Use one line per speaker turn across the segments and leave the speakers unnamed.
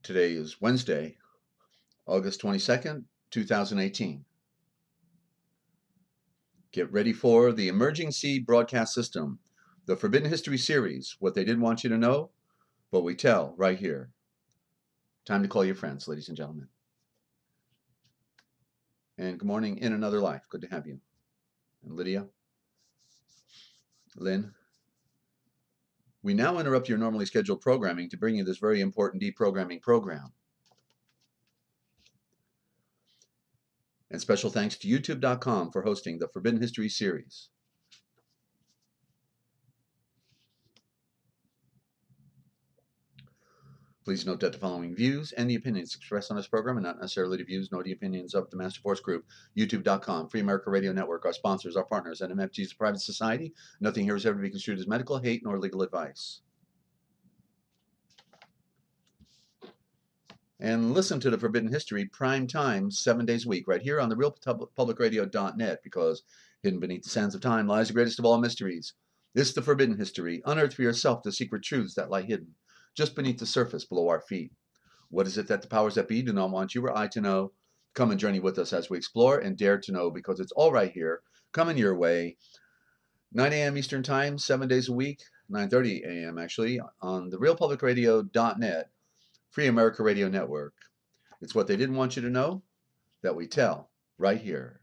Today is Wednesday, August 22nd, 2018. Get ready for the Emerging Seed Broadcast System, the Forbidden History Series, what they didn't want you to know, but we tell right here. Time to call your friends, ladies and gentlemen. And good morning in another life. Good to have you. And Lydia, Lynn. We now interrupt your normally scheduled programming to bring you this very important deprogramming program. And special thanks to YouTube.com for hosting the Forbidden History Series. Please note that the following views and the opinions expressed on this program are not necessarily the views nor the opinions of the Master Force Group, YouTube.com, Free America Radio Network, our sponsors, our partners, and MFG is a private society. Nothing here is ever to be construed as medical, hate, nor legal advice. And listen to the Forbidden History prime time 7 days a week right here on the realpublicradio.net, because hidden beneath the sands of time lies the greatest of all mysteries. This is the Forbidden History. Unearth for yourself the secret truths that lie hidden just beneath the surface below our feet. What is it that the powers that be do not want you or I to know? Come and journey with us as we explore and dare to know, because it's all right here, coming your way. 9 a.m. Eastern Time, 7 days a week, 9:30 a.m. actually, on the realpublicradio.net, Free America Radio Network. It's what they didn't want you to know that we tell right here.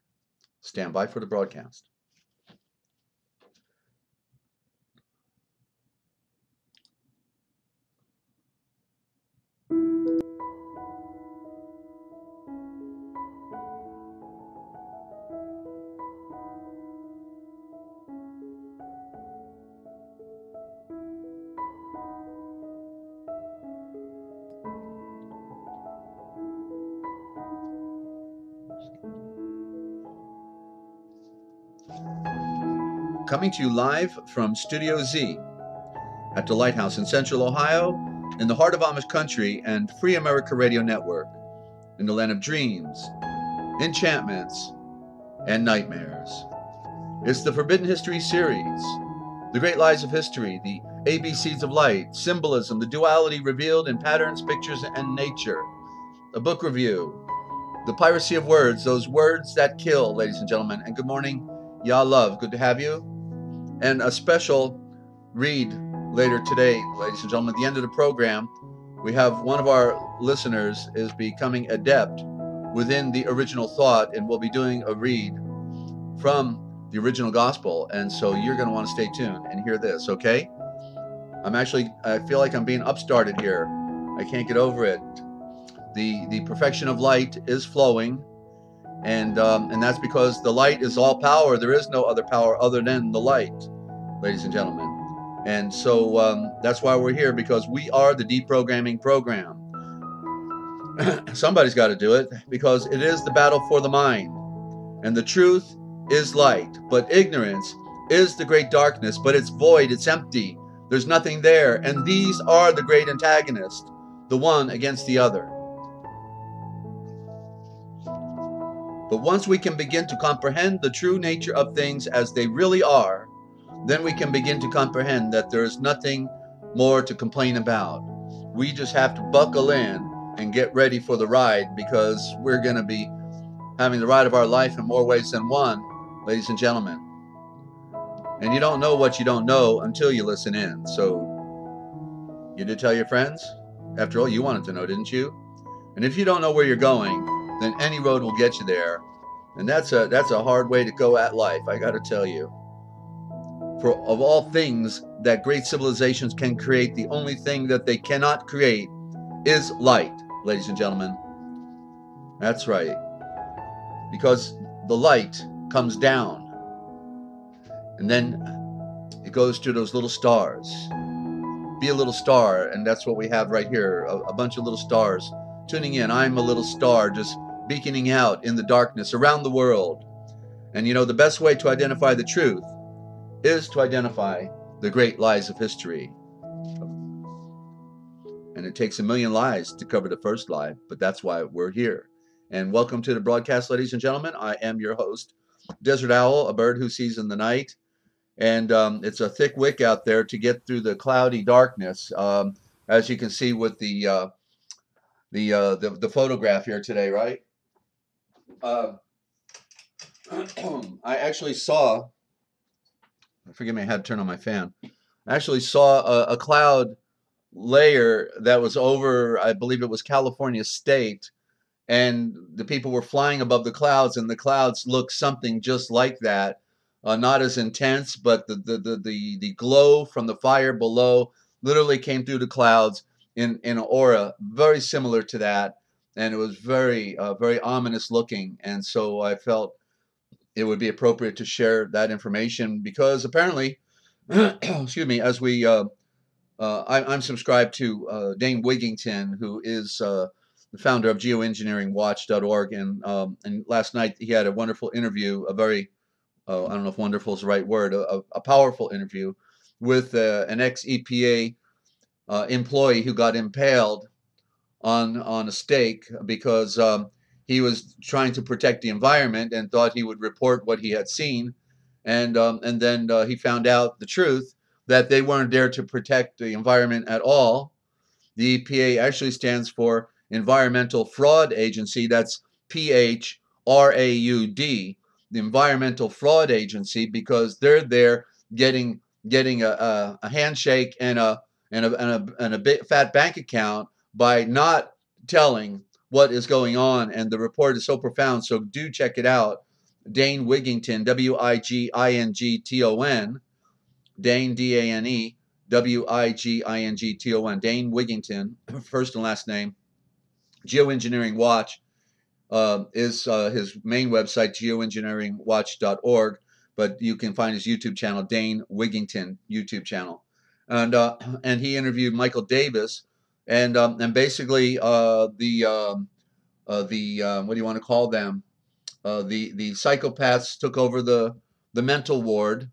Stand by for the broadcast. Coming to you live from Studio Z at the Lighthouse in Central Ohio, in the heart of Amish country and Free America Radio Network, in the land of dreams, enchantments, and nightmares. It's the Forbidden History Series, the great lies of history, the ABCs of light, symbolism, the duality revealed in patterns, pictures, and nature, a book review, the piracy of words, those words that kill, ladies and gentlemen. And good morning, Yah Love, good to have you. And a special read later today, ladies and gentlemen. At the end of the program, we have one of our listeners is becoming adept within the original thought, and we'll be doing a read from the original gospel. And so you're going to want to stay tuned and hear this, okay? I feel like I'm being upstarted here. I can't get over it. The perfection of light is flowing, and that's because the light is all power. There is no other power other than the light, ladies and gentlemen. And so that's why we're here, because we are the deprogramming program. Somebody's got to do it, because it is the battle for the mind. And the truth is light, but ignorance is the great darkness, but it's void, it's empty. There's nothing there. And these are the great antagonists, the one against the other. But once we can begin to comprehend the true nature of things as they really are, then we can begin to comprehend that there is nothing more to complain about. We just have to buckle in and get ready for the ride, because we're going to be having the ride of our life in more ways than one, ladies and gentlemen. And you don't know what you don't know until you listen in. So you did tell your friends? After all, you wanted to know, didn't you? And if you don't know where you're going, then any road will get you there. And that's a hard way to go at life, I got to tell you. For of all things that great civilizations can create, the only thing that they cannot create is light, ladies and gentlemen. That's right. Because the light comes down, and then it goes to those little stars. Be a little star, and that's what we have right here, a bunch of little stars tuning in. I'm a little star just beaconing out in the darkness around the world. And you know, the best way to identify the truth is to identify the great lies of history. And it takes a million lies to cover the first lie, but that's why we're here. And welcome to the broadcast, ladies and gentlemen. I am your host, Desert Owl, a bird who sees in the night. And it's a thick wick out there to get through the cloudy darkness. As you can see with the the photograph here today, right? Uh, I actually saw. Forgive me, I had to turn on my fan. I actually saw a cloud layer that was over, I believe it was California State, and the people were flying above the clouds, and the clouds looked something just like that. Not as intense, but the glow from the fire below literally came through the clouds in an aura very similar to that, and it was very ominous looking. And so I felt it would be appropriate to share that information because apparently, excuse me, as we I'm subscribed to Dane Wigington, who is the founder of geoengineeringwatch.org, and last night he had a wonderful interview, a very I don't know if wonderful is the right word, a powerful interview with an ex-EPA employee who got impaled on a stake because he was trying to protect the environment and thought he would report what he had seen, and then he found out the truth that they weren't there to protect the environment at all. The EPA actually stands for Environmental Fraud Agency. That's PHRAUD, the Environmental Fraud Agency, because they're there getting a handshake and a big fat bank account by not telling what is going on. And the report is so profound. So do check it out. Dane Wigington, Wigington, Dane, D-A-N-E, Wigington, Dane Wigington, first and last name. Geoengineering Watch is his main website, geoengineeringwatch.org, but you can find his YouTube channel, Dane Wigington YouTube channel. And he interviewed Michael Davis, and basically what do you want to call them? The psychopaths took over the mental ward.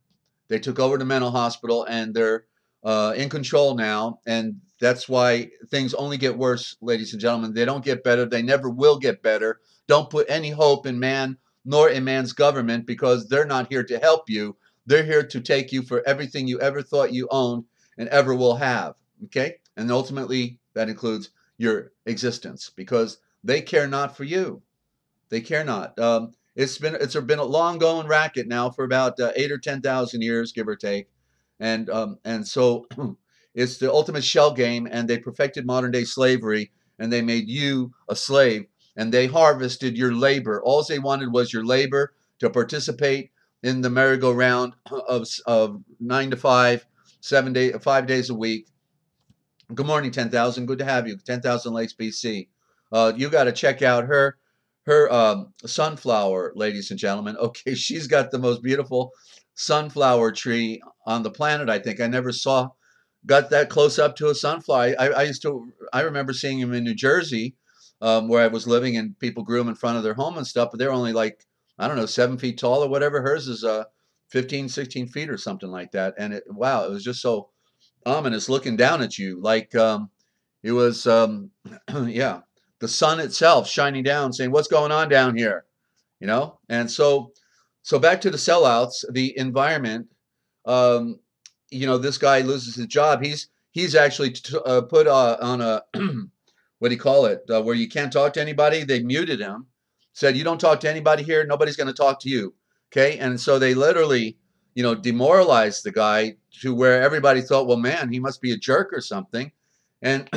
They took over the mental hospital, and they're in control now. And that's why things only get worse, ladies and gentlemen. They don't get better. They never will get better. Don't put any hope in man nor in man's government, because they're not here to help you. They're here to take you for everything you ever thought you owned and ever will have. Okay? And ultimately, that includes your existence, because they care not for you. They care not. It's been a long going racket now for about 8 or 10,000 years, give or take, and so it's the ultimate shell game. And they perfected modern day slavery, and they made you a slave, and they harvested your labor. All they wanted was your labor to participate in the merry-go-round of 9 to 5, 5 days a week. Good morning, 10,000. Good to have you, 10,000 Lakes, BC. You got to check out her sunflower, ladies and gentlemen. Okay, she's got the most beautiful sunflower tree on the planet. I think I never got that close up to a sunflower. I remember seeing them in New Jersey, where I was living, and people grew them in front of their home and stuff, but they're only like, I don't know, 7 feet tall or whatever. Hers is 15, 16 feet or something like that. And wow, it was just so ominous looking down at you, like it was yeah, the sun itself shining down, saying, "What's going on down here?" You know. And so back to the sellouts, the environment. This guy loses his job. He's actually put on a what do you call it? Where you can't talk to anybody. They muted him. Said, "You don't talk to anybody here. Nobody's going to talk to you." Okay. And so they literally, demoralized the guy to where everybody thought, well, man, he must be a jerk or something, and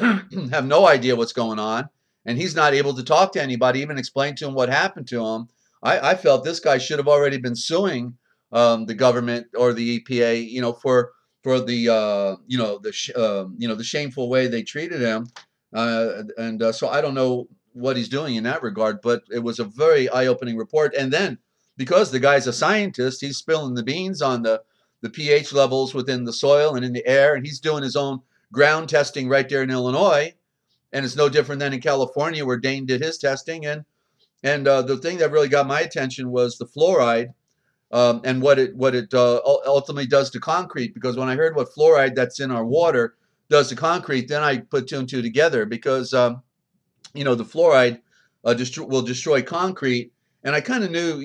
have no idea what's going on. And he's not able to talk to anybody, even explain to him what happened to him. I felt this guy should have already been suing the government or the EPA, for the the shameful way they treated him. So I don't know what he's doing in that regard, but it was a very eye-opening report. And then, because the guy's a scientist, he's spilling the beans on the pH levels within the soil and in the air, and he's doing his own ground testing right there in Illinois. And it's no different than in California, where Dane did his testing. And the thing that really got my attention was the fluoride, and what it ultimately does to concrete. Because when I heard what fluoride that's in our water does to concrete, then I put two and two together. Because the fluoride will destroy concrete. And I kind of knew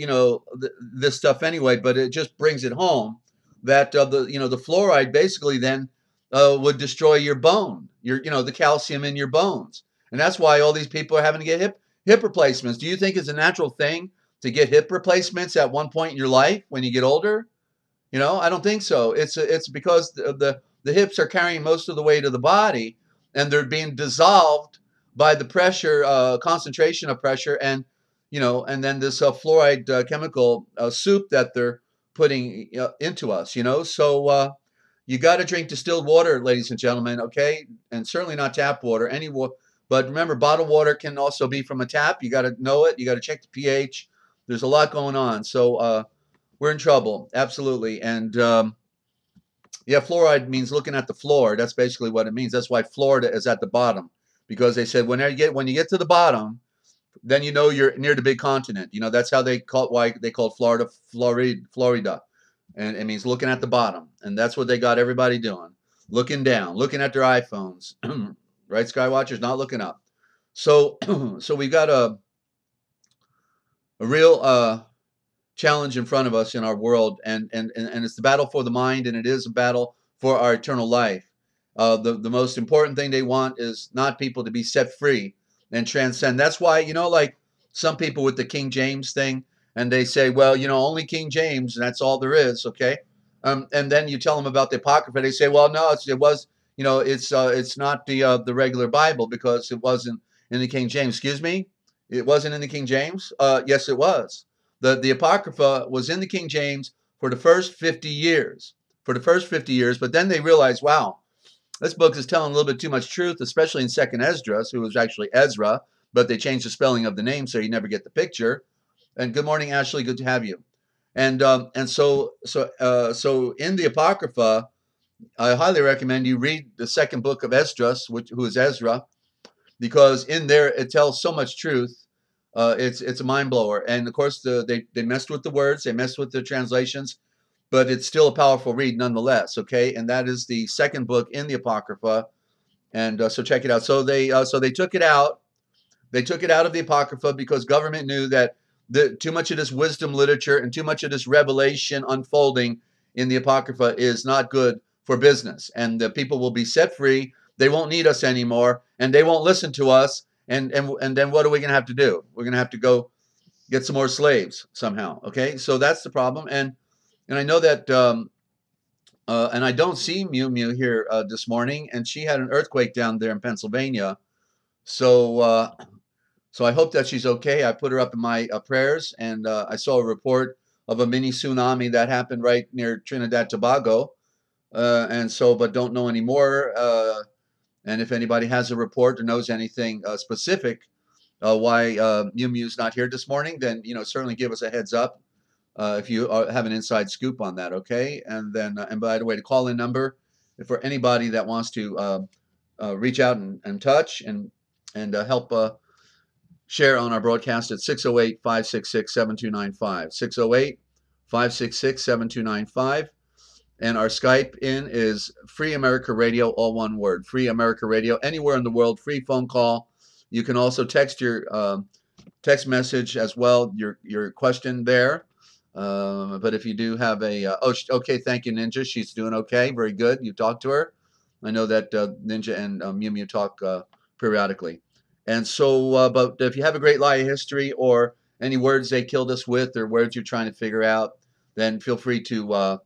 this stuff anyway, but it just brings it home that the fluoride basically then would destroy your bone, the calcium in your bones. And that's why all these people are having to get hip replacements. Do you think it's a natural thing to get hip replacements at one point in your life when you get older? I don't think so. It's because the hips are carrying most of the weight of the body, and they're being dissolved by the pressure, concentration of pressure, and then this fluoride chemical soup that they're putting into us. So you got to drink distilled water, ladies and gentlemen. Okay, and certainly not tap water. But remember, bottled water can also be from a tap. You got to know it. You got to check the pH. There's a lot going on. So we're in trouble, absolutely. And yeah, fluoride means looking at the floor. That's basically what it means. That's why Florida is at the bottom, because they said when you get to the bottom, then you're near the big continent. That's how why they called Florida Florida, and it means looking at the bottom. And that's what they got everybody doing, looking down, looking at their iPhones, right? Skywatchers, not looking up. So so we've got a real challenge in front of us in our world, and it's the battle for the mind, and it is a battle for our eternal life. The most important thing they want is not people to be set free and transcend. That's why, like some people with the King James thing, and they say, well, only King James, and that's all there is, okay? And then you tell them about the Apocrypha, they say, well, no, it's not the regular Bible because it wasn't in the King James. Excuse me? It wasn't in the King James? Yes, it was. The Apocrypha was in the King James for the first 50 years. But then they realized, wow, this book is telling a little bit too much truth, especially in Second Esdras, who was actually Ezra, but they changed the spelling of the name so you never get the picture. And good morning, Ashley. Good to have you. And so in the Apocrypha, I highly recommend you read the second book of Esdras, who is Ezra, because in there it tells so much truth. It's a mind blower. And of course, they messed with the words, they messed with the translations, but it's still a powerful read nonetheless. Okay, and that is the second book in the Apocrypha, and so check it out. So they took it out. They took it out of the Apocrypha because government knew that too much of this wisdom literature and too much of this revelation unfolding in the Apocrypha is not good for business, and the people will be set free. They won't need us anymore, and they won't listen to us. And then what are we going to have to do? We're going to have to go get some more slaves somehow. Okay, so that's the problem. And I know that, and I don't see Mew Mew here this morning, and she had an earthquake down there in Pennsylvania. So so I hope that she's okay. I put her up in my prayers, and I saw a report of a mini tsunami that happened right near Trinidad Tobago, but don't know anymore. And if anybody has a report or knows anything specific why Mew Mew's not here this morning, then certainly give us a heads up if you have an inside scoop on that. Okay, and then and by the way, the call-in number for anybody that wants to reach out and touch and help share on our broadcast at 608-566-7295, 608-566-7295. And our Skype in is Free America Radio, all one word, Free America Radio, anywhere in the world, free phone call. You can also text your text message as well, your question there. But if you do have okay, thank you, Ninja. She's doing okay, very good. You talked to her. I know that Ninja and Mew Mew talk periodically. And so, but if you have a great lie of history or any words they killed us with or words you're trying to figure out, then feel free to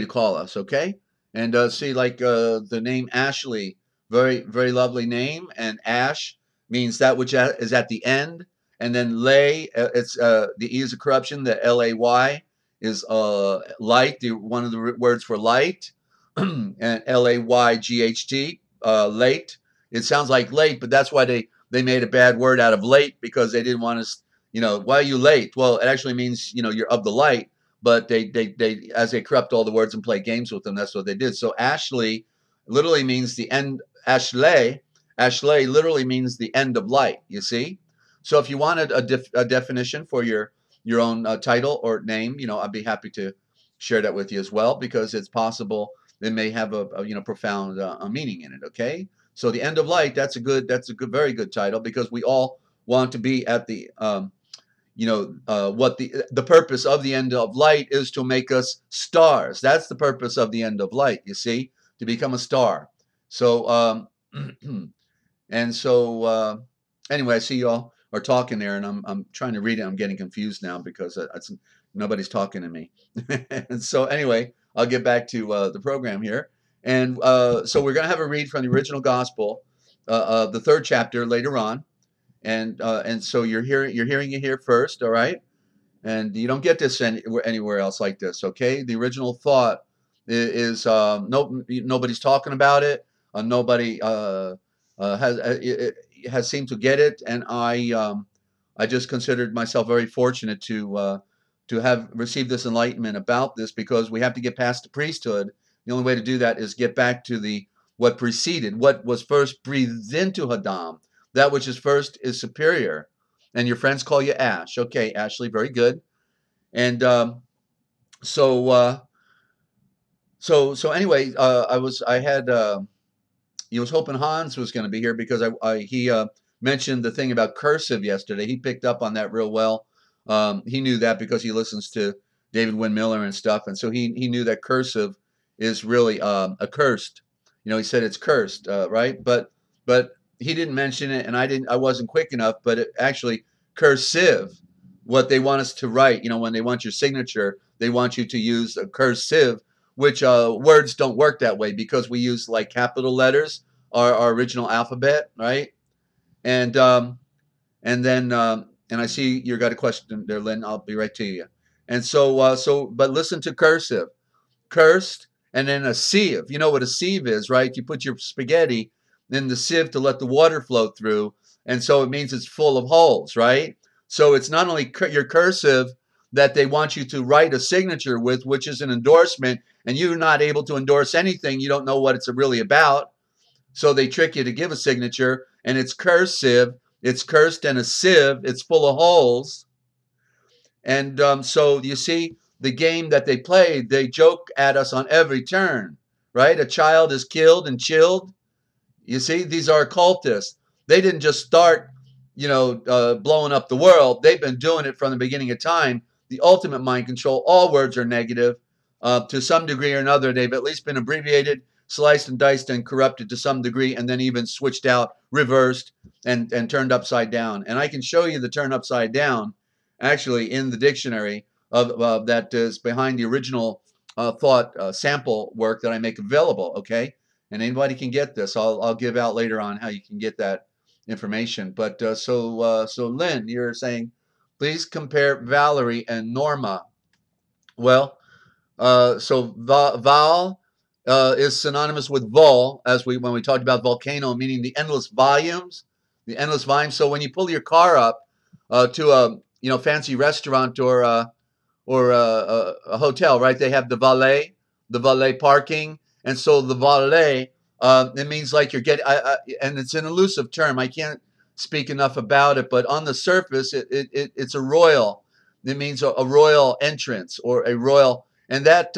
call us, okay? And see, like the name Ashley, very, very lovely name. And Ash means that which is at the end. And then lay, it's the E is a corruption. The L-A-Y is light, one of the words for light. And L-A-Y-G-H-T, late. It sounds like late, but that's why they made a bad word out of late, because they didn't want us, why are you late? Well, it actually means, you're of the light. But they as they corrupt all the words and play games with them, that's what they did. So Ashley literally means the end. Ashley literally means the end of light. You see. So if you wanted a definition for your own title or name, I'd be happy to share that with you as well, because it's possible it may have a profound meaning in it. Okay. So the end of light. That's a very good title, because we all want to be at the what the purpose of the end of light is, to make us stars. That's the purpose of the end of light, you see, to become a star. So And so anyway, I see y'all are talking there, and I'm trying to read it. I'm getting confused now because nobody's talking to me. And so anyway, I'll get back to the program here. And so we're going to have a read from the original gospel, the third chapter later on. And so you're hearing it here first, all right? And you don't get this anywhere else like this, okay? The original thought is nobody's talking about it. Nobody has seemed to get it, and I just considered myself very fortunate to have received this enlightenment about this, because we have to get past the priesthood. The only way to do that is get back to the what preceded, what was first breathed into Adam. That which is first is superior. And your friends call you Ash. Okay, Ashley, very good. And so anyway, I had he was hoping Hans was going to be here because he mentioned the thing about cursive yesterday. He picked up on that real well. He knew that because he listens to David Wynn Miller and stuff, and so he knew that cursive is really accursed. You know, he said it's cursed, right? But he didn't mention it, and I wasn't quick enough. But it actually cursive, what they want us to write. You know, when they want your signature, they want you to use a cursive, which words don't work that way because we use like capital letters, our original alphabet, right? And then and I see you got a question there, Lynn. I'll be right to you. And but listen to cursive, cursed, and then a sieve. You know what a sieve is, right? You put your spaghetti in the sieve to let the water flow through, and so it means it's full of holes, right? So it's not only your cursive that they want you to write a signature with, which is an endorsement, and you're not able to endorse anything. You don't know what it's really about. So they trick you to give a signature, and it's cursive. It's cursed and a sieve. It's full of holes. And so you see the game that they played, they joke at us on every turn, right? A child is killed and chilled. You see, these are occultists. They didn't just start, blowing up the world. They've been doing it from the beginning of time. The ultimate mind control. All words are negative to some degree or another. They've at least been abbreviated, sliced and diced and corrupted to some degree, and then even switched out, reversed, and turned upside down. And I can show you the turn upside down actually in the dictionary of that is behind the original thought sample work that I make available. Okay, and anybody can get this. I'll give out later on how you can get that information. But so Lynn, you're saying, please compare Valerie and Norma. Well, so Val is synonymous with vol, as when we talked about volcano, meaning the endless volumes, the endless volumes. So when you pull your car up to a fancy restaurant or a hotel, right? They have the valet parking, and so the valet it means like you're getting, and it's an elusive term. I can't speak enough about it, but on the surface, it's a royal. It means a royal entrance or a royal, and that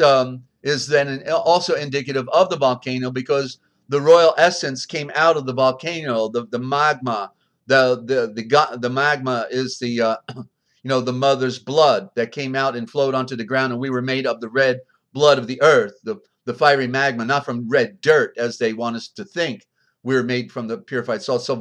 is then also indicative of the volcano because the royal essence came out of the volcano, the magma. The magma is the the mother's blood that came out and flowed onto the ground, and we were made of the red blood of the earth, the fiery magma, not from red dirt as they want us to think. We were made from the purified salt. So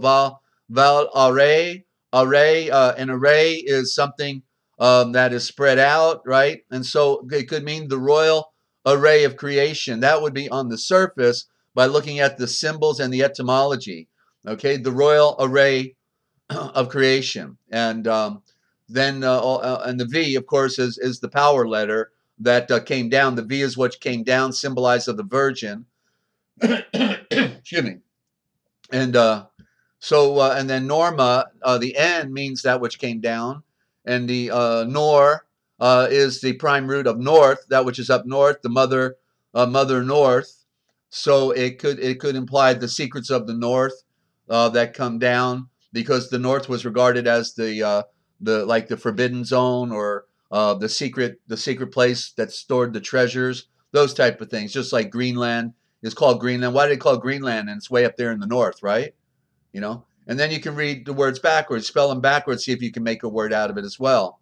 array, an array is something that is spread out, right? And so it could mean the royal array of creation. That would be on the surface by looking at the symbols and the etymology. Okay, the royal array of creation, and then and the V, of course, is the power letter that came down. The V is what came down, symbolized of the Virgin. Excuse me. And and then Norma, the N means that which came down, and the Nor is the prime root of north, that which is up north, the mother north. So it could imply the secrets of the north that come down, because the north was regarded as the forbidden zone, or the secret place that stored the treasures, those type of things. Just like Greenland is called Greenland. Why do they call it Greenland? And it's way up there in the north, right? And then you can read the words backwards, spell them backwards, see if you can make a word out of it as well.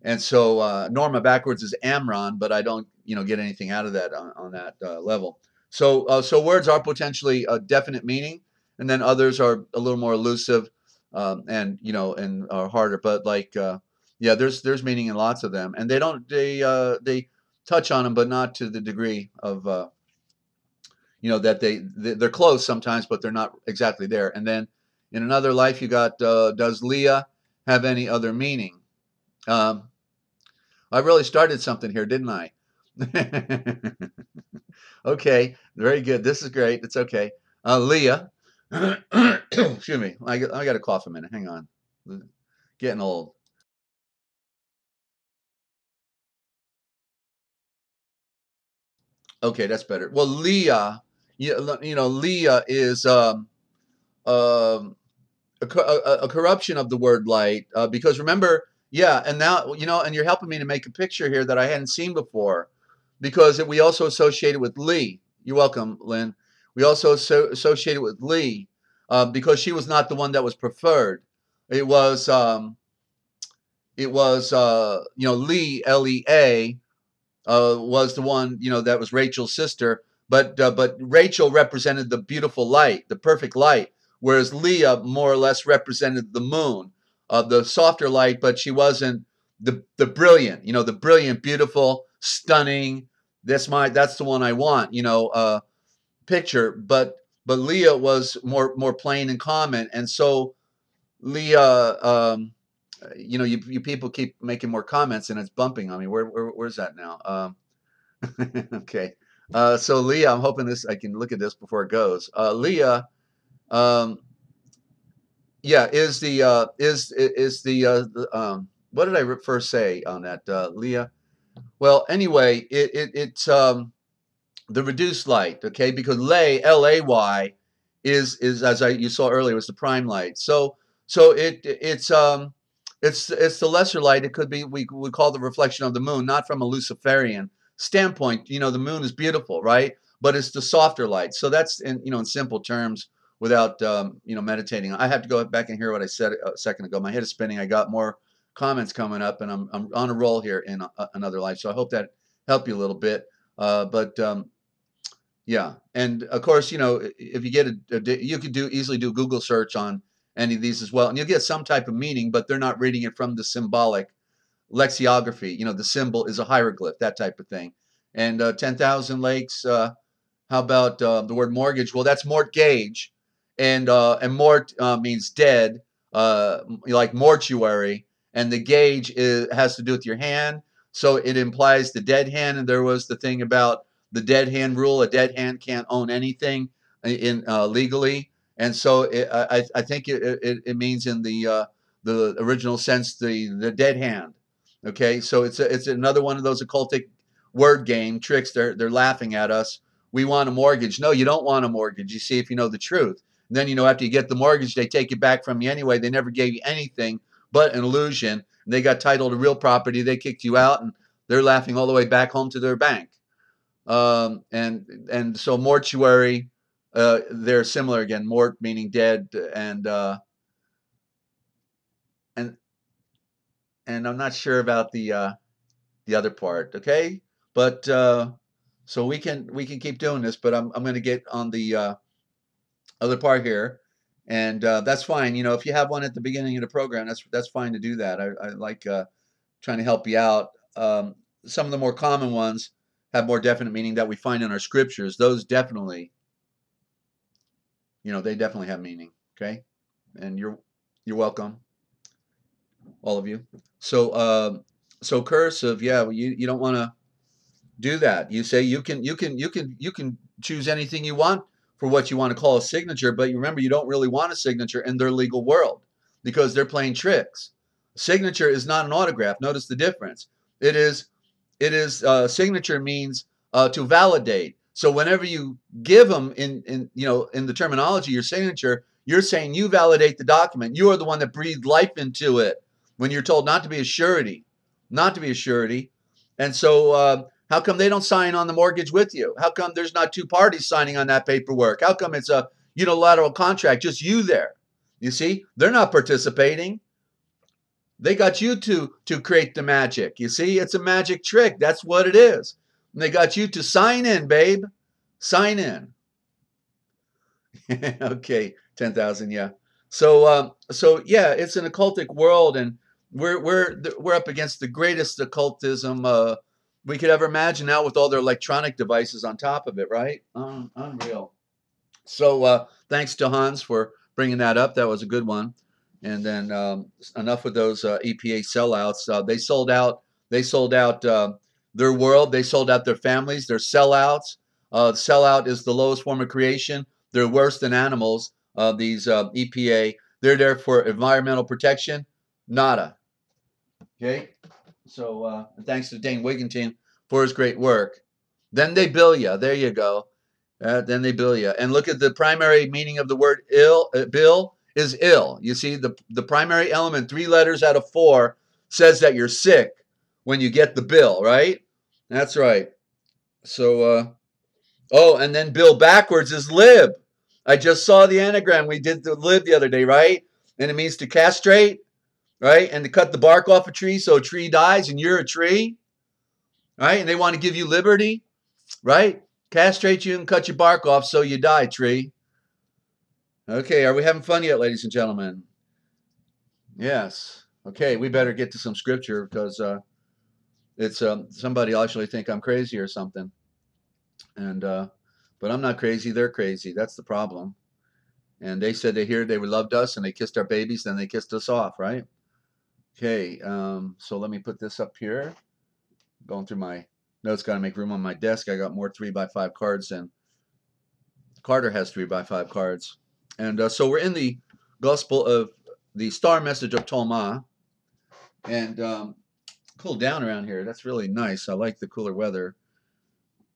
And so Norma backwards is Amron, but I don't get anything out of that on that level. So words are potentially a definite meaning, and then others are a little more elusive, and and are harder. But like, yeah, there's meaning in lots of them, and they touch on them, but not to the degree of that they're close sometimes, but they're not exactly there. And then in another life, you got does Leah have any other meaning? Um, I really started something here, didn't I? Okay, very good. This is great. It's okay. Leah, excuse me. I got to cough a minute. Hang on. Getting old. Okay, that's better. Well, Leah, Leah is um, a corruption of the word light, because remember, yeah, and now, and you're helping me to make a picture here that I hadn't seen before, because we also associate it with Lee. You're welcome, Lynn. We also associate it with Lee, because she was not the one that was preferred. It was Lee, Lea, was the one, that was Rachel's sister, but Rachel represented the beautiful light, the perfect light, whereas Leah more or less represented the moon, the softer light, but she wasn't the brilliant, the brilliant, beautiful, stunning. That's the one I want, picture. But Leah was more plain and common, and so Leah, you people keep making more comments, and it's bumping on me. Where's that now? Okay. So Leah, I'm hoping I can look at this before it goes. Leah, um, yeah, what did I first say on that? Leah. Well, anyway, it's the reduced light, okay? Because Lay, is as you saw earlier, was the prime light. So it's the lesser light. It could be, we would call the reflection of the moon, not from a Luciferian standpoint. The moon is beautiful, right? But it's the softer light. So that's in simple terms, without meditating. I have to go back and hear what I said a second ago. My head is spinning. I got more comments coming up, and I'm on a roll here in another life. So I hope that helped you a little bit. But yeah, and of course, if you get you could easily do Google search on any of these as well, and you'll get some type of meaning, but they're not reading it from the symbolic lexicography. The symbol is a hieroglyph, that type of thing. And 10,000 lakes. How about the word mortgage? Well, that's mortgage, and mort means dead, like mortuary, and the gauge has to do with your hand, so it implies the dead hand. And there was the thing about the dead hand rule. A dead hand can't own anything in legally, and so I think it means in the original sense the dead hand. Okay, so it's another one of those occultic word game tricks. They're laughing at us. We want a mortgage. No, you don't want a mortgage. You see, if you know the truth. And then, after you get the mortgage, they take it back from you anyway. They never gave you anything but an illusion. And they got title to real property. They kicked you out, and they're laughing all the way back home to their bank. And so mortuary, they're similar again. Mort meaning dead, and I'm not sure about the other part. Okay, but so we can keep doing this, but I'm going to get on the other part here, and that's fine. If you have one at the beginning of the program, that's fine to do that. I like trying to help you out. Some of the more common ones have more definite meaning that we find in our scriptures. Those definitely, they definitely have meaning. Okay, and you're welcome, all of you. So cursive, yeah, well, you don't want to do that. You say you can choose anything you want for what you want to call a signature, but you remember, you don't really want a signature in their legal world, because they're playing tricks. Signature is not an autograph. Notice the difference. It is signature means to validate. So whenever you give them in the terminology, your signature, you're saying you validate the document. You are the one that breathed life into it, when you're told not to be a surety, not to be a surety. And so how come they don't sign on the mortgage with you? How come there's not two parties signing on that paperwork? How come it's a unilateral contract, just you there? You see, they're not participating. They got you to create the magic. You see, it's a magic trick. That's what it is. And they got you to sign in, babe. Sign in. Okay, 10,000, yeah. So yeah, it's an occultic world, and we're up against the greatest occultism we could ever imagine now with all their electronic devices on top of it, right? Unreal. So thanks to Hans for bringing that up. That was a good one. And then enough with those EPA sellouts. They sold out. They sold out their world. They sold out their families. They're sellouts. Sellout is the lowest form of creation. They're worse than animals. These EPA. They're there for environmental protection. Nada. Okay. So thanks to Dane Wigington for his great work. Then they bill you. There you go. Then they bill you. And look at the primary meaning of the word ill. Bill is ill. You see, the primary element, 3 letters out of 4, says that you're sick when you get the bill, right? That's right. So, oh, and then bill backwards is lib. I just saw the anagram. We did the lib the other day, right? And it means to castrate, right? And to cut the bark off a tree so a tree dies and you're a tree, right? And they want to give you liberty, right? Castrate you and cut your bark off so you die, tree. Okay, are we having fun yet, ladies and gentlemen? Yes. Okay, we better get to some scripture because it's somebody will actually think I'm crazy or something. And but I'm not crazy, they're crazy. That's the problem. And they said they loved us and they kissed our babies, then they kissed us off, right? Okay, so let me put this up here. Going through my notes, got to make room on my desk. I got more 3x5 cards than Carter has 3x5 cards. And so we're in the Gospel of the Star Message of Tolma. And cool down around here. That's really nice. I like the cooler weather.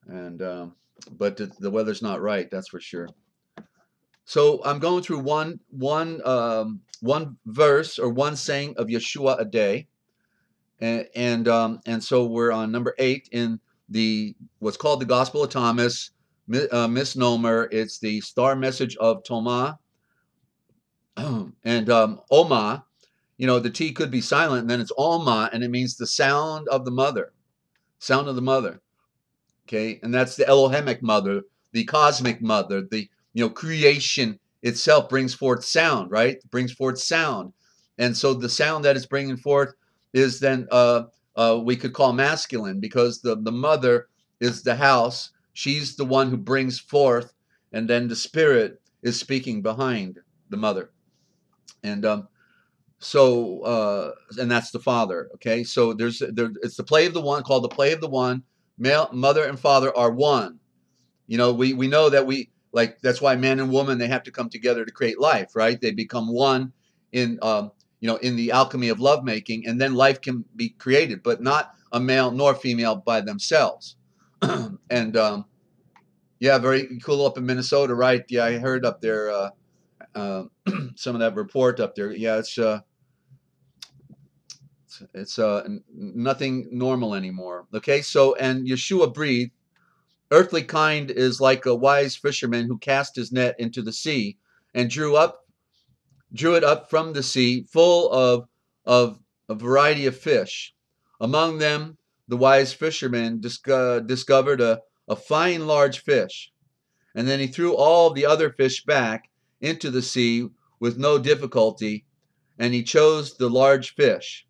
And but the weather's not right, that's for sure. So I'm going through one verse or one saying of Yeshua a day. And so we're on number 8 in the what's called the Gospel of Thomas, misnomer. It's the Star Message of Toma. And Oma, the T could be silent, and then it's Alma, and it means the sound of the mother. Sound of the mother. Okay, and that's the Elohimic mother, the cosmic mother, the creation itself brings forth sound, right? Brings forth sound. And so the sound that it's bringing forth is then we could call masculine, because the mother is the house. She's the one who brings forth, and then the spirit is speaking behind the mother. And and that's the father. Okay, so it's the play of the one, called the play of the one. Mother and father are one. We know that that's why man and woman, they have to come together to create life, right? They become one in in the alchemy of lovemaking, and then life can be created, but not a male nor female by themselves. And yeah, very cool up in Minnesota, right? Yeah, I heard up there some of that report up there. Yeah, it's nothing normal anymore. Okay, so and Yeshua breathed. Earthly kind is like a wise fisherman who cast his net into the sea and drew it up from the sea, full of a variety of fish. Among them, the wise fisherman discovered a fine large fish, and then he threw all the other fish back into the sea with no difficulty, and he chose the large fish.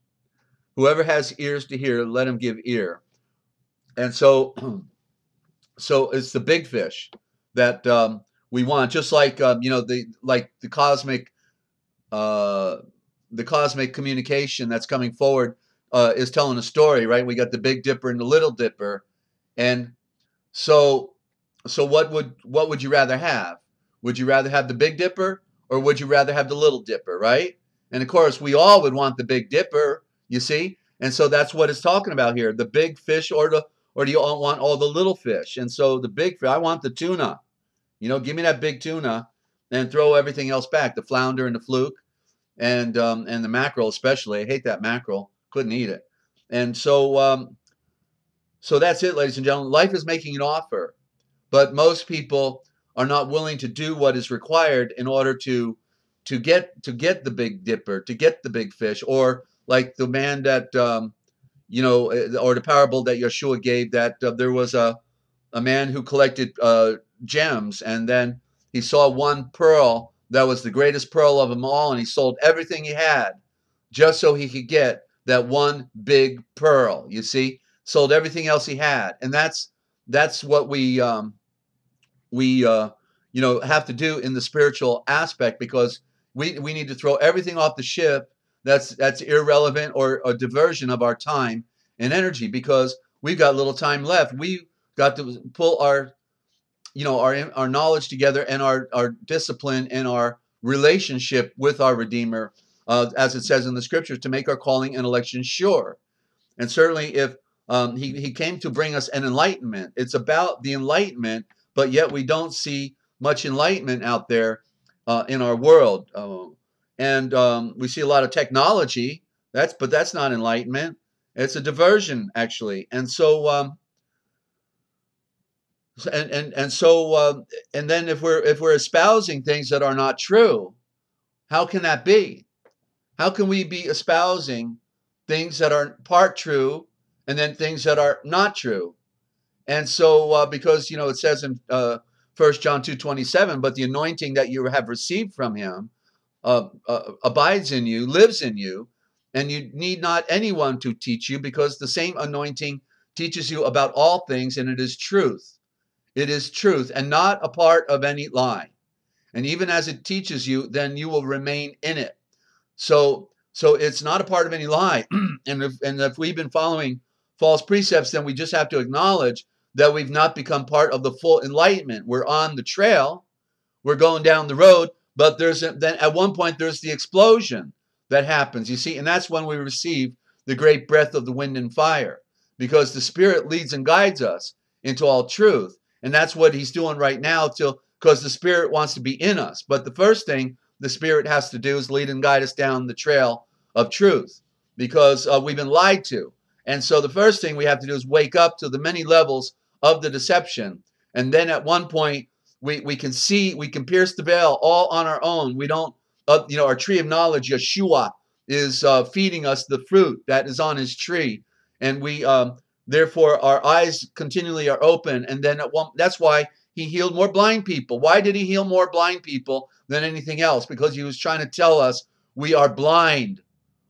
Whoever has ears to hear, let him give ear. And so it's the big fish that we want, just like the cosmic communication that's coming forward is telling a story, right? We got the Big Dipper and the Little Dipper, and so what would you rather have? Would you rather have the Big Dipper, or would you rather have the Little Dipper, right? And of course, we all would want the Big Dipper, you see, and so that's what it's talking about here: the big fish, or do you all want all the little fish? And so the big fish, I want the tuna. Give me that big tuna, and throw everything else back: the flounder and the fluke, and the mackerel especially. I hate that mackerel. Couldn't eat it. And so that's it, ladies and gentlemen. Life is making an offer, but most people are not willing to do what is required in order to get the Big Dipper, to get the big fish, or like the man that or the parable that Yeshua gave, that there was a a man who collected gems, and then he saw one pearl that was the greatest pearl of them all, and he sold everything he had just so he could get that one big pearl. You see, sold everything else he had, and that's what we have to do in the spiritual aspect, because we need to throw everything off the ship that's irrelevant or a diversion of our time and energy, because we've got little time left. We got to pull our our knowledge together, and our discipline and our relationship with our Redeemer, as it says in the scriptures, to make our calling and election sure. And certainly, if he came to bring us an enlightenment, it's about the enlightenment, but yet we don't see much enlightenment out there in our world. And we see a lot of technology, but that's not enlightenment. It's a diversion, actually. And so, and then if we're espousing things that are not true, how can that be? How can we be espousing things that are part true and then things that are not true? And so, because it says in 1 John 2:27, but the anointing that you have received from him abides in you, lives in you, and you need not anyone to teach you, because the same anointing teaches you about all things, and it is truth. It is truth, and not a part of any lie. And even as it teaches you, then you will remain in it. So it's not a part of any lie. and if we've been following false precepts, then we just have to acknowledge that we've not become part of the full enlightenment. We're on the trail, we're going down the road, but then at one point there's the explosion that happens, you see, and that's when we receive the great breath of the wind and fire, because the Spirit leads and guides us into all truth. And that's what he's doing right now, because the Spirit wants to be in us. But the first thing the Spirit has to do is lead and guide us down the trail of truth, because we've been lied to. And so the first thing we have to do is wake up to the many levels of the deception. And then at one point, we can see, we can pierce the veil all on our own. We don't, our tree of knowledge, Yeshua, is feeding us the fruit that is on his tree. And we, therefore, our eyes continually are open. And then that's why he healed more blind people. Why did he heal more blind people than anything else? Because he was trying to tell us we are blind.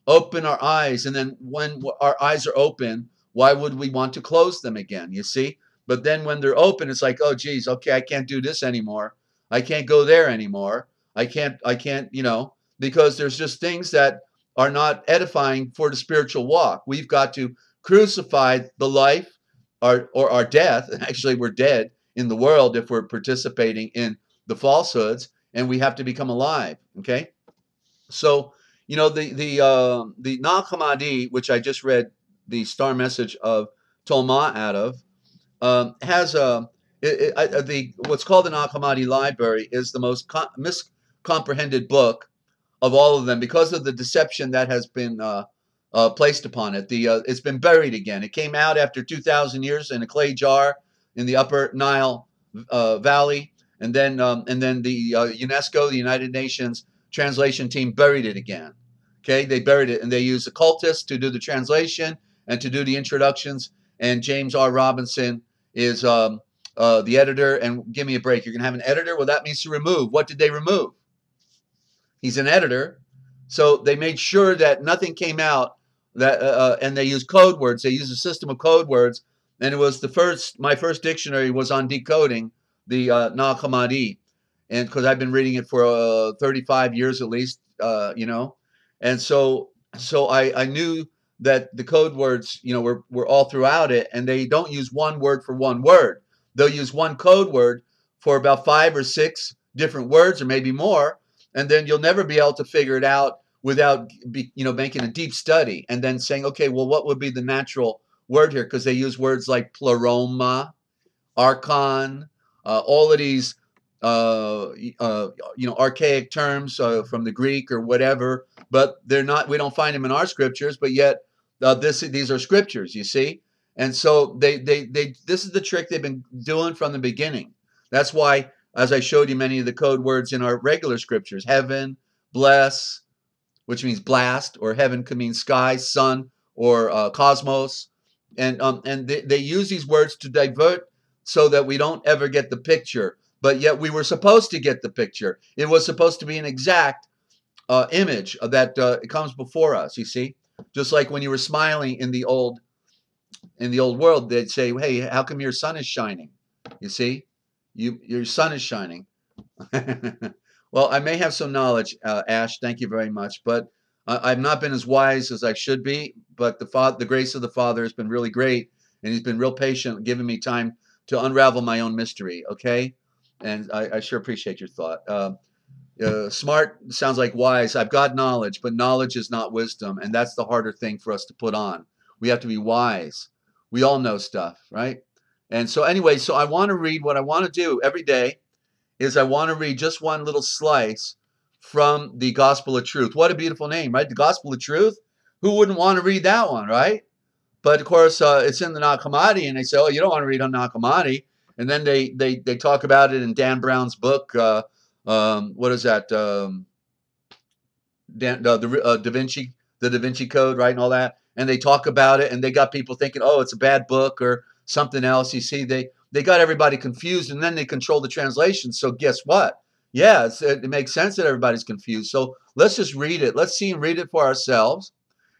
Open our eyes. And then when our eyes are open, why would we want to close them again? You see? But then when they're open, it's like, oh, geez, okay, I can't do this anymore. I can't go there anymore. I can't, because there's just things that are not edifying for the spiritual walk. We've got to crucify the life or our death. Actually, we're dead in the world if we're participating in the falsehoods, and we have to become alive. Okay. So, the Nag Hammadi, which I just read the star message of Tolma out of, has what's called the Nag Hammadi Library is the most miscomprehended book of all of them, because of the deception that has been placed upon it. It's been buried again. It came out after 2,000 years in a clay jar in the Upper Nile Valley, and then the UNESCO, the United Nations translation team, buried it again. Okay, they buried it, and they used occultists to do the translation and to do the introductions. And James R. Robinson is the editor. And give me a break. You're going to have an editor? Well, that means to remove. What did they remove? He's an editor. So they made sure that nothing came out, and they used code words. They used a system of code words. And it was my first dictionary was on decoding the Nag Hammadi. And because I've been reading it for 35 years at least, And so I knew that the code words, were all throughout it, and they don't use one word for one word. They'll use one code word for about 5 or 6 different words, or maybe more, and then you'll never be able to figure it out without making a deep study and then saying, okay, well, what would be the natural word here? Because they use words like pleroma, archon, all of these archaic terms from the Greek or whatever, but they're not. We don't find them in our scriptures, but yet these are scriptures, you see. And so they this is the trick they've been doing from the beginning. That's why, as I showed you, many of the code words in our regular scriptures, heaven, bless, which means blast, or heaven could mean sky, sun, or cosmos, and they use these words to divert so that we don't ever get the picture. But yet we were supposed to get the picture. It was supposed to be an exact image that comes before us, you see? Just like when you were smiling in the old world, they'd say, hey, how come your sun is shining? You see? Your sun is shining. Well, I may have some knowledge, Ash. Thank you very much. But I've not been as wise as I should be. But the grace of the Father has been really great. And he's been real patient, giving me time to unravel my own mystery. Okay? And I sure appreciate your thought. Smart sounds like wise. I've got knowledge, but knowledge is not wisdom. And that's the harder thing for us to put on. We have to be wise. We all know stuff, right? And so anyway, so I want to read, what I want to do every day is I want to read just one little slice from the Gospel of Truth. What a beautiful name, right? The Gospel of Truth. Who wouldn't want to read that one, right? But of course, it's in the Nag Hammadi, and they say, oh, you don't want to read on Nag Hammadi. And then they talk about it in Dan Brown's book. What is that? Da Vinci Code, right? And all that. And they talk about it, and they got people thinking, oh, it's a bad book or something else. You see, they got everybody confused, and then they control the translation. So guess what? Yeah, it makes sense that everybody's confused. So let's just read it. Let's see and read it for ourselves.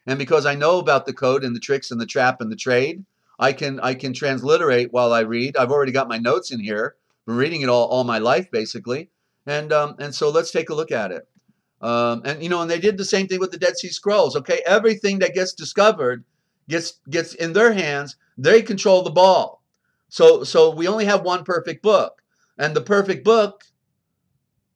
And because I know about the code and the tricks and the trap and the trade, I can transliterate while I read. I've already got my notes in here. Been reading it all my life, basically. And so let's take a look at it. And you know, and they did the same thing with the Dead Sea Scrolls. Okay, everything that gets discovered gets in their hands. They control the ball. So we only have one perfect book, and the perfect book,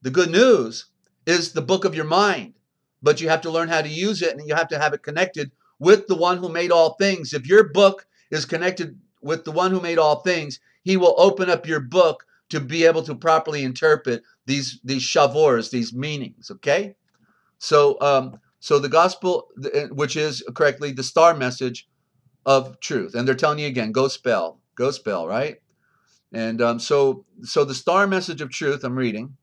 the good news, is the book of your mind. But you have to learn how to use it, and you have to have it connected with the one who made all things. If your book is connected with the one who made all things, he will open up your book to be able to properly interpret these shavors, these meanings. Okay, so so the gospel, which is correctly the star message of truth, and they're telling you again, go spell, right? And so the star message of truth I'm reading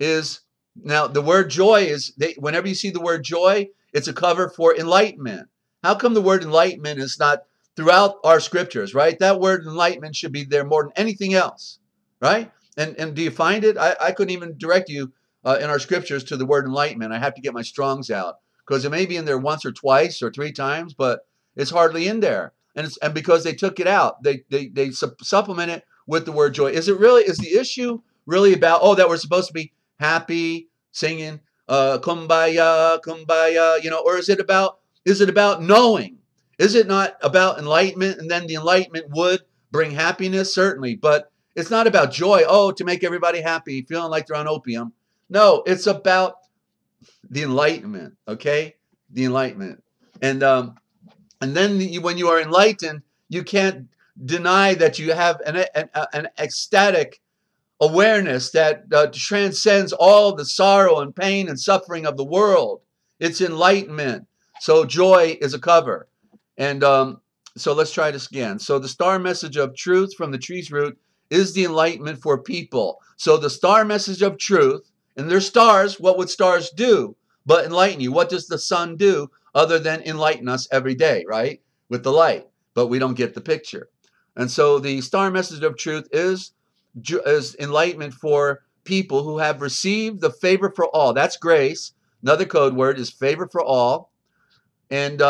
is, now the word joy is, whenever you see the word joy, it's a cover for enlightenment. How come the word enlightenment is not throughout our scriptures, right? That word enlightenment should be there more than anything else, right? And do you find it? I couldn't even direct you in our scriptures to the word enlightenment. I have to get my Strongs out, because it may be in there once or twice or three times, but it's hardly in there. And because they took it out, they supplement it with the word joy. Is the issue really about, oh, that we're supposed to be happy, singing, kumbaya, kumbaya, you know, or is it about knowing? Is it not about enlightenment? And then the enlightenment would bring happiness, certainly, but it's not about joy, oh, to make everybody happy, feeling like they're on opium. No, it's about the enlightenment, okay? The enlightenment. And then when you are enlightened, you can't deny that you have an ecstatic awareness that transcends all the sorrow and pain and suffering of the world. It's enlightenment. So joy is a cover. And so let's try this again. So the star message of truth from the tree's root is the enlightenment for people. So the star message of truth, and there's stars, what would stars do but enlighten you? What does the sun do other than enlighten us every day, right? With the light, but we don't get the picture. And so the star message of truth is enlightenment for people who have received the favor for all. That's grace. Another code word is favor for all. And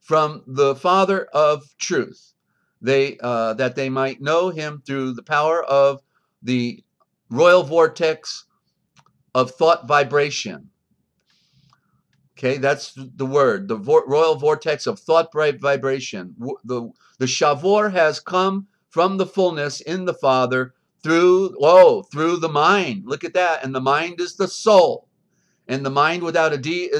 from the Father of truth, that they might know him through the power of the royal vortex of thought vibration. Okay, that's the word, the royal vortex of thought vibration. The shavor has come from the fullness in the Father through the mind. Look at that. And the mind is the soul. And the mind without a D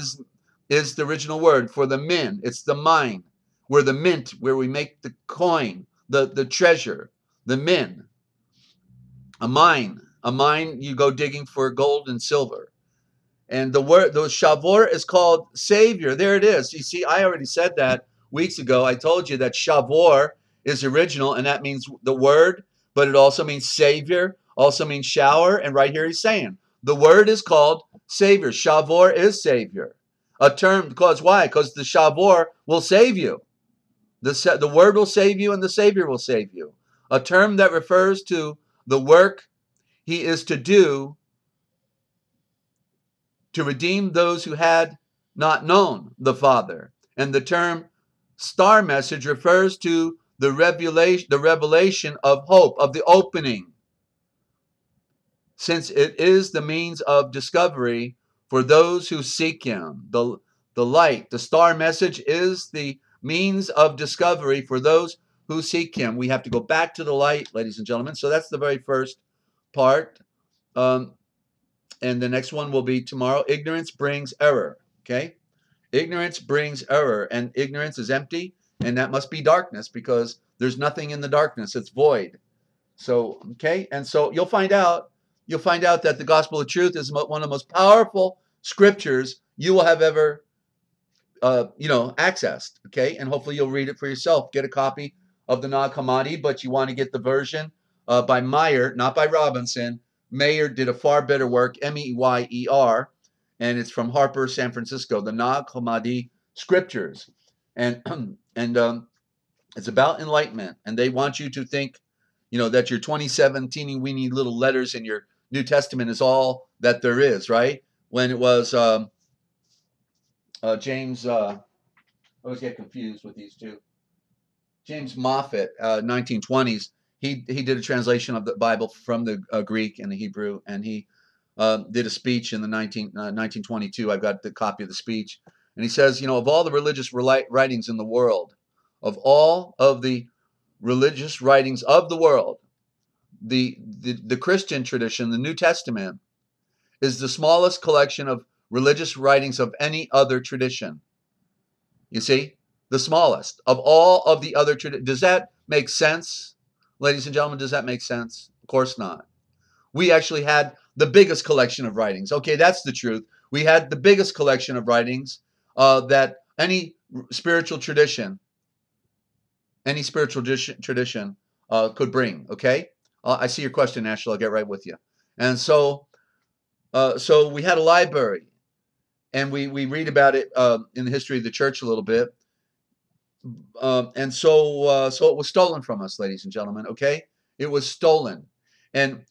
is the original word for the min. It's the mind. We're the mint, where we make the coin, the treasure, the min. A mine, you go digging for gold and silver. And the shavor is called Savior. There it is. You see, I already said that weeks ago. I told you that shavor is original, and that means the word, but it also means Savior, also means shower. And right here he's saying the word is called Savior. Shavor is Savior. A term, because why? Because the shavor will save you. The word will save you, and the Savior will save you. a term that refers to the work he is to do to redeem those who had not known the Father. And the term star message refers to the revelation of hope, of the opening, since it is the means of discovery for those who seek him. The light, the star message is the means of discovery for those who seek him. We have to go back to the light, ladies and gentlemen. So that's the very first part. And the next one will be tomorrow. Ignorance brings error. Okay? Ignorance brings error, and ignorance is empty, and that must be darkness, because there's nothing in the darkness. It's void. So, okay? And so you'll find out that the gospel of truth is one of the most powerful scriptures you will have ever accessed. Okay? And hopefully you'll read it for yourself. Get a copy of the Nag Hammadi, but you want to get the version by Meyer, not by Robinson. Meyer did a far better work, Meyer, and it's from Harper, San Francisco, the Nag Hammadi scriptures. And it's about enlightenment, and they want you to think, that your 27 teeny weeny little letters in your New Testament is all that there is, right? When it was James, I always get confused with these two. James Moffat, 1920s, he did a translation of the Bible from the Greek and the Hebrew, and he did a speech in the 1922. I've got the copy of the speech, and he says, of all the religious writings in the world, of all of the religious writings of the world, the Christian tradition, the New Testament, is the smallest collection of religious writings of any other tradition. You see, the smallest of all of the other traditions. Does that make sense, ladies and gentlemen? Does that make sense? Of course not. We actually had the biggest collection of writings. Okay, that's the truth. We had the biggest collection of writings that any spiritual tradition could bring. Okay, I see your question, Ashley. I'll get right with you. And so we had a library, and we read about it in the history of the church a little bit. And so it was stolen from us, ladies and gentlemen. Okay, it was stolen, and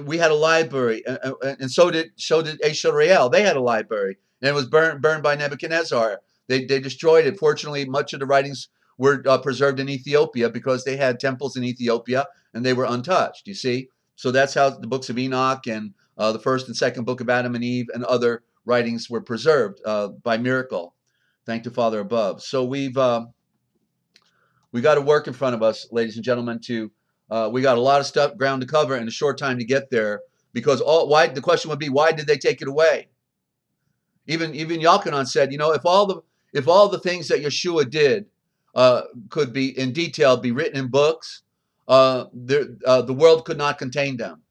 we had a library, and so did Israel. They had a library, and it was burned by Nebuchadnezzar. They destroyed it. Fortunately, much of the writings were preserved in Ethiopia, because they had temples in Ethiopia, and they were untouched. You see, so that's how the books of Enoch and the first and second book of Adam and Eve and other writings were preserved by miracle. Thank the Father above. So we got to work in front of us, ladies and gentlemen. We got a lot of ground to cover in a short time to get there. Because the question would be, why did they take it away? Even Yochanan said, if all the things that Yeshua did could be in detail be written in books, the world could not contain them.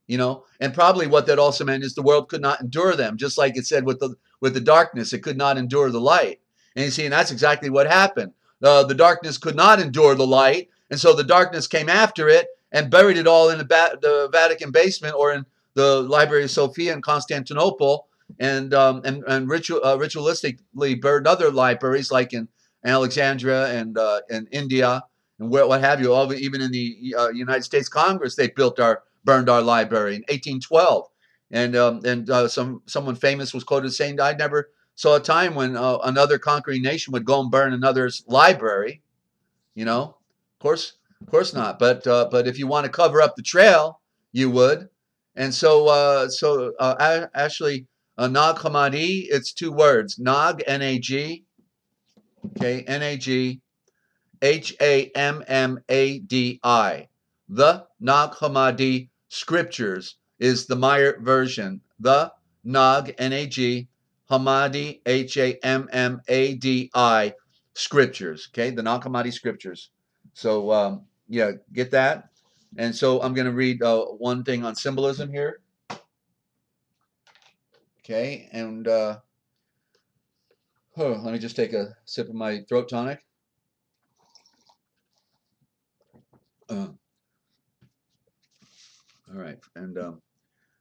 And probably what that also meant is the world could not endure them, just like it said with the darkness, it could not endure the light. And you see, and that's exactly what happened. The darkness could not endure the light, and so the darkness came after it and buried it all in the Vatican basement, or in the Library of Sophia in Constantinople, and ritualistically burned other libraries like in Alexandria and India and what have you. Even in the United States Congress, they burned our library in 1812, and someone famous was quoted saying, "I never saw a time when another conquering nation would go and burn another's library." Of course not. But if you want to cover up the trail, you would. And so Ashley, Nag Hammadi, it's two words: Nag, N-A-G, okay, N-A-G, Hammadi. The Nag Hammadi Scriptures is the Meyer version. The Nag, N-A-G, Hammadi, Hammadi Scriptures. Okay, the Nag Hammadi Scriptures. So get that. And so I'm going to read one thing on symbolism here. Okay, and let me just take a sip of my throat tonic. All right, and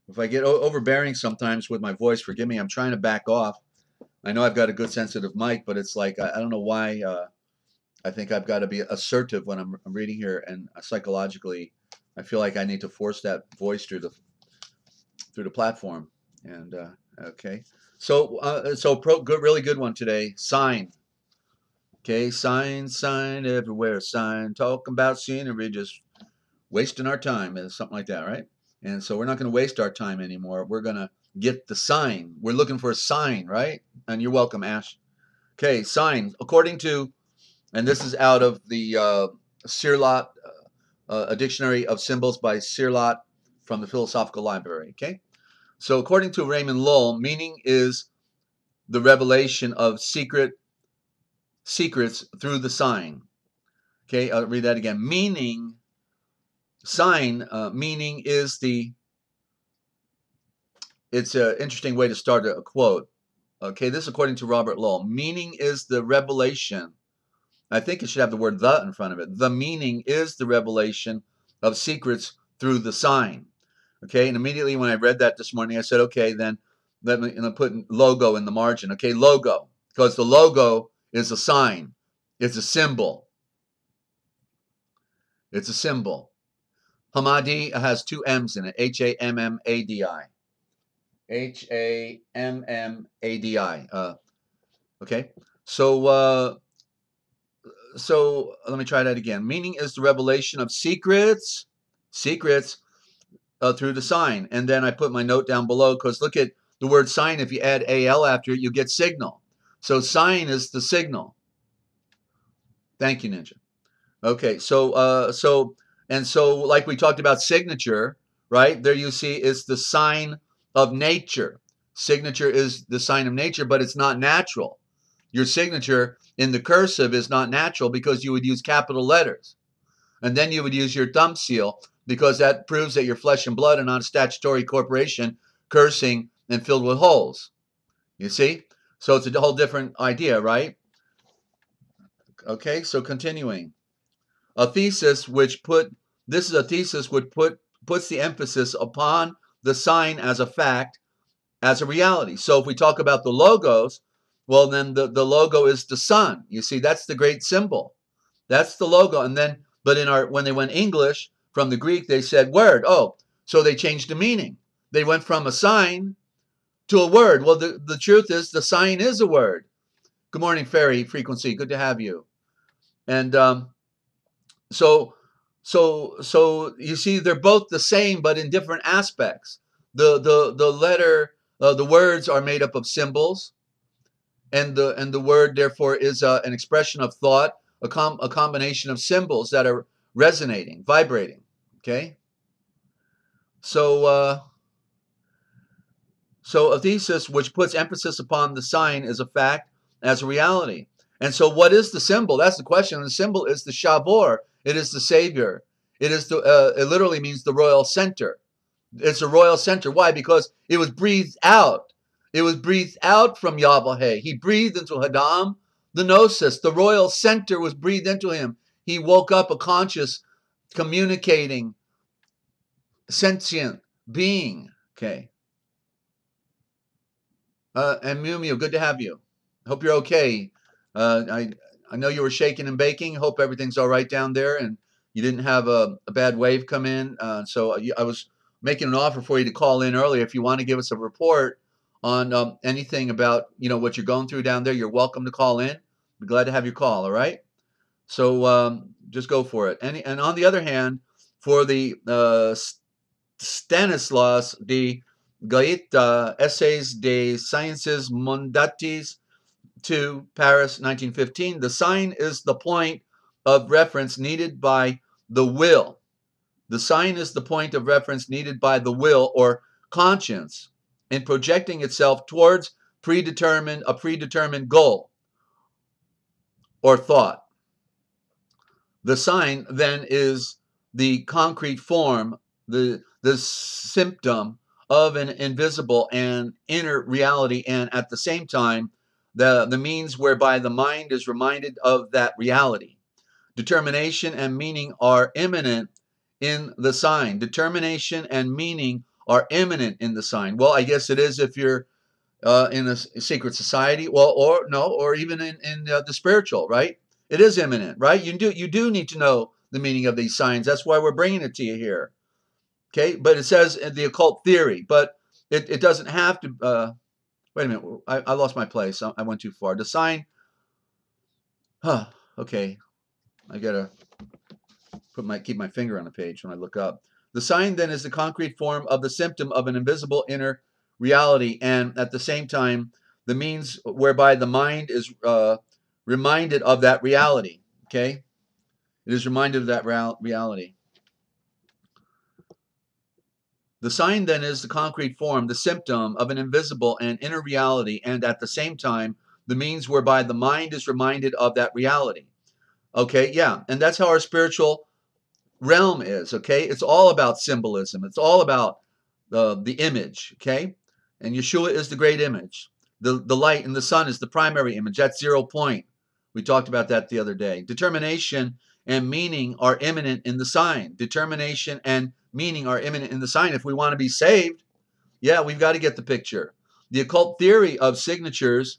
if I get overbearing sometimes with my voice, forgive me. I'm trying to back off. I know I've got a good sensitive mic, but it's like I don't know why I think I've got to be assertive when I'm reading here, and psychologically, I feel like I need to force that voice through the platform. And okay, so good, really good one today. Sign. Okay, sign everywhere. Sign talking about scenery, just wasting our time, is something like that, right? And so we're not going to waste our time anymore. We're going to get the sign. We're looking for a sign, right? And you're welcome, Ash. Okay, sign. According to, and this is out of the Sirlot, a dictionary of symbols by Sirlot from the Philosophical Library. Okay, so according to Raymond Lull, meaning is the revelation of secrets through the sign. Okay, I'll read that again. Meaning, sign, meaning is the, it's an interesting way to start a quote. Okay, this is according to Robert Lull. Meaning is the revelation. I think it should have the word "the" in front of it. The meaning is the revelation of secrets through the sign. Okay, and immediately when I read that this morning, I said, okay, then let me put logo in the margin. Okay, logo, because the logo is a sign. It's a symbol. It's a symbol. Hammadi has two M's in it. Hammadi. Hammadi. Okay, so let me try that again. Meaning is the revelation of secrets through the sign. And then I put my note down below, because look at the word sign. If you add AL after it, you get signal. So sign is the signal. Thank you, Ninja. Okay, so like we talked about signature, right? There you see is the sign of nature. Signature is the sign of nature, but it's not natural. Your signature in the cursive is not natural, because you would use capital letters. And then you would use your thumb seal, because that proves that you're flesh and blood and not a statutory corporation cursing and filled with holes. You see? So it's a whole different idea, right? Okay, so continuing. A thesis which puts the emphasis upon the sign as a fact, as a reality. So if we talk about the logos, well, then the logo is the sun. You see, that's the great symbol. That's the logo. And then, but when they went English from the Greek, they said word. Oh, so they changed the meaning. They went from a sign to a word. Well, the truth is the sign is a word. Good morning, Fairy Frequency. Good to have you. And so you see, they're both the same, but in different aspects. The words are made up of symbols, and the word therefore is an expression of thought, a combination of symbols that are resonating, vibrating. Okay, so a thesis which puts emphasis upon the sign is a fact as a reality. And so what is the symbol? That's the question. The symbol is the Shavor. It is the Savior. It is it literally means the royal center. It's a royal center. Why? Because it was breathed out. It was breathed out from Yahweh. He breathed into Hadam, the Gnosis. The royal center was breathed into him. He woke up a conscious, communicating, sentient being. Okay. And Mew Mew, good to have you. Hope you're okay. I know you were shaking and baking. Hope everything's all right down there, and you didn't have a bad wave come in. So I was making an offer for you to call in earlier. If you want to give us a report on anything about what you're going through down there, you're welcome to call in. Be glad to have your call. All right. So just go for it. And on the other hand, for the Stanislas de Gaeta Essays des Sciences Mondatis to Paris, 1915, the sign is the point of reference needed by the will. The sign is the point of reference needed by the will or conscience in projecting itself towards a predetermined goal or thought. The sign then is the concrete form, the symptom of an invisible and inner reality, and at the same time, the means whereby the mind is reminded of that reality. Determination and meaning are immanent in the sign. Determination and meaning are immanent in the sign. Well, I guess it is if you're in a secret society, well, or even in the spiritual, right? It is imminent, right? You do need to know the meaning of these signs. That's why we're bringing it to you here. Okay, but it says the occult theory, but it doesn't have to. Wait a minute, I lost my place. I went too far. The sign. Huh. Okay, I gotta keep my finger on the page when I look up. The sign then is the concrete form of the symptom of an invisible inner reality, and at the same time, the means whereby the mind is reminded of that reality. Okay, it is reminded of that reality. The sign then is the concrete form, the symptom of an invisible and inner reality, and at the same time, the means whereby the mind is reminded of that reality. Okay, yeah, and that's how our spiritual realm is. Okay, it's all about symbolism. It's all about the image. Okay, and Yeshua is the great image. The light and the sun is the primary image. That's 0 point. We talked about that the other day. Determination and meaning are imminent in the sign. Determination and meaning are imminent in the sign. If we want to be saved, yeah, we've got to get the picture. The occult theory of signatures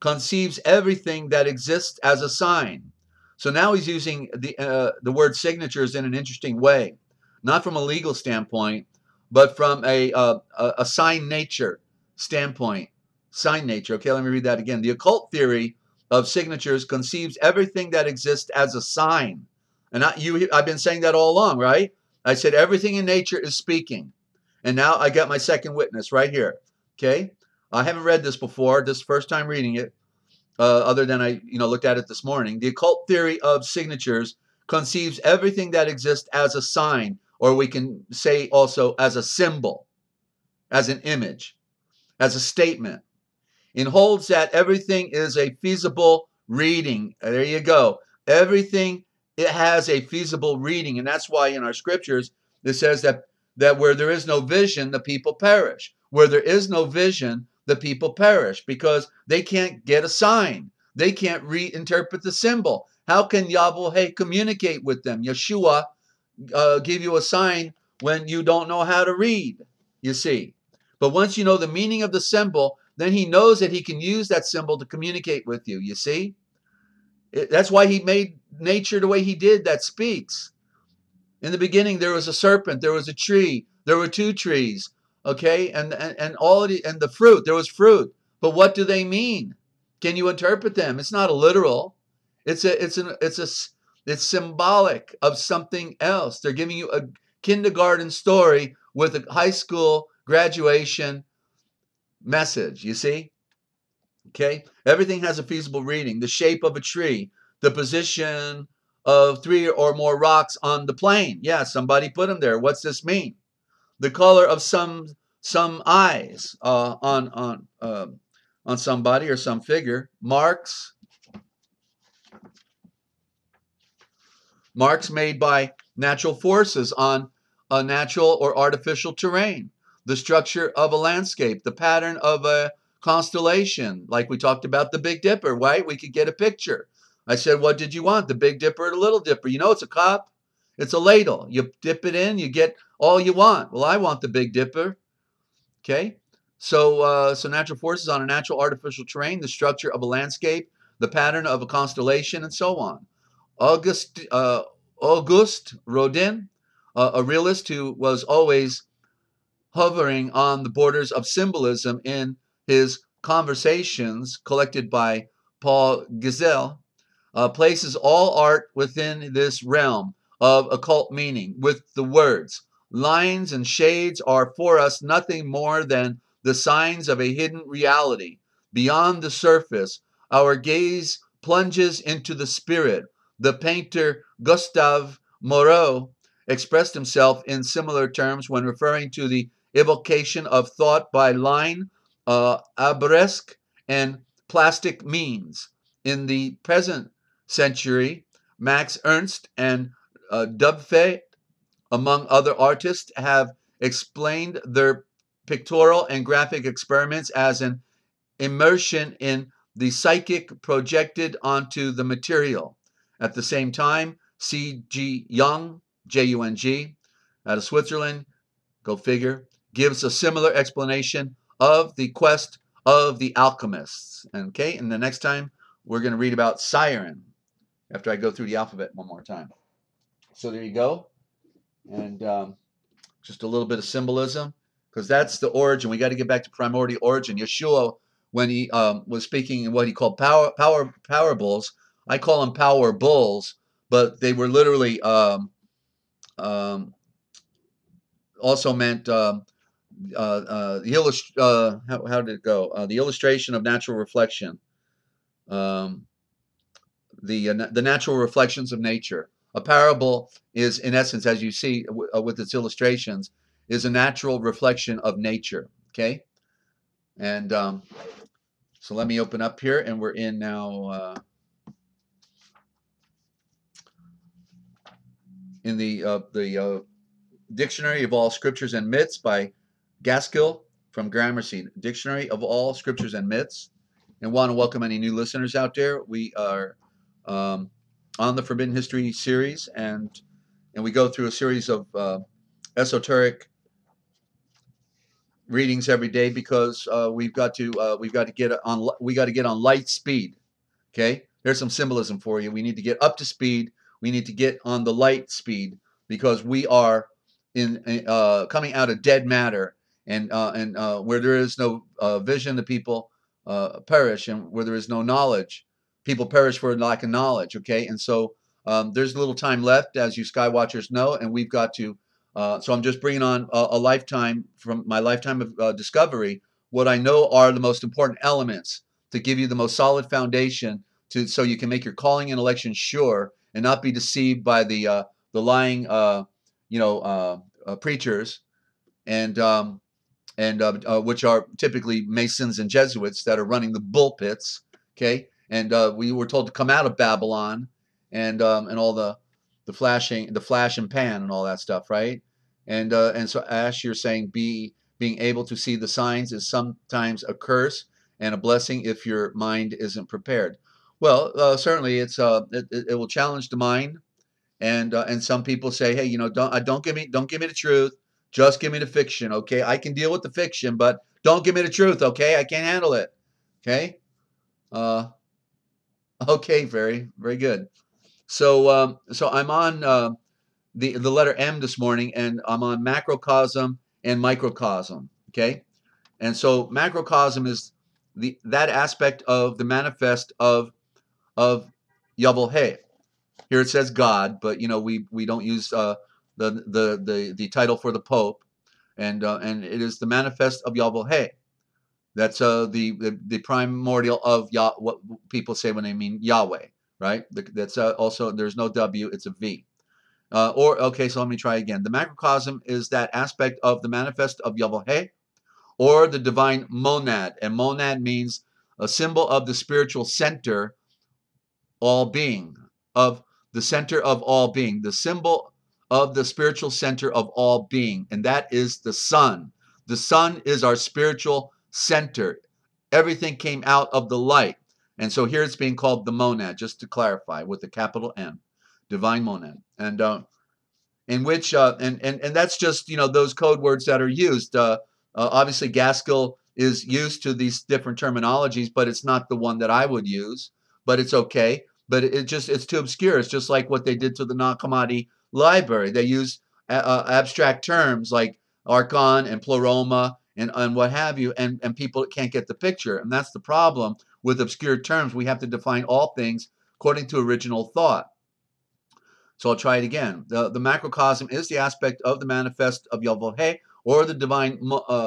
conceives everything that exists as a sign. So now he's using the word signatures in an interesting way, not from a legal standpoint, but from a sign nature standpoint. Sign nature. Okay, let me read that again. The occult theory of signatures conceives everything that exists as a sign. And I've been saying that all along, right? I said everything in nature is speaking. And now I got my second witness right here. Okay? I haven't read this before. This is the first time reading it, other than I looked at it this morning. The occult theory of signatures conceives everything that exists as a sign, or we can say also as a symbol, as an image, as a statement. It holds that everything is a feasible reading. There you go. Everything, it has a feasible reading. And that's why in our scriptures, it says that where there is no vision, the people perish. Where there is no vision, the people perish because they can't get a sign. They can't reinterpret the symbol. How can Yahweh communicate with them? Yeshua give you a sign when you don't know how to read, you see. But once you know the meaning of the symbol, then he knows that he can use that symbol to communicate with you, you see. That's why he made nature the way he did, that speaks. In the beginning, there was a serpent, there was a tree, there were two trees, okay, and the fruit, there was fruit. But what do they mean? Can you interpret them? It's not a literal. It's symbolic of something else. They're giving you a kindergarten story with a high school graduation message, you see? Okay? Everything has a feasible reading. The shape of a tree, the position of 3 or more rocks on the plane. Yeah, somebody put them there. What's this mean? The color of some eyes on somebody or some figure. Marks made by natural forces on a natural or artificial terrain. The structure of a landscape, the pattern of a constellation, like we talked about the Big Dipper, right? We could get a picture. I said, what did you want, the Big Dipper or the Little Dipper? You know, it's a cup. It's a ladle. You dip it in, you get all you want. Well, I want the Big Dipper. Okay? So natural forces on a natural artificial terrain, the structure of a landscape, the pattern of a constellation, and so on. Auguste Rodin, a realist who was always hovering on the borders of symbolism in his conversations collected by Paul Giselle, places all art within this realm of occult meaning with the words, lines and shades are for us nothing more than the signs of a hidden reality. Beyond the surface, our gaze plunges into the spirit. The painter Gustave Moreau expressed himself in similar terms when referring to the evocation of thought by line, arabesque, and plastic means. In the present century, Max Ernst and Dubfet, among other artists, have explained their pictorial and graphic experiments as an immersion in the psychic projected onto the material. At the same time, C.G. Jung, J-U-N-G, out of Switzerland, go figure, gives a similar explanation of the quest of the alchemists. Okay, and the next time we're going to read about Siren. after I go through the alphabet one more time. So there you go. And just a little bit of symbolism, because that's the origin. We got to get back to primordial origin. Yeshua, when he was speaking in what he called parables, I call them power bulls, but they were literally also meant how did it go? The illustration of natural reflection, the natural reflections of nature. A parable is, in essence, as you see with its illustrations, is a natural reflection of nature. Okay, and so let me open up here, and we're in now in the Dictionary of All Scriptures and Myths by Gaskill from Gramercy. Dictionary of All Scriptures and Myths. And want to welcome any new listeners out there. We are on the Forbidden History series, and we go through a series of esoteric readings every day, because we've got to get on light speed. Okay, there's some symbolism for you. We need to get up to speed. We need to get on the light speed, because we are in coming out of dead matter, and where there is no vision, the people perish, and where there is no knowledge, people perish for lack of knowledge. Okay, and so there's little time left, as you Skywatchers know, and we've got to. So I'm just bringing on a lifetime from my lifetime of discovery. What I know are the most important elements to give you the most solid foundation so you can make your calling and election sure, and not be deceived by the lying preachers, and which are typically Masons and Jesuits that are running the bullpits. Okay, and we were told to come out of Babylon, and all the flash and pan and all that stuff, right? And so Ash, you're saying being able to see the signs is sometimes a curse and a blessing if your mind isn't prepared. Well, certainly it will challenge the mind, and some people say, hey, don't give me the truth, just give me the fiction. Okay, I can deal with the fiction, but don't give me the truth. Okay, I can't handle it. Okay, okay, very very good. So I'm on the letter M this morning, and I'm on macrocosm and microcosm. Okay, and so macrocosm is that aspect of the manifest of Yahweh. Here it says God, but we don't use the title for the Pope, and it is the manifest of Yahweh. That's the primordial of what people say when they mean Yahweh, right? That's also, there's no W, it's a V. Okay, so let me try again. The macrocosm is that aspect of the manifest of Yahweh, or the divine monad, and monad means a symbol of the spiritual center, all being, of the center of all being, the symbol of the spiritual center of all being, and that is the sun. The sun is our spiritual center. Everything came out of the light, and so here it's being called the monad, just to clarify, with the capital M, divine monad, and in which and that's just those code words that are used. Obviously, Gaskill is used to these different terminologies, but it's not the one that I would use. But it's okay. But it's too obscure. It's just like what they did to the Nag Hammadi library. They use abstract terms like archon and pleroma and what have you, and people can't get the picture. And that's the problem with obscure terms. We have to define all things according to original thought. So I'll try it again. The macrocosm is the aspect of the manifest of Yahweh, or the divine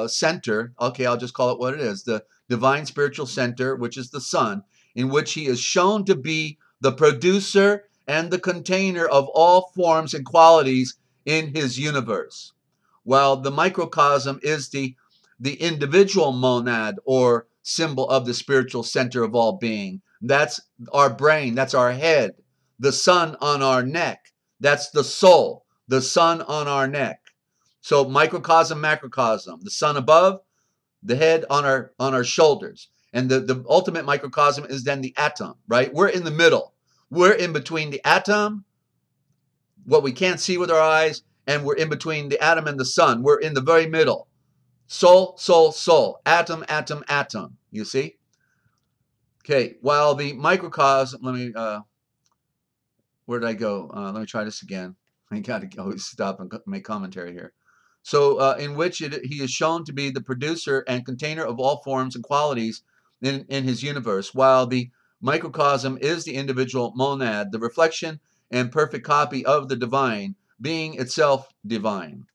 center. Okay, I'll just call it what it is. The divine spiritual center, which is the sun, in which he is shown to be the producer and the container of all forms and qualities in his universe. While the microcosm is the individual monad, or symbol of the spiritual center of all being. That's our brain. That's our head. The sun on our neck. That's the soul. The sun on our neck. So microcosm, macrocosm. The sun above, the head on our shoulders. And the ultimate microcosm is then the atom, right? We're in the middle. We're in between the atom, what we can't see with our eyes, and we're in between the atom and the sun. We're in the very middle. Soul, soul, soul. Atom, atom, atom. You see? Okay, while the microcosm, let me where did I go? Let me try this again. I got to always stop and make commentary here. So, in which he is shown to be the producer and container of all forms and qualities in his universe, while the microcosm is the individual monad, the reflection and perfect copy of the divine, being itself divine.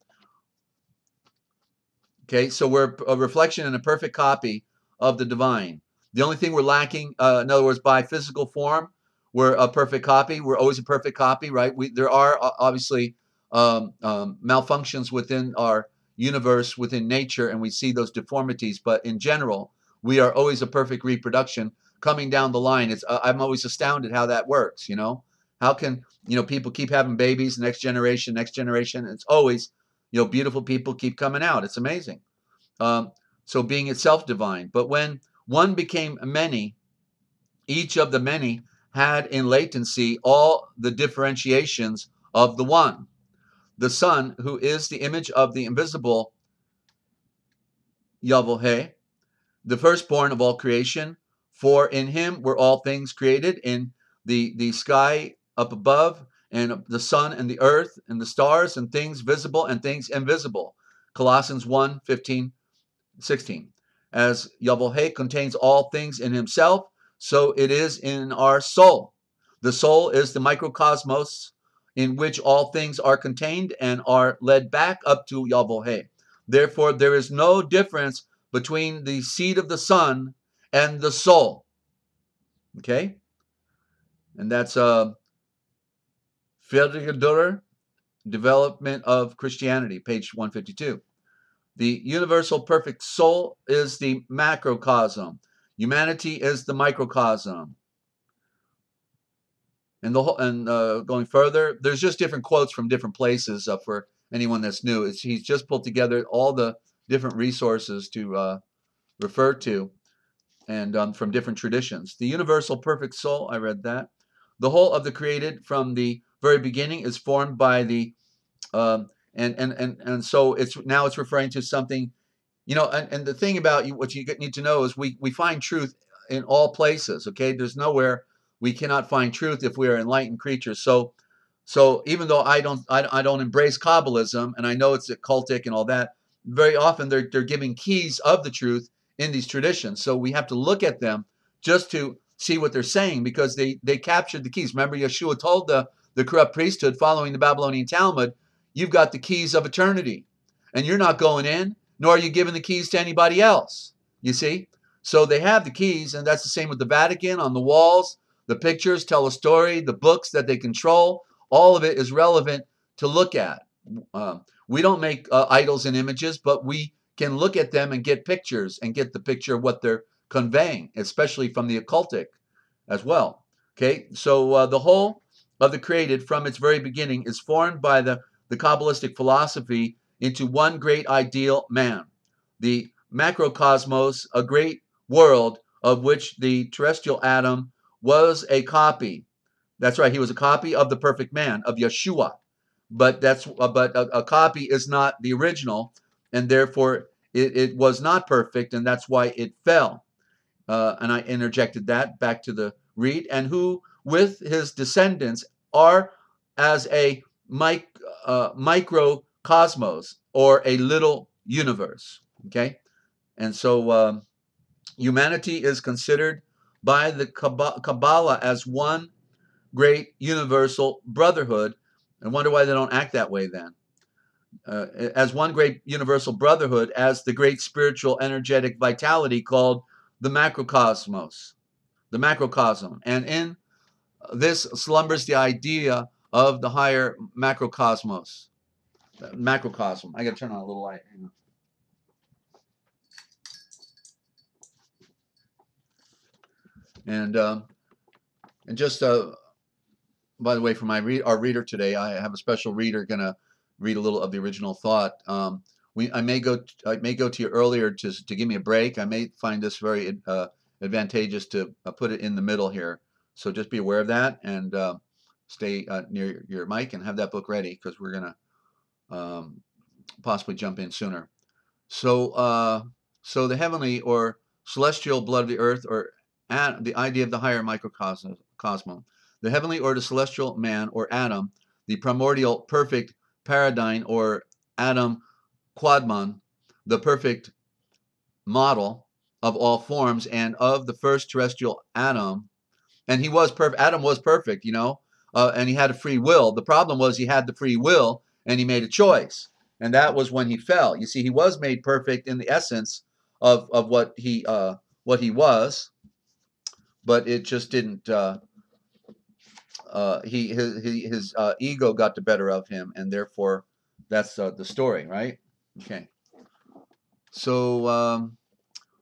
Okay, so we're a reflection and a perfect copy of the divine. The only thing we're lacking, in other words, by physical form, we're a perfect copy. We're always a perfect copy, right? There are obviously malfunctions within our universe, within nature, and we see those deformities. But in general, we are always a perfect reproduction coming down the line. I'm always astounded how that works. How can people keep having babies, next generation, next generation? It's always beautiful people keep coming out. It's amazing. So being itself divine. But when one became many, each of the many had in latency all the differentiations of the one. The Son, who is the image of the invisible Yahweh, the firstborn of all creation, for in him were all things created, in the sky up above, and the sun and the earth, and the stars, and things visible and things invisible. Colossians 1:15, 16. As Yahweh contains all things in himself, so it is in our soul. The soul is the microcosmos in which all things are contained and are led back up to Yahweh. Therefore, there is no difference between the seed of the Son and the soul. Okay? And that's Federer, Development of Christianity, page 152. The universal perfect soul is the macrocosm. Humanity is the microcosm. And going further, there's just different quotes from different places for anyone that's new. He's just pulled together all the different resources to refer to, and from different traditions. The universal perfect soul, I read that. The whole of the created from the very beginning is formed by the and so it's referring to something, and the thing about what you need to know is we find truth in all places. Okay, there's nowhere we cannot find truth if we are enlightened creatures. So even though I don't embrace Kabbalism, and I know it's occultic and all that, very often they're giving keys of the truth in these traditions. So we have to look at them just to see what they're saying, because they captured the keys. Remember, Yeshua told the corrupt priesthood following the Babylonian Talmud, you've got the keys of eternity, and you're not going in, nor are you giving the keys to anybody else. You see? So they have the keys, and that's the same with the Vatican. On the walls, the pictures tell a story, the books that they control, all of it is relevant to look at. We don't make idols and images, but we can look at them and get pictures and get the picture of what they're conveying, especially from the occultic as well. Okay, so the whole of the created from its very beginning is formed by the Kabbalistic philosophy into one great ideal man, the macrocosmos, a great world of which the terrestrial atom was a copy. That's right, he was a copy of the perfect man, of Yeshua. But a copy is not the original, and therefore it was not perfect, and that's why it fell. And I interjected that back to the read, and who with his descendants are as a microcosmos, or a little universe. Okay, and so humanity is considered by the Kabbalah as one great universal brotherhood. I wonder why they don't act that way then. As one great universal brotherhood, as the great spiritual energetic vitality called the macrocosmos, the macrocosm. And in this slumbers the idea of the higher macrocosmos. Macrocosm. I got to turn on a little light. Hang on. And just by the way, for our reader today, I have a special reader going to read a little of the original thought. I may go to you earlier to give me a break. I may find this very advantageous to put it in the middle here. So just be aware of that, and stay near your mic and have that book ready, because we're going to possibly jump in sooner. So the heavenly or celestial blood of the earth, or the idea of the higher microcosm. the heavenly or the celestial man or Adam, the primordial perfect paradigm or Adam Quadman, the perfect model of all forms and of the first terrestrial Adam. And he was perfect. Adam was perfect, and he had a free will. The problem was he had the free will and he made a choice. And that was when he fell. You see, he was made perfect in the essence of what he was, but it just didn't. His ego got the better of him, and therefore that's the story, right? Okay. So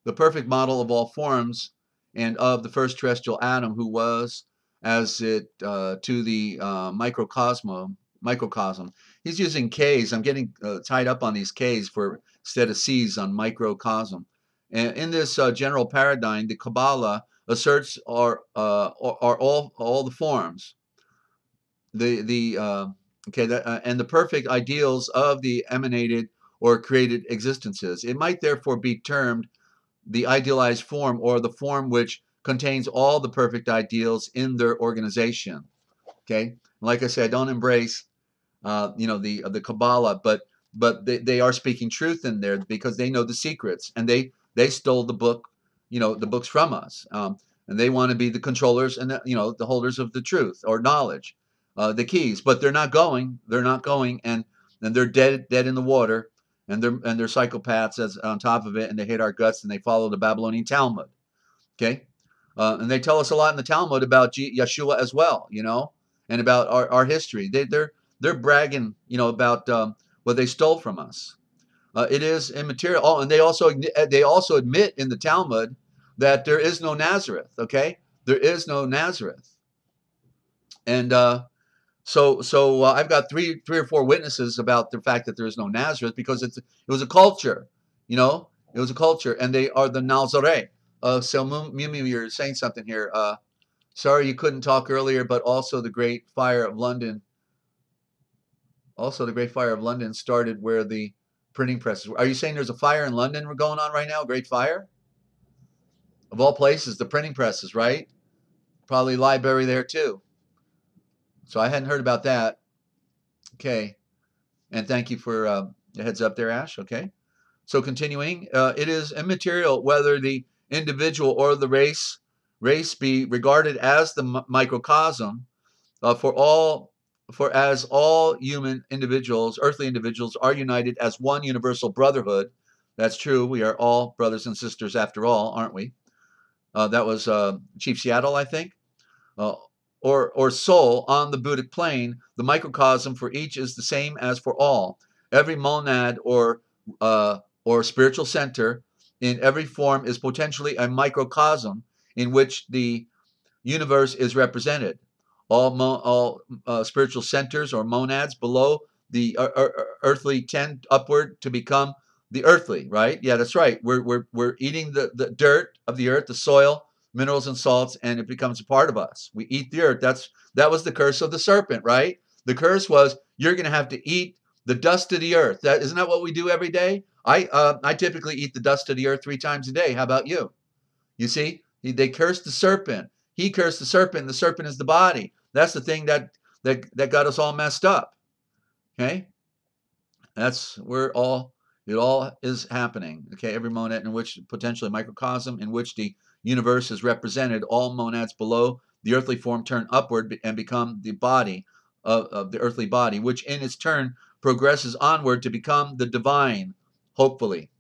the perfect model of all forms and of the first terrestrial Adam, who was as it to the microcosm. He's using K's. I'm getting tied up on these K's for instead of C's on microcosm. And in this general paradigm, the Kabbalah asserts are all the forms, and the perfect ideals of the emanated or created existences. It might therefore be termed the idealized form, or the form which contains all the perfect ideals in their organization. Okay, like I said, I don't embrace the Kabbalah, but they are speaking truth in there because they know the secrets, and they stole the book, the books from us, and they want to be the controllers and the holders of the truth or knowledge, the keys. But they're not going, and they're dead in the water, and they're psychopaths as on top of it, and they hate our guts, and they follow the Babylonian Talmud. Okay, and they tell us a lot in the Talmud about Yeshua as well, and about our history. They're bragging, about what they stole from us. It is immaterial. Oh, and they also admit in the Talmud that there is no Nazareth. Okay, there is no Nazareth, and so I've got three or four witnesses about the fact that there is no Nazareth, because it was a culture, it was a culture, and they are the Nazaré. So Mimi, you're saying something here. Sorry you couldn't talk earlier, but also the Great Fire of London. Also, the Great Fire of London started where the printing presses were. Are you saying there's a fire in London going on right now? A great fire? Of all places, the printing presses, right? Probably library there too. So I hadn't heard about that. Okay. And thank you for the heads up there, Ash. Okay. So continuing, it is immaterial whether the individual or the race be regarded as the microcosm, for as all human individuals, earthly individuals, are united as one universal brotherhood. That's true. We are all brothers and sisters after all, aren't we? That was Chief Seattle, I think. Or soul on the Buddhic plane, the microcosm for each is the same as for all. Every monad or spiritual center in every form is potentially a microcosm in which the universe is represented. All spiritual centers or monads below the earthly tend upward to become the earthly, right? Yeah, that's right. We're eating the dirt of the earth, the soil, minerals and salts, and it becomes a part of us. We eat the earth. That was the curse of the serpent, right? The curse was you're going to have to eat the dust of the earth. Isn't that what we do every day? I typically eat the dust of the earth 3 times a day. How about you? You see, they cursed the serpent. He cursed the serpent. And the serpent is the body. That's the thing that got us all messed up. Okay, that's where it all is happening. Okay, every monad in which potentially microcosm in which the universe is represented, all monads below the earthly form turn upward and become the body of the earthly body, which in its turn progresses onward to become the divine, hopefully.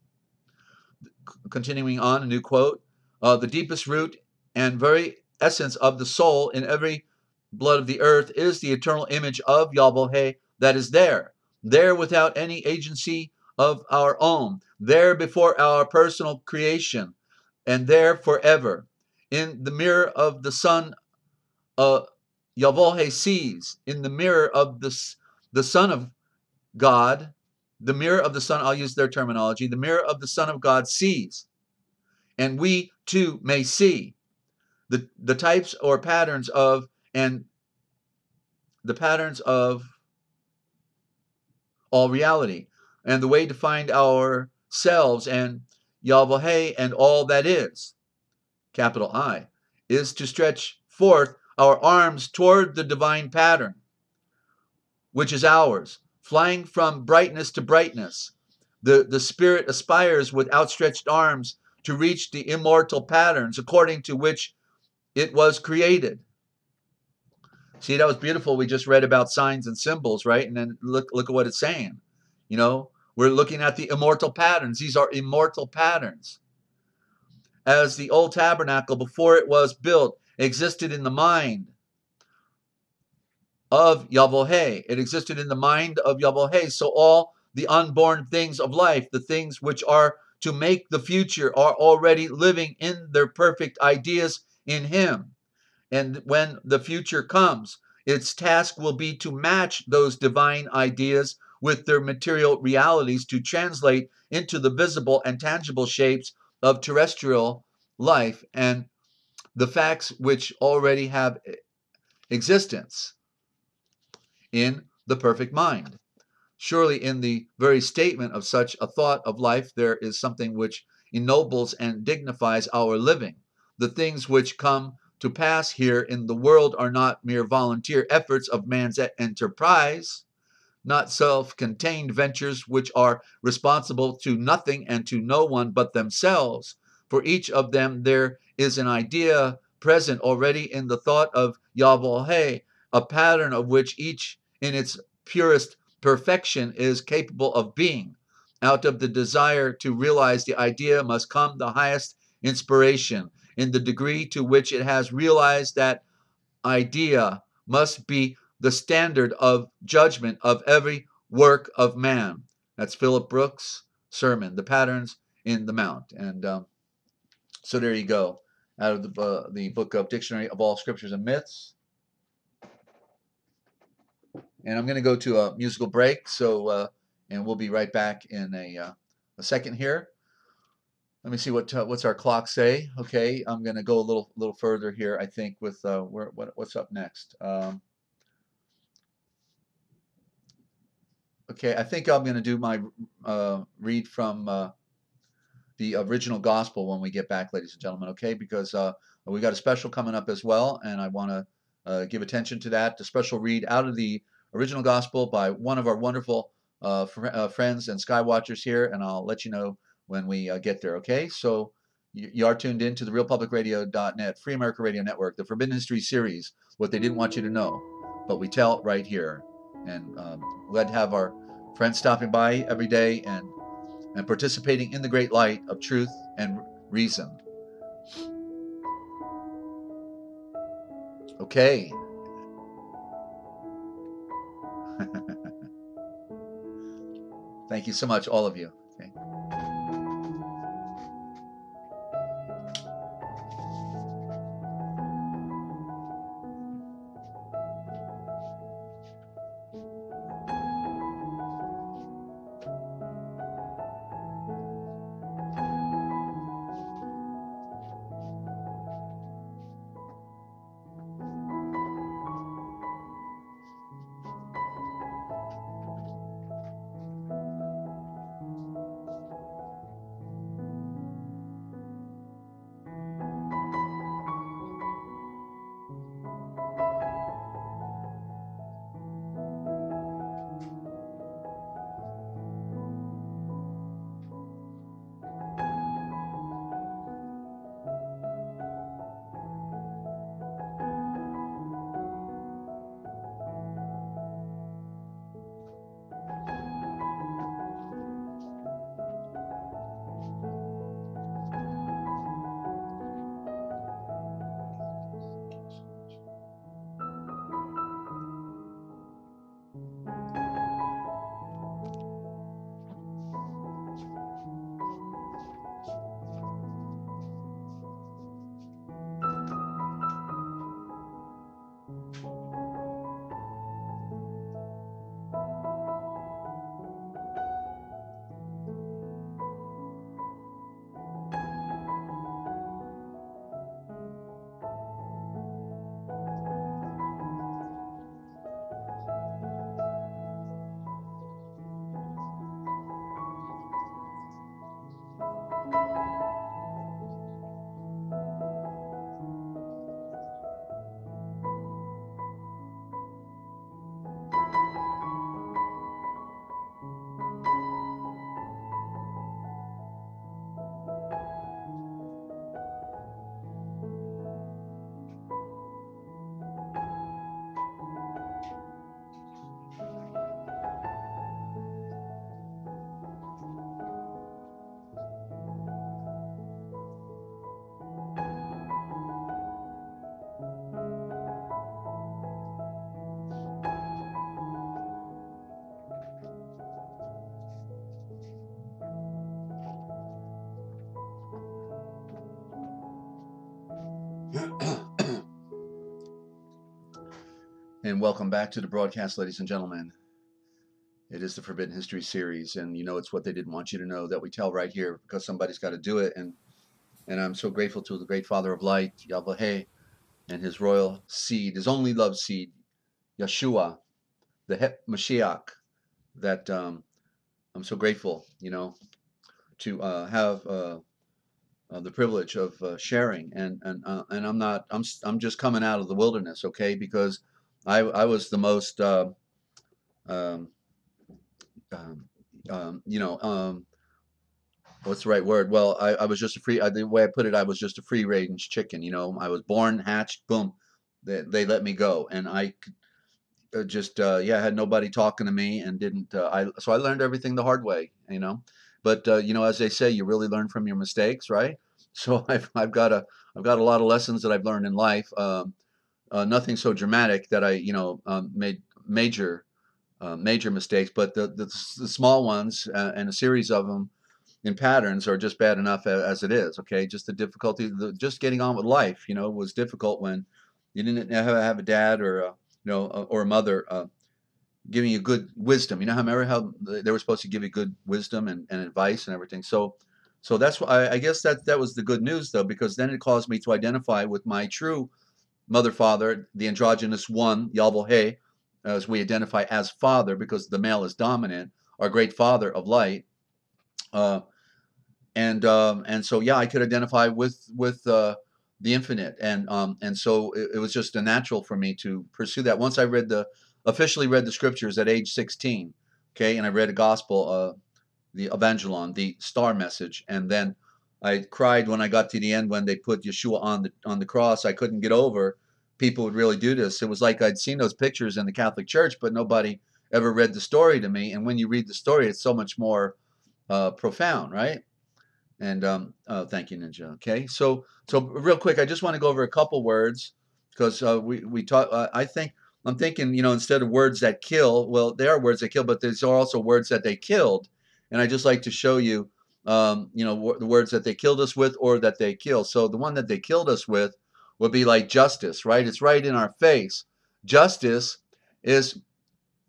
Continuing on, a new quote. The deepest root and very essence of the soul in every blood of the earth is the eternal image of Yahweh that is there without any agency of our own, there before our personal creation, and there forever. In the mirror of the sun, Yahweh sees. In the mirror of the Son of God, the mirror of the Son, I'll use their terminology, the mirror of the Son of God sees. And we too may see the types or patterns of, and the patterns of all reality, and the way to find ourselves and Yahweh and all that is, capital I, is to stretch forth our arms toward the divine pattern, which is ours, flying from brightness to brightness. The spirit aspires with outstretched arms to reach the immortal patterns according to which it was created. See, that was beautiful. We just read about signs and symbols, right? And then look at what it's saying. You know, we're looking at the immortal patterns. These are immortal patterns. As the old tabernacle, before it was built, existed in the mind of Yahweh. It existed in the mind of Yahweh. So all the unborn things of life, the things which are to make the future, are already living in their perfect ideas in Him. And when the future comes, its task will be to match those divine ideas with their material realities, to translate into the visible and tangible shapes of terrestrial life and the facts which already have existence in the perfect mind. Surely in the very statement of such a thought of life, there is something which ennobles and dignifies our living. The things which come to pass here in the world are not mere volunteer efforts of man's enterprise, not self-contained ventures which are responsible to nothing and to no one but themselves. For each of them there is an idea present already in the thought of Yahweh, a pattern of which each in its purest perfection is capable of being. Out of the desire to realize the idea must come the highest inspiration. In the degree to which it has realized that idea must be the standard of judgment of every work of man. That's Philip Brooks' sermon, The Patterns in the Mount. And so there you go, out of the book of Dictionary of All Scriptures and Myths. And I'm going to go to a musical break, so and we'll be right back in a second here. Let me see what's our clock say. Okay, I'm going to go a little further here, I think, with what's up next. Okay, I think I'm going to do my read from the original gospel when we get back, ladies and gentlemen, okay? Because we got a special coming up as well, and I want to give attention to that. The special read out of the original gospel by one of our wonderful friends and skywatchers here, and I'll let you know when we get there, okay? So you are tuned in to the realpublicradio.net, Free America Radio Network, the Forbidden History series, what they didn't want you to know, but we tell right here. And glad to have our friends stopping by every day and participating in the great light of truth and reason. Okay. Thank you so much, all of you. Okay. And welcome back to the broadcast, ladies and gentlemen. It is the Forbidden History series, and you know it's what they didn't want you to know that we tell right here because somebody's got to do it. And I'm so grateful to the great Father of Light, Yahweh, and his royal seed, his only love seed, Yeshua, the Mashiach, that I'm so grateful, to have the privilege of sharing. And I'm just coming out of the wilderness, okay? Because I was the most um, um, you know, what's the right word? Well, I was just a the way I put it, I was just a free range chicken. I was born, hatched, boom, they let me go, and I just yeah, had nobody talking to me, and didn't so I learned everything the hard way. But as they say, you really learn from your mistakes, right? So I've got a lot of lessons that I've learned in life. Nothing so dramatic that I made major mistakes, but the small ones, and a series of them in patterns, are just bad enough as it is. Okay, just the difficulty, just getting on with life. Was difficult when you didn't have a dad or a mother giving you good wisdom. Remember how they were supposed to give you good wisdom and advice and everything. So that's why I guess that was the good news, though, because then it caused me to identify with my true mother, father, the androgynous one, Yahweh, as we identify as father, because the male is dominant, our great Father of light. Uh, and so yeah, I could identify with the infinite, and so it was just a natural for me to pursue that. Once I officially read the scriptures at age 16, okay, and I read a gospel, the Evangelon, the star message, and then I cried when I got to the end when they put Yeshua on the cross. I couldn't get over people would really do this. It was like I'd seen those pictures in the Catholic Church, but nobody ever read the story to me. And when you read the story, it's so much more profound, right? And thank you, Ninja. Okay, so real quick, I just want to go over a couple words because we talk. I'm thinking, instead of words that kill, well, there are words that kill, but there's also words that they killed, and I just like to show you, the words that they killed us with or that they kill. So the one that they killed us with would be like justice, right? It's right in our face. Justice is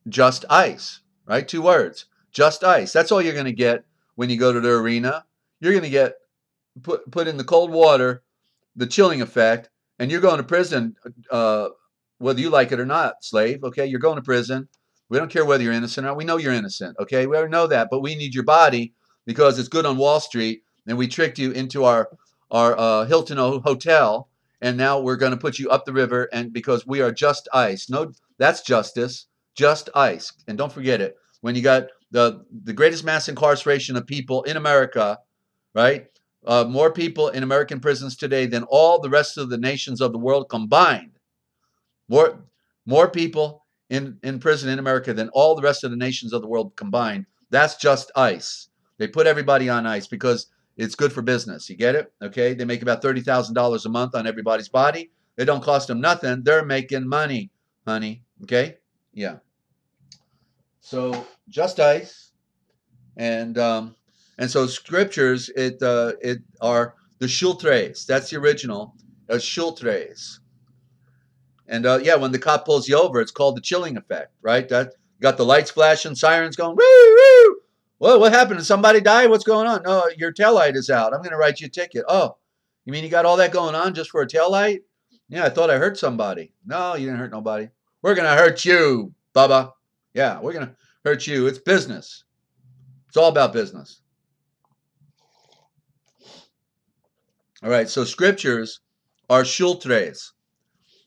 just ice, right? Two words, just ice. That's all you're going to get when you go to the arena. You're going to get put in the cold water, the chilling effect, and you're going to prison, whether you like it or not, slave. Okay, you're going to prison. We don't care whether you're innocent or not. We know you're innocent. Okay, we already know that, but we need your body because it's good on Wall Street, and we tricked you into our Hilton hotel, and now we're going to put you up the river, and because we are just ice. No, that's justice, just ice. And don't forget it. When you got the greatest mass incarceration of people in America, right? More people in American prisons today than all the rest of the nations of the world combined. More people in prison in America than all the rest of the nations of the world combined. That's just ice. They put everybody on ice because it's good for business. You get it? Okay. They make about $30,000 a month on everybody's body. It don't cost them nothing. They're making money, honey. Okay. Yeah. So just ice, and so scriptures, it are the shultres. That's the original, shultres. And yeah, when the cop pulls you over, it's called the chilling effect, right? That got the lights flashing, sirens going, woo, woo. Well, what happened? Did somebody die? What's going on? No, your taillight is out. I'm going to write you a ticket. Oh, you mean you got all that going on just for a taillight? Yeah, I thought I hurt somebody. No, you didn't hurt nobody. We're going to hurt you, Bubba. Yeah, we're going to hurt you. It's business. It's all about business. All right, so scriptures are shultres.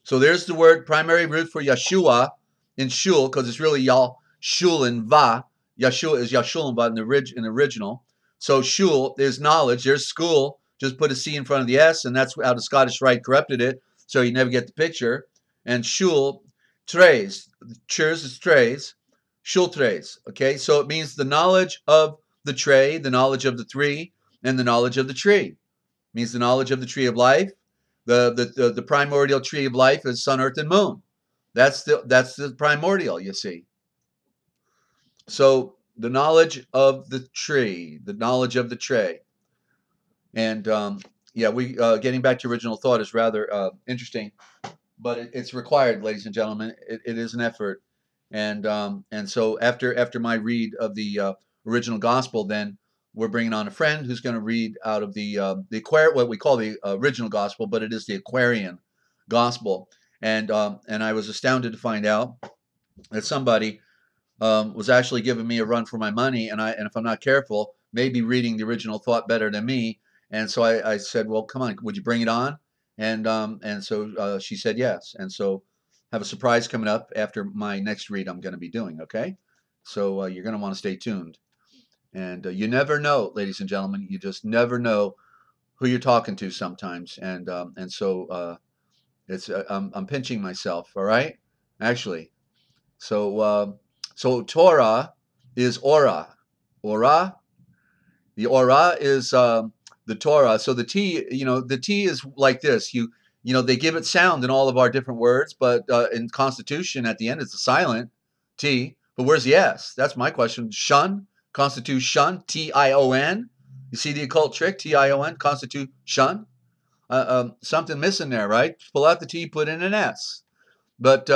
So there's the word primary root for Yeshua in shul, because it's really Yal shul and va. Yeshua is Yashul and va in the original. So shul, there's knowledge, there's school. Just put a C in front of the S, and that's how the Scottish Rite corrupted it, so you never get the picture. And shul, tres, chers is tres, shul tres. Okay, so it means the knowledge of the tray, the knowledge of the three, and the knowledge of the tree. It means the knowledge of the tree of life. The primordial tree of life is sun, earth, and moon. That's the primordial, you see. So the knowledge of the tree, the knowledge of the tray, and yeah, we getting back to original thought is rather interesting, but it's required, ladies and gentlemen. It is an effort, and so after my read of the original gospel, then we're bringing on a friend who's going to read out of the what we call the original gospel, but it is the Aquarian gospel, and I was astounded to find out that somebody was actually giving me a run for my money, and if I'm not careful, maybe reading the original thought better than me. And so I said, well, come on, would you bring it on? And so she said yes. And so have a surprise coming up after my next read I'm going to be doing. Okay, so you're going to want to stay tuned. And you never know, ladies and gentlemen, you just never know who you're talking to sometimes. And so it's I'm pinching myself. All right, actually. So Torah is aura. Aura. The aura is the Torah. So the T, the T is like this. They give it sound in all of our different words, but in Constitution at the end it's a silent T. But where's the S? That's my question. Shun, Constitution, Tion. You see the occult trick, Tion, Constitution. Something missing there, right? Pull out the T, put in an S. But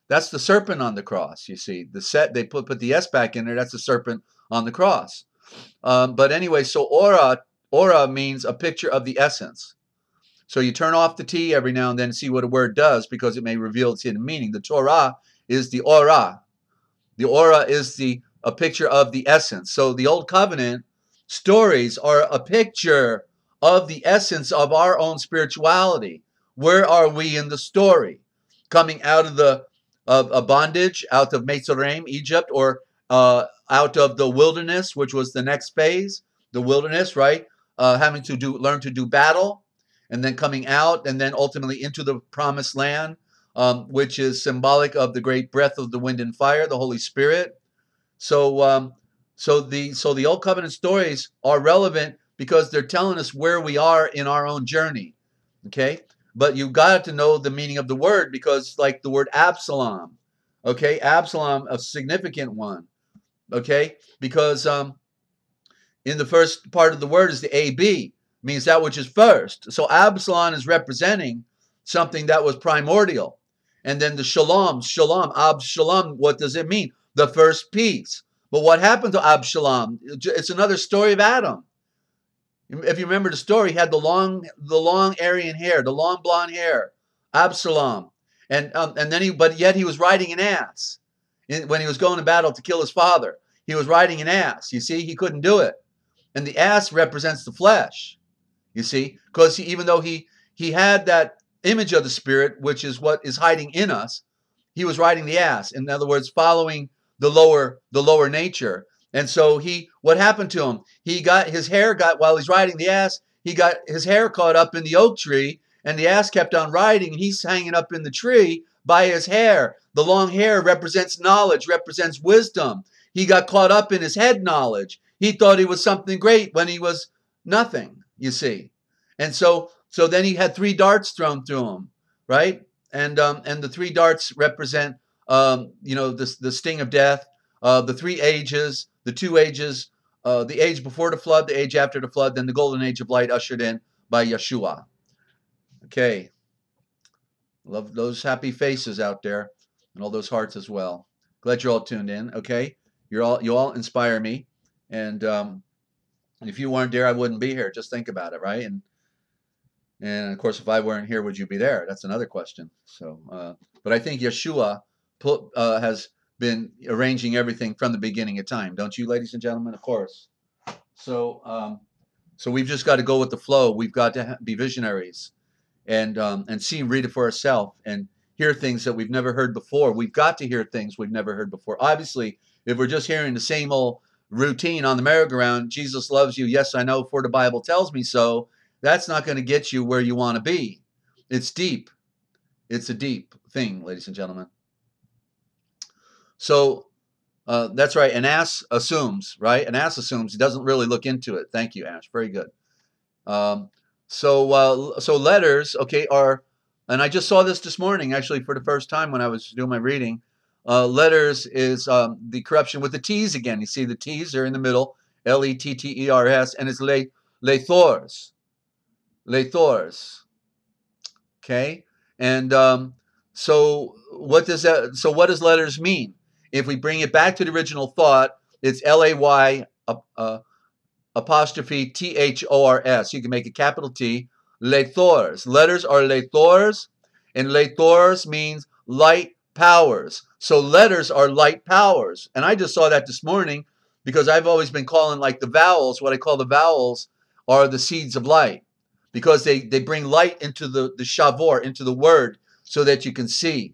that's the serpent on the cross. You see, they put the S back in there. That's the serpent on the cross. But anyway, so aura means a picture of the essence. So you turn off the T every now and then and see what a word does because it may reveal its hidden meaning. The Torah is the aura. The aura is a picture of the essence. So the Old Covenant stories are a picture of the essence of our own spirituality. Where are we in the story? Coming out of a bondage, out of Mitzrayim, Egypt, or out of the wilderness, which was the next phase, the wilderness, right? Having to learn to do battle, and then coming out, and then ultimately into the promised land, which is symbolic of the great breath of the wind and fire, the Holy Spirit. So the Old Covenant stories are relevant because they're telling us where we are in our own journey. Okay. But you got to know the meaning of the word because, like the word Absalom, okay, Absalom, a significant one, okay, because in the first part of the word is the AB, means that which is first. So Absalom is representing something that was primordial. And then the Shalom, Absalom, what does it mean? The first peace. But what happened to Absalom? It's another story of Adam. If you remember the story, he had the long Aryan hair, the long blonde hair, Absalom, and then but yet he was riding an ass when he was going to battle to kill his father. He was riding an ass. You see, he couldn't do it, and the ass represents the flesh. You see, because even though he had that image of the spirit, which is what is hiding in us, he was riding the ass. In other words, following the lower nature. And so what happened to him? While he's riding the ass, he got his hair caught up in the oak tree, and the ass kept on riding, and he's hanging up in the tree by his hair. The long hair represents knowledge, represents wisdom. He got caught up in his head knowledge. He thought he was something great when he was nothing, you see. And so then he had 3 darts thrown through him, right? And the 3 darts represent, the sting of death, the 3 ages, the 2 ages, the age before the flood, the age after the flood, then the golden age of light ushered in by Yeshua. Okay. Love those happy faces out there and all those hearts as well. Glad you're all tuned in. Okay. You all inspire me. And if you weren't there, I wouldn't be here. Just think about it, right? And of course, if I weren't here, would you be there? That's another question. So, but I think Yeshua has been arranging everything from the beginning of time, don't you, ladies and gentlemen? Of course. So we've just got to go with the flow. We've got to be visionaries and read it for ourselves and hear things that we've never heard before. We've got to hear things we've never heard before. Obviously, if we're just hearing the same old routine on the merry-go-round, Jesus loves you, yes, I know, for the Bible tells me so, that's not going to get you where you want to be. It's deep. It's a deep thing, ladies and gentlemen. So that's right. An ass assumes, right? An ass assumes. He doesn't really look into it. Thank you, Ash. Very good. So letters, okay, and I just saw this morning, actually, for the first time when I was doing my reading. Letters is the corruption with the T's again. You see the T's are in the middle, Letters, and it's lethors. Lethors. Okay, and so what does that? So what does letters mean? If we bring it back to the original thought, it's Lay apostrophe Thors. You can make a capital T. Lethors. Letters are lethors, and lethors means light powers. So letters are light powers, and I just saw that this morning because I've always been calling like the vowels. What I call the vowels are the seeds of light, because they bring light into the shavor, into the word, so that you can see.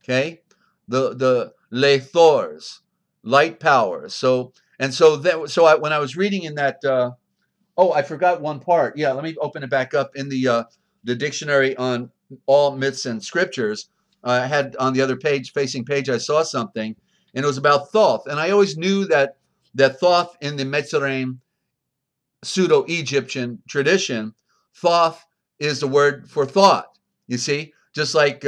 Okay, the lethors, light powers. So and so that when I was reading in that, oh, I forgot one part. Yeah, let me open it back up in the dictionary on all myths and scriptures. I had on the other page, facing page, I saw something, and it was about Thoth. And I always knew that Thoth in the Mitzrayim pseudo-Egyptian tradition, Thoth is the word for thought. You see, just like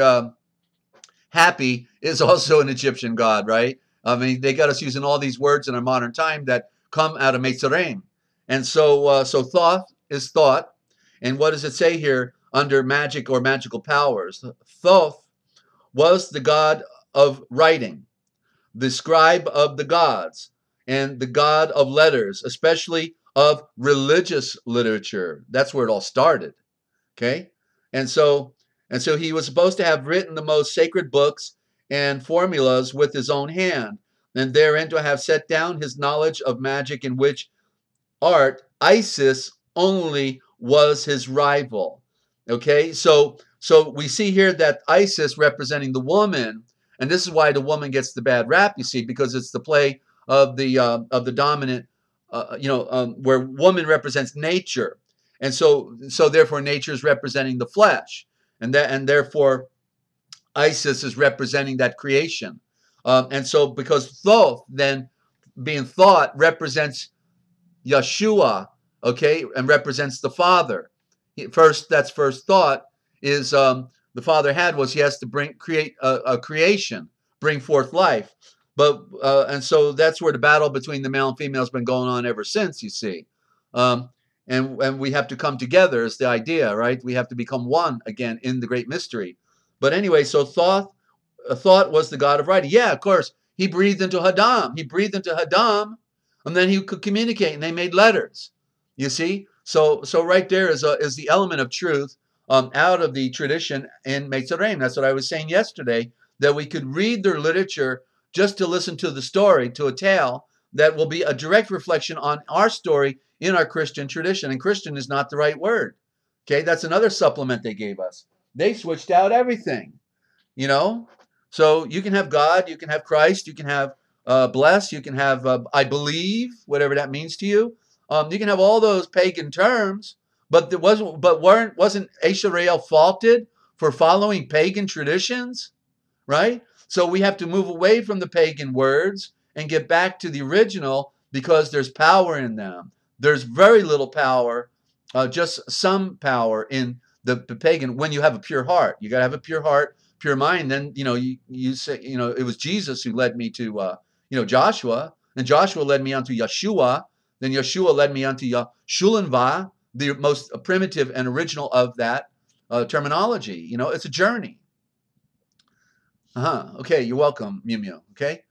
happy is also an Egyptian god, right? I mean, they got us using all these words in our modern time that come out of Mitzrayim. And so Thoth is thought. And what does it say here under magic or magical powers? Thoth was the god of writing, the scribe of the gods, and the god of letters, especially of religious literature. That's where it all started. Okay? And so he was supposed to have written the most sacred books and formulas with his own hand, and therein to have set down his knowledge of magic, in which art Isis only was his rival. Okay, so we see here that Isis representing the woman, and this is why the woman gets the bad rap, you see, because it's the play of the dominant, where woman represents nature, and so therefore nature is representing the flesh, and therefore Isis is representing that creation, and so because Thoth then being thought represents Yeshua, okay, and represents the Father. That's first thought is the Father had was he has to create a creation, bring forth life. But and so that's where the battle between the male and female has been going on ever since, you see. And we have to come together is the idea, right? We have to become one again in the great mystery. But anyway, so thought was the god of writing. Yeah, of course. He breathed into Hadam. And then he could communicate, and they made letters. You see, so right there is the element of truth out of the tradition in Mitzrayim. That's what I was saying yesterday, that we could read their literature just to listen to the story, to a tale that will be a direct reflection on our story in our Christian tradition. And Christian is not the right word. Okay, that's another supplement they gave us. They switched out everything, you know. So you can have God, you can have Christ, you can have bless, you can have I believe, whatever that means to you. You can have all those pagan terms, but wasn't Israel faulted for following pagan traditions, right? So we have to move away from the pagan words and get back to the original, because there's power in them. There's very little power, just some power in the pagan. When you have a pure heart, you got to have a pure heart, pure mind. Then you say it was Jesus who led me to Joshua, and Joshua led me onto Yeshua. Then Yeshua led me onto Yeshulanva, the most primitive and original of that terminology. It's a journey. Okay, you're welcome, Mew Mew. Okay,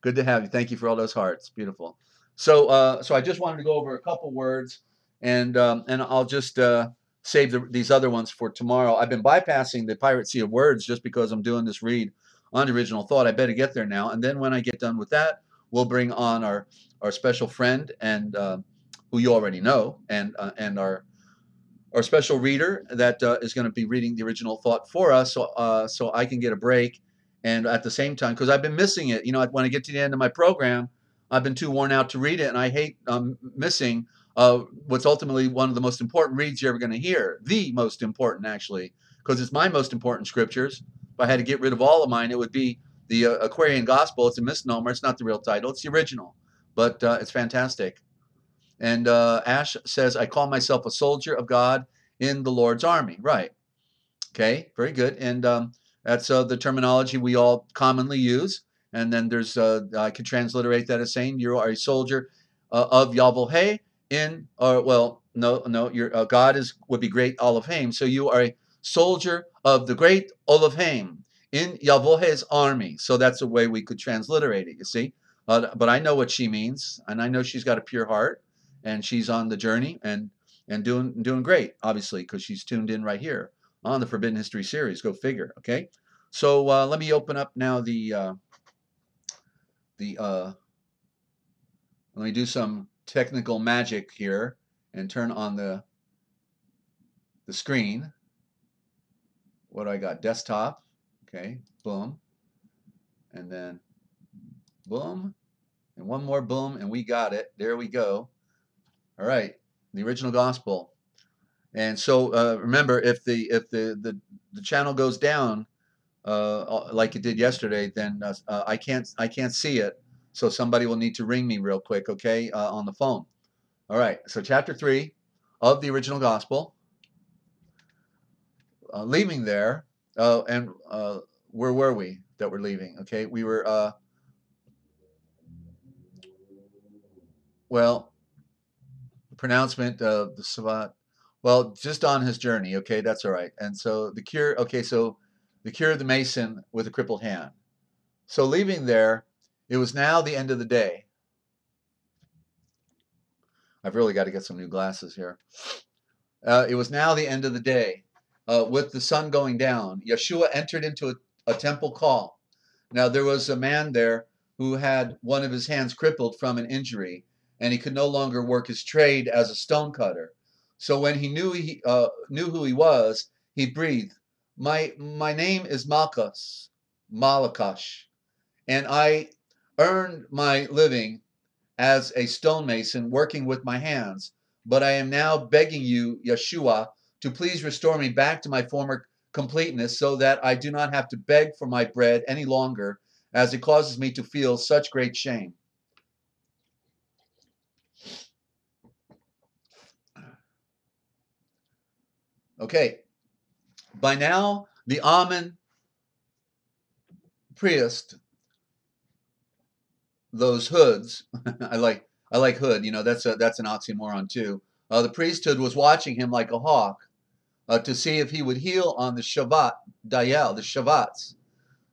good to have you. Thank you for all those hearts. Beautiful. So I just wanted to go over a couple words, and I'll just save these other ones for tomorrow. I've been bypassing the Pirate Sea of Words just because I'm doing this read on the original thought. I better get there now, and then when I get done with that, we'll bring on our special friend, and who you already know, and our special reader that is going to be reading the original thought for us, so I can get a break, and at the same time, because I've been missing it. When I get to the end of my program, I've been too worn out to read it, and I hate missing what's ultimately one of the most important reads you're ever going to hear. The most important, actually, because it's my most important scriptures. If I had to get rid of all of mine, it would be the Aquarian Gospel. It's a misnomer. It's not the real title. It's the original, but it's fantastic. And Ash says, I call myself a soldier of God in the Lord's army. Right. Okay, very good. And that's the terminology we all commonly use. And then there's, I could transliterate that as saying you are a soldier of Yahweh no, your God would be great Olofhaim. So you are a soldier of the great Olofhaim in Yahweh's army. So that's a way we could transliterate it, you see. But I know what she means, and I know she's got a pure heart, and she's on the journey and doing great, obviously, because she's tuned in right here on the Forbidden History series. Go figure, okay? So let me open up now let me do some technical magic here and turn on the screen. What do I got? Desktop. Okay, boom. And then boom. And one more boom, and we got it. There we go. All right, the original gospel. And so remember, if the channel goes down like it did yesterday, then I can't see it. So somebody will need to ring me real quick, okay, on the phone. All right. So chapter 3 of the original gospel. Leaving there, and where were we that we're leaving? Okay, we were well, pronouncement of the Savat. Well, just on his journey. Okay, that's all right. And so the cure. Okay, so the cure of the mason with a crippled hand. So leaving there, it was now the end of the day. I've really got to get some new glasses here. It was now the end of the day. With the sun going down, Yeshua entered into a temple call. Now there was a man there who had one of his hands crippled from an injury, and he could no longer work his trade as a stonecutter. So when he knew who he was, he breathed, My name is Malchus, Malakash, and I earned my living as a stonemason working with my hands. But I am now begging you, Yeshua, to please restore me back to my former completeness so that I do not have to beg for my bread any longer, as it causes me to feel such great shame. Okay, by now the Amen priest, those hoods, I like hood, you know, that's an oxymoron too. The priesthood was watching him like a hawk to see if he would heal on the Shabbat, Dayel, the Shabbats,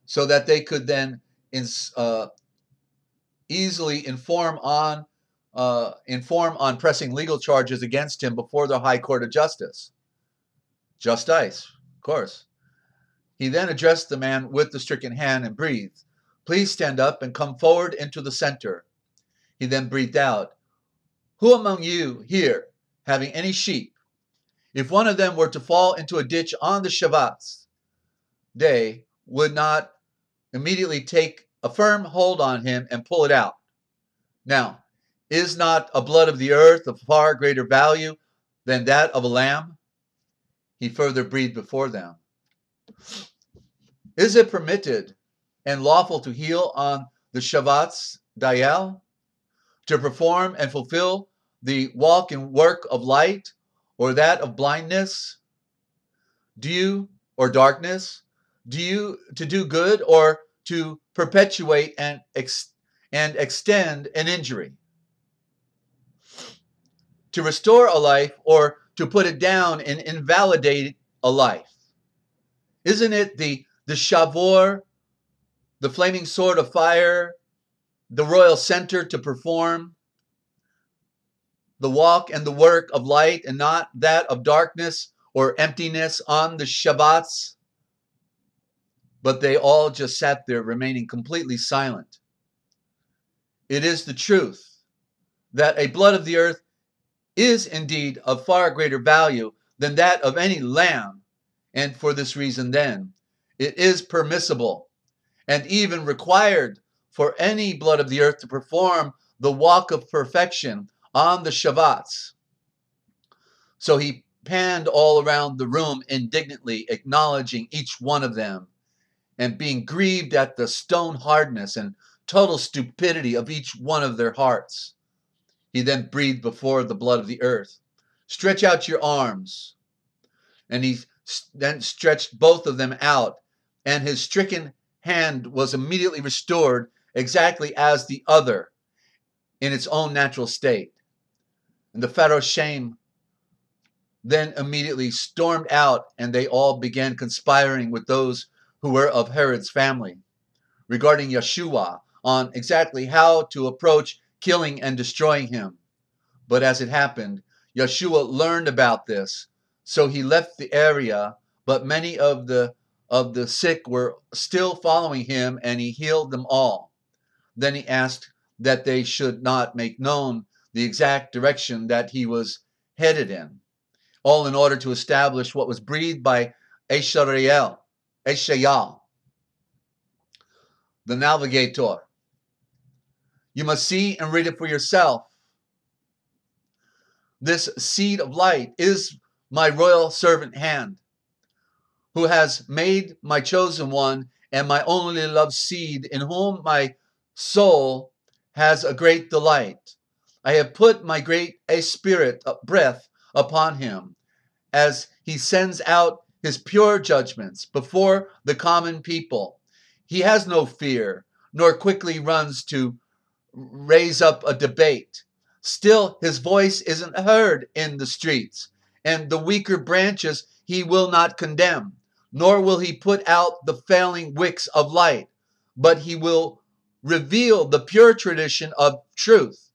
so that they could then easily inform on pressing legal charges against him before the High Court of Justice. Justice, of course. He then addressed the man with the stricken hand and breathed, Please stand up and come forward into the center. He then breathed out, Who among you here, having any sheep, if one of them were to fall into a ditch on the Shabbat's day, would not immediately take a firm hold on him and pull it out? Now, is not a blood of the earth of far greater value than that of a lamb? He further breathed before them. Is it permitted and lawful to heal on the Shabbat's Dayel, to perform and fulfill the walk and work of light, or that of blindness, or darkness, to do good, or to perpetuate and extend an injury, to restore a life, or to put it down and invalidate a life? Isn't it the Shavor, the flaming sword of fire, the royal center to perform the walk and the work of light, and not that of darkness or emptiness on the Shabbats? But they all just sat there, remaining completely silent. It is the truth that a blood of the earth is indeed of far greater value than that of any lamb, and for this reason then, it is permissible and even required for any blood of the earth to perform the walk of perfection on the Shabbats. So he panned all around the room indignantly, acknowledging each one of them, and being grieved at the stone hardness and total stupidity of each one of their hearts. He then breathed before the blood of the earth, Stretch out your arms. And he then stretched both of them out, and his stricken hand was immediately restored exactly as the other in its own natural state. And the Pharaoh's shame then immediately stormed out, and they all began conspiring with those who were of Herod's family regarding Yeshua on exactly how to approach killing and destroying him. But as it happened, Yeshua learned about this, so he left the area, but many of the sick were still following him, and he healed them all. Then he asked that they should not make known the exact direction that he was headed in, all in order to establish what was breathed by Eshayael, the navigator. You must see and read it for yourself. This seed of light is my royal servant hand, who has made my chosen one and my only loved seed, in whom my soul has a great delight. I have put my great spirit breath upon him, as he sends out his pure judgments before the common people. He has no fear, nor quickly runs to raise up a debate. Still, his voice isn't heard in the streets, and the weaker branches he will not condemn, nor will he put out the failing wicks of light, but he will reveal the pure tradition of truth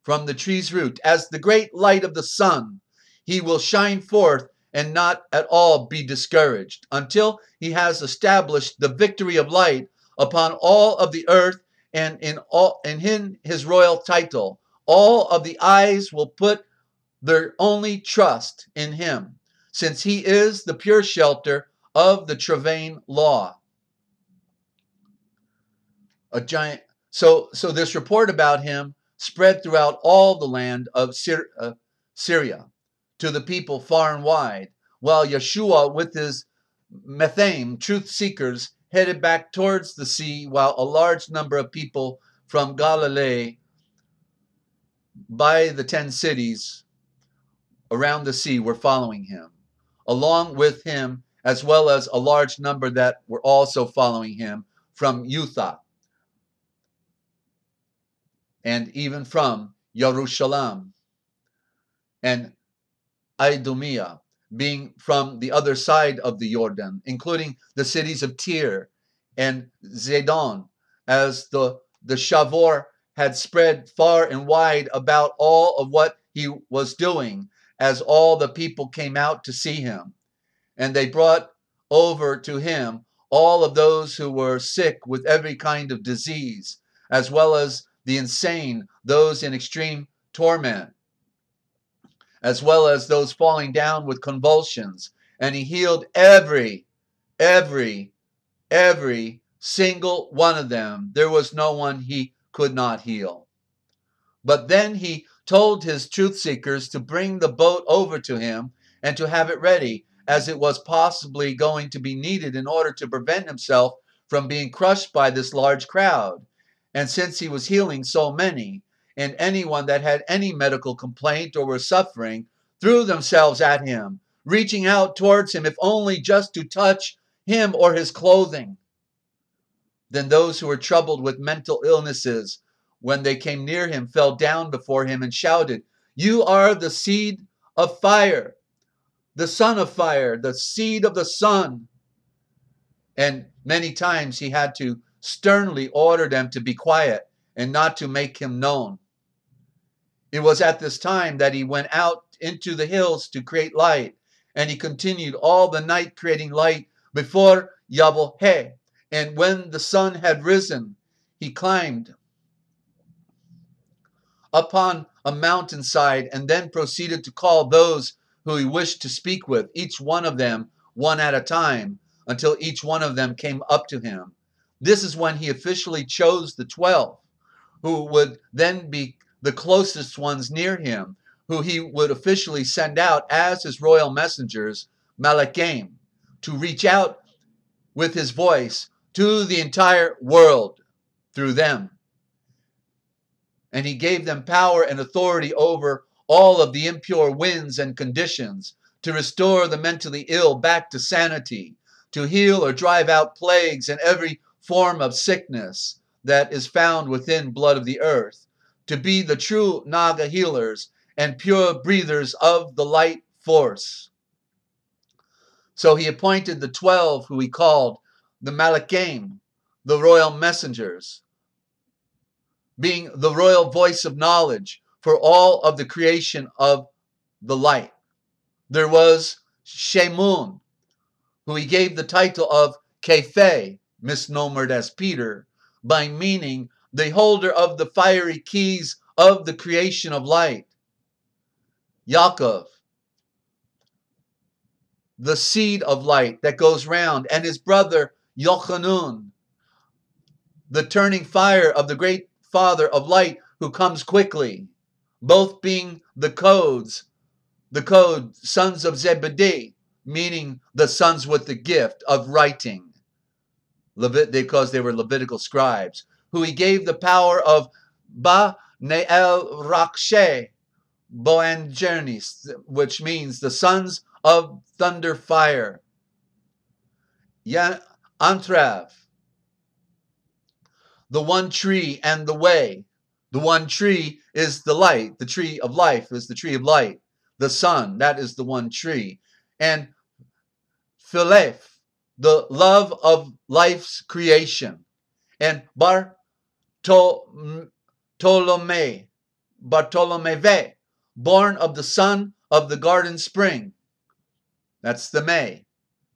from the tree's root. As the great light of the sun, he will shine forth and not at all be discouraged, until he has established the victory of light upon all of the earth, and in his royal title, all of the eyes will put their only trust in him, since he is the pure shelter of the Travain law. A giant. So this report about him spread throughout all the land of Syria to the people far and wide, while Yeshua with his Methane truth seekers headed back towards the sea, while a large number of people from Galilee by the 10 cities around the sea were following him, along with him, as well as a large number that were also following him from Jutha and even from Jerusalem and Idumea, being from the other side of the Jordan, including the cities of Tyre and Zidon, as the Shavor had spread far and wide about all of what he was doing, as all the people came out to see him. And they brought over to him all of those who were sick with every kind of disease, as well as the insane, those in extreme torment, as well as those falling down with convulsions. And he healed every single one of them. There was no one he could not heal. But then he told his truth seekers to bring the boat over to him and to have it ready, as it was possibly going to be needed in order to prevent himself from being crushed by this large crowd. And since he was healing so many, and anyone that had any medical complaint or were suffering threw themselves at him, reaching out towards him, if only just to touch him or his clothing. Then those who were troubled with mental illnesses, when they came near him, fell down before him and shouted, "You are the seed of fire, the son of fire, the seed of the sun." And many times he had to sternly order them to be quiet and not to make him known. It was at this time that he went out into the hills to create light, and he continued all the night creating light before Yahweh. And when the sun had risen, he climbed upon a mountainside and then proceeded to call those who he wished to speak with, each one of them one at a time, until each one of them came up to him. This is when he officially chose the 12, who would then be the closest ones near him, who he would officially send out as his royal messengers, Malachim, to reach out with his voice to the entire world through them. And he gave them power and authority over all of the impure winds and conditions, to restore the mentally ill back to sanity, to heal or drive out plagues and every form of sickness that is found within blood of the earth, to be the true Naga healers and pure breathers of the light force. So he appointed the 12 who he called the Malachim, the royal messengers, being the royal voice of knowledge for all of the creation of the light. There was Shemun, who he gave the title of Kephe, misnomered as Peter, by meaning the holder of the fiery keys of the creation of light. Yaakov, the seed of light that goes round, and his brother Yochanun, the turning fire of the great Father of light who comes quickly, both being the code sons of Zebedee, meaning the sons with the gift of writing, because they were Levitical scribes, who he gave the power of Ba Neel Rakshe Boanerges, which means the sons of thunder fire. Antrav, the one tree and the way. The one tree is the light. The tree of life is the tree of light. The sun, that is the one tree. And Phileth, the love of life's creation. And Bartolome, born of the son of the garden spring. That's the May.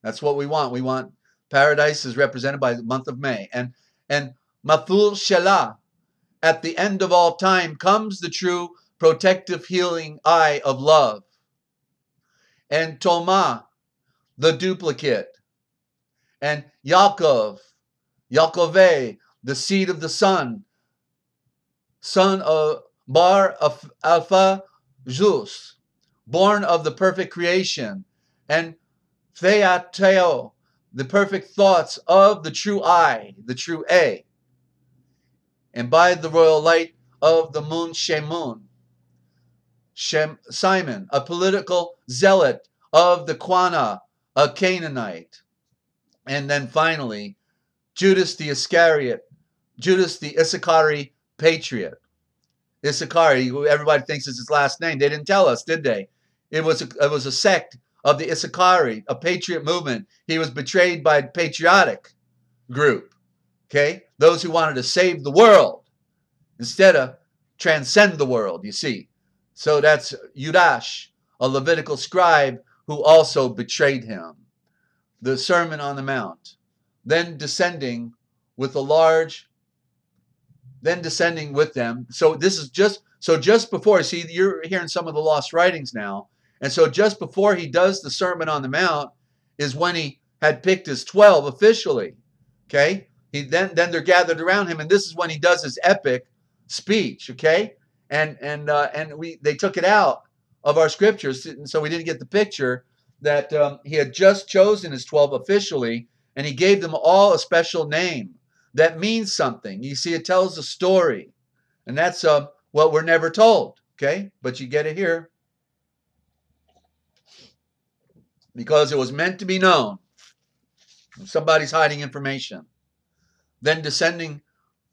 That's what we want. We want paradise is represented by the month of May. And Mathul Shelah, at the end of all time comes the true protective healing eye of love. And Toma, the duplicate. And Yaakov, Yaakove, the seed of the sun, son of Bar Alpha Zeus, born of the perfect creation. And Theateo, the perfect thoughts of the true I, the true A. And by the royal light of the moon Shemun, Simon, a political zealot of the Quana, a Canaanite. And then finally, Judas the Iscariot, Judas the Issachari patriot. Issachari, who everybody thinks is his last name. They didn't tell us, did they? It was a sect of the Issachari, a patriot movement. He was betrayed by a patriotic group. Okay? Those who wanted to save the world instead of transcend the world, you see. So that's Yudash, a Levitical scribe who also betrayed him. The Sermon on the Mount. Then descending with them. So this is just before, see, you're hearing some of the lost writings now. And so just before he does the Sermon on the Mount is when he had picked his 12 officially. Okay? Then they're gathered around him, and this is when he does his epic speech, okay? And they took it out of our scriptures, and so we didn't get the picture that he had just chosen his 12 officially, and he gave them all a special name that means something. You see, it tells a story, and that's what we're never told, okay? But you get it here because it was meant to be known. Somebody's hiding information. Then descending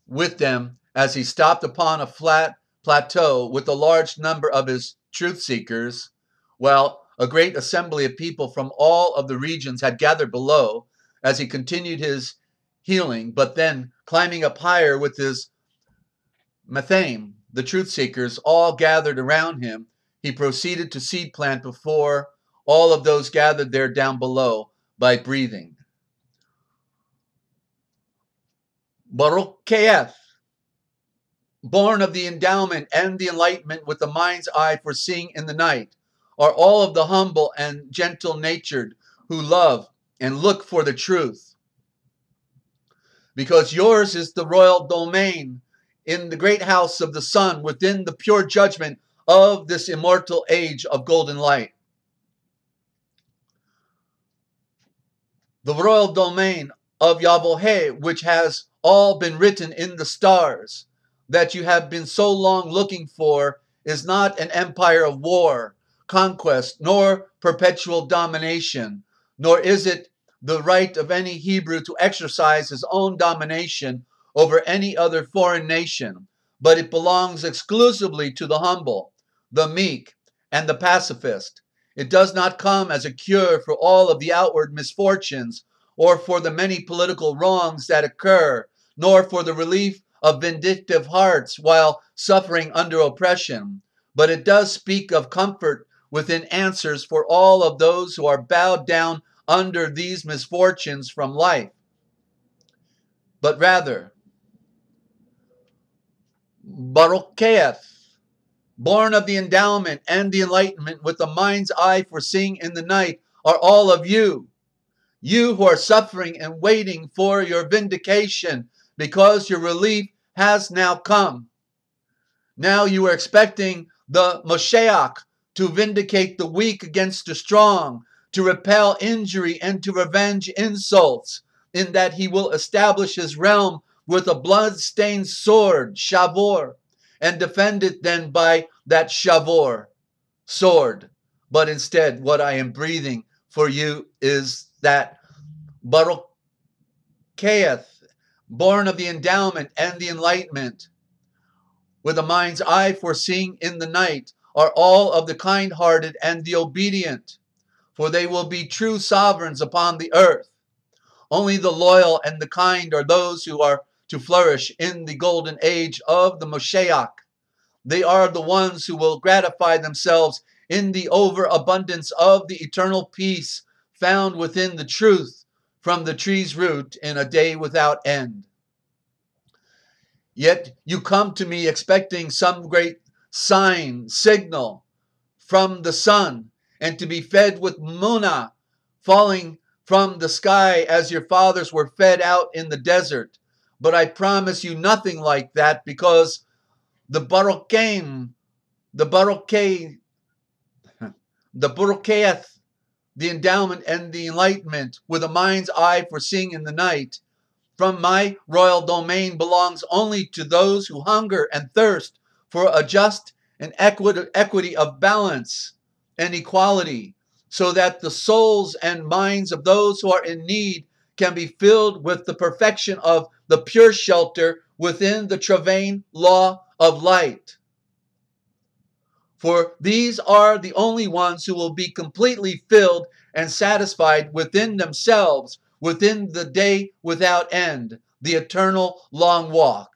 with them as he stopped upon a flat plateau with a large number of his truth seekers, while a great assembly of people from all of the regions had gathered below as he continued his healing, but then climbing up higher with his Mathame, the truth seekers, all gathered around him, he proceeded to seed plant before all of those gathered there down below by breathing. Baruch Keeth, born of the endowment and the enlightenment with the mind's eye for seeing in the night, are all of the humble and gentle-natured who love and look for the truth. Because yours is the royal domain in the great house of the sun within the pure judgment of this immortal age of golden light. The royal domain of Yahweh, which has all been written in the stars, that you have been so long looking for, is not an empire of war, conquest, nor perpetual domination, nor is it the right of any Hebrew to exercise his own domination over any other foreign nation, but it belongs exclusively to the humble, the meek, and the pacifist. It does not come as a cure for all of the outward misfortunes, or for the many political wrongs that occur, nor for the relief of vindictive hearts while suffering under oppression. But it does speak of comfort within answers for all of those who are bowed down under these misfortunes from life. But rather, Barucheth, born of the endowment and the enlightenment, with the mind's eye foreseeing in the night, are all of you. You who are suffering and waiting for your vindication, because your relief has now come. Now you are expecting the Moshiach to vindicate the weak against the strong, to repel injury and to revenge insults, in that he will establish his realm with a blood-stained sword, Shavor, and defend it then by that Shavor, sword. But instead, what I am breathing for you is that Barucheth, born of the endowment and the enlightenment, with a mind's eye foreseeing in the night, are all of the kind-hearted and the obedient, for they will be true sovereigns upon the earth. Only the loyal and the kind are those who are to flourish in the golden age of the Moshiach. They are the ones who will gratify themselves in the overabundance of the eternal peace found within the truth from the tree's root in a day without end. Yet you come to me expecting some great sign, signal from the sun, and to be fed with munna falling from the sky as your fathers were fed out in the desert. But I promise you nothing like that, because the Barucheth, the endowment and the enlightenment, with a mind's eye foreseeing in the night, from my royal domain belongs only to those who hunger and thirst for a just and equity of balance and equality, so that the souls and minds of those who are in need can be filled with the perfection of the pure shelter within the Travain law of light. For these are the only ones who will be completely filled and satisfied within themselves, within the day without end, the eternal long walk.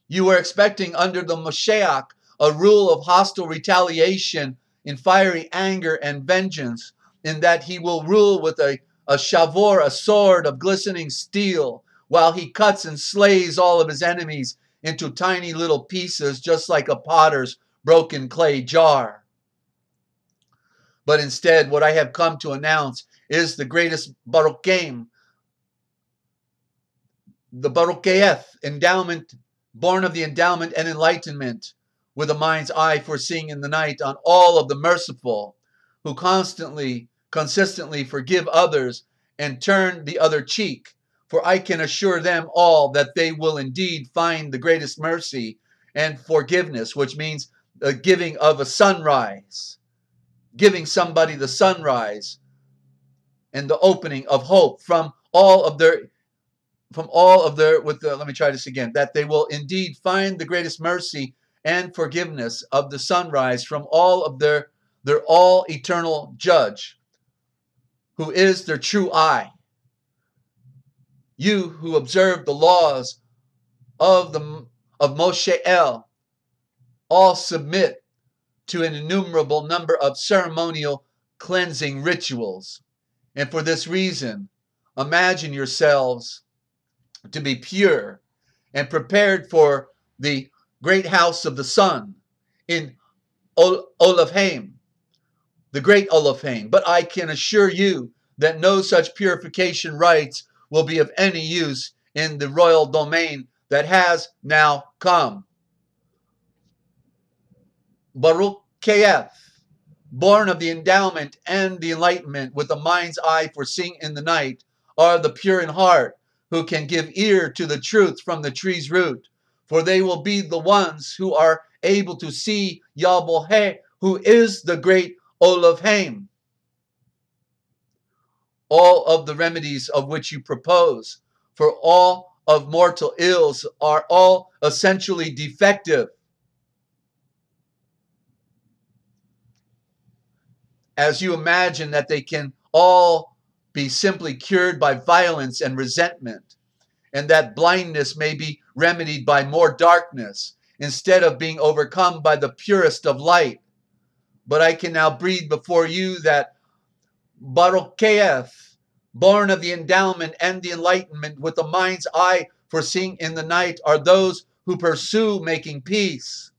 You are expecting under the Moshiach a rule of hostile retaliation in fiery anger and vengeance, in that he will rule with a shavor, a sword of glistening steel, while he cuts and slays all of his enemies into tiny little pieces, just like a potter's broken clay jar. But instead, what I have come to announce is the greatest Baruchem, the Barucheth, endowment, born of the endowment and enlightenment, with a mind's eye foreseeing in the night, on all of the merciful, who consistently forgive others and turn the other cheek. For I can assure them all that they will indeed find the greatest mercy and forgiveness, which means the giving of a sunrise, giving somebody the sunrise and the opening of hope from all of their, let me try this again, that they will indeed find the greatest mercy and forgiveness of the sunrise from all of their all eternal judge, who is their true eye. You who observe the laws of Moshe El, all submit to an innumerable number of ceremonial cleansing rituals. And for this reason, imagine yourselves to be pure and prepared for the great house of the sun in Olofheim, the great Olofheim. But I can assure you that no such purification rites will be of any use in the royal domain that has now come. Barucheth, born of the endowment and the enlightenment, with a mind's eye foreseeing in the night, are the pure in heart, who can give ear to the truth from the tree's root. For they will be the ones who are able to see Yahweh, who is the great Olofheim. All of the remedies of which you propose for all of mortal ills are all essentially defective. as you imagine that they can all be simply cured by violence and resentment, and that blindness may be remedied by more darkness instead of being overcome by the purest of light. But I can now breathe before you that Barucheth, born of the endowment and the enlightenment, with the mind's eye for seeing in the night, are those who pursue making peace.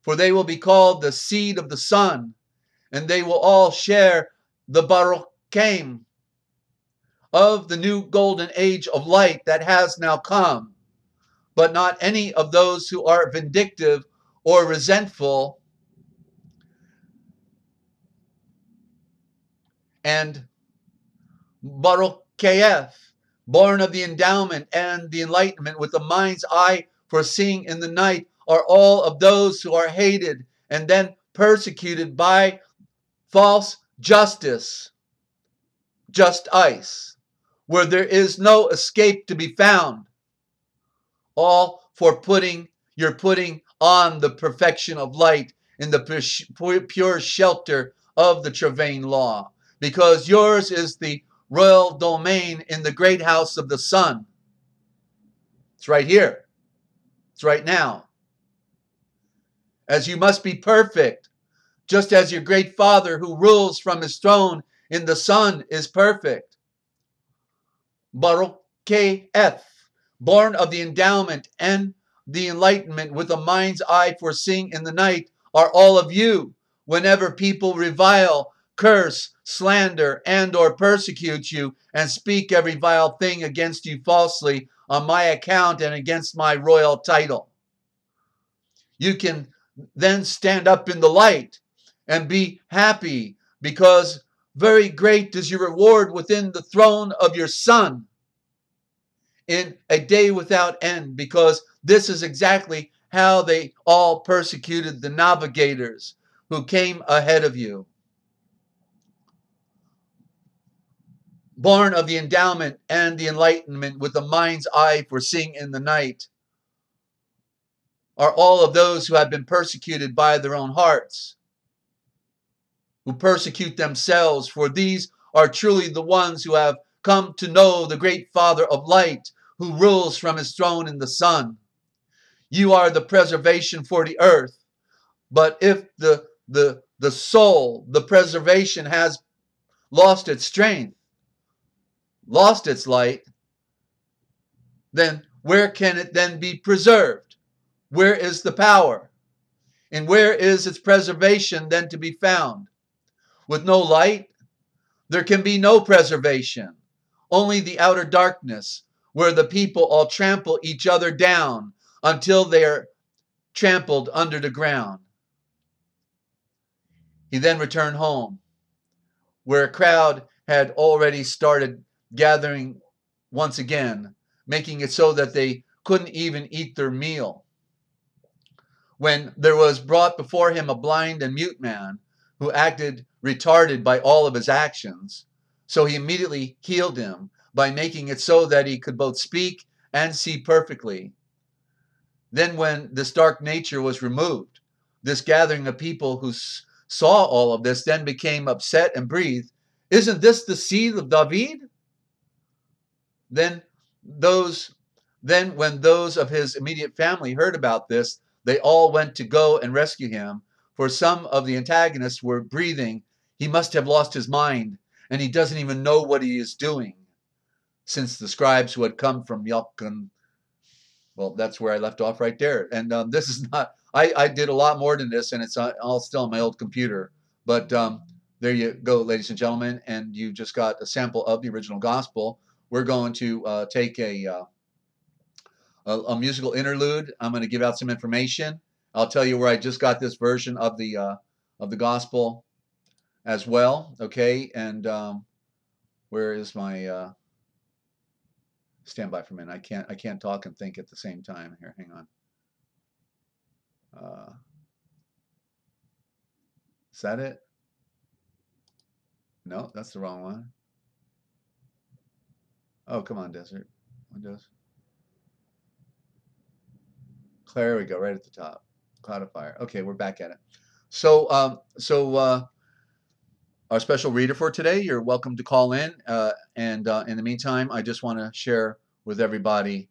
For they will be called the seed of the sun, and they will all share the Baruchem of the new golden age of light that has now come. But not any of those who are vindictive or resentful and Barucheth, born of the endowment and the enlightenment, with the mind's eye for seeing in the night, are all of those who are hated and then persecuted by false justice, just ice, where there is no escape to be found, all for putting on the perfection of light in the pure shelter of the Trevane law, because yours is the royal domain in the great house of the sun. It's right here. It's right now. As you must be perfect, just as your great Father who rules from his throne in the sun is perfect. Barucheth, born of the endowment and the enlightenment, with a mind's eye for seeing in the night, are all of you, whenever people revile, curse, slander, and or persecute you, and speak every vile thing against you falsely on my account and against my royal title. You can then stand up in the light and be happy, because very great is your reward within the throne of your Son in a day without end, because this is exactly how they all persecuted the navigators who came ahead of you. Born of the endowment and the enlightenment, with the mind's eye for seeing in the night, are all of those who have been persecuted by their own hearts, who persecute themselves, for these are truly the ones who have come to know the great Father of light, who rules from his throne in the sun. You are the preservation for the earth, but if the soul, the preservation, has lost its strength, lost its light, then where can it then be preserved? Where is the power? And where is its preservation then to be found? With no light, there can be no preservation, only the outer darkness, where the people all trample each other down until they are trampled under the ground. He then returned home, where a crowd had already started gathering once again, making it so that they couldn't even eat their meal. When there was brought before him a blind and mute man who acted retarded by all of his actions, so he immediately healed him by making it so that he could both speak and see perfectly. Then when this dark nature was removed, this gathering of people who saw all of this then became upset and breathed, "Isn't this the seed of David?" Then when those of his immediate family heard about this, they all went to go and rescue him, for some of the antagonists were breathing, "He must have lost his mind, and he doesn't even know what he is doing," since the scribes who had come from Yalkun, well, that's where I left off right there. And this is not, I did a lot more than this, and it's all still on my old computer. But there you go, ladies and gentlemen, and you just got a sample of the original gospel. We're going to take a musical interlude. I'm going to give out some information. I'll tell you where I just got this version of the gospel as well. Okay, and where is my stand by for a minute? I can't talk and think at the same time. Here, hang on. Is that it? No, that's the wrong one. Oh, come on, Desert Windows. There we go, right at the top. Cloud of Fire. Okay, we're back at it. So our special reader for today. You're welcome to call in. And in the meantime, I just want to share with everybody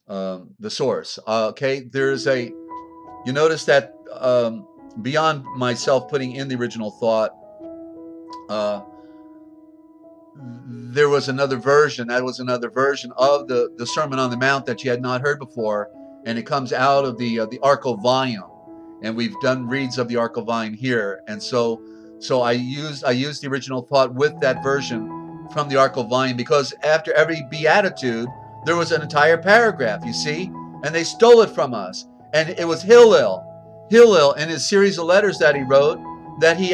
the source. Okay, you notice that beyond myself putting in the original thought, there was another version. That was another version of the Sermon on the Mount that you had not heard before, and it comes out of the Arco volume, and we've done reads of the Arco volume here, and so I used the original thought with that version from the Arco volume, because after every beatitude there was an entire paragraph, you see, and they stole it from us, and it was Hillel in his series of letters that he wrote, that he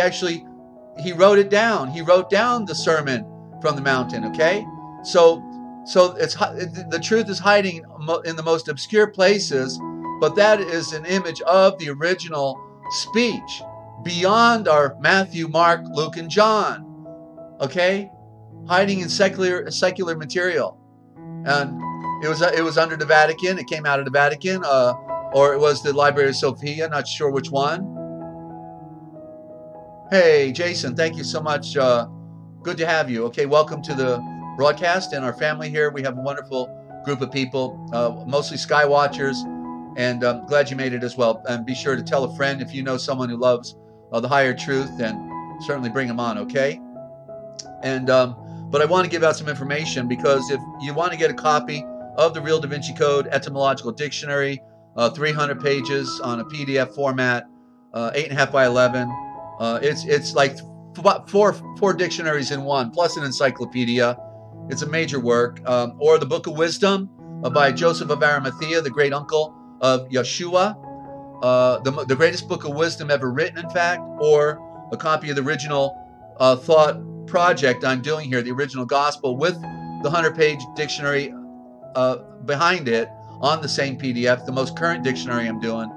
wrote it down. He wrote down the Sermon from the mountain. Okay, so the truth is hiding in the most obscure places, but that is an image of the original speech beyond our Matthew, Mark, Luke, and John. Okay, hiding in secular material, and it was under the Vatican. It came out of the Vatican, or it was the Library of Sophia. Not sure which one. Hey, Jason, thank you so much. Good to have you. Okay, welcome to the broadcast and our family here. We have a wonderful group of people, mostly sky watchers, and I'm glad you made it as well. And be sure to tell a friend if you know someone who loves the higher truth, and certainly bring them on, okay? And but I want to give out some information, because if you want to get a copy of the Real Da Vinci Code Etymological Dictionary, 300 pages on a PDF format, 8.5 by 11. It's like four dictionaries in one, plus an encyclopedia. It's a major work. Or the Book of Wisdom by Joseph of Arimathea, the great uncle of Yeshua. The greatest book of wisdom ever written, in fact. Or a copy of the original thought project I'm doing here, the original gospel, with the 100-page dictionary behind it on the same PDF, the most current dictionary I'm doing.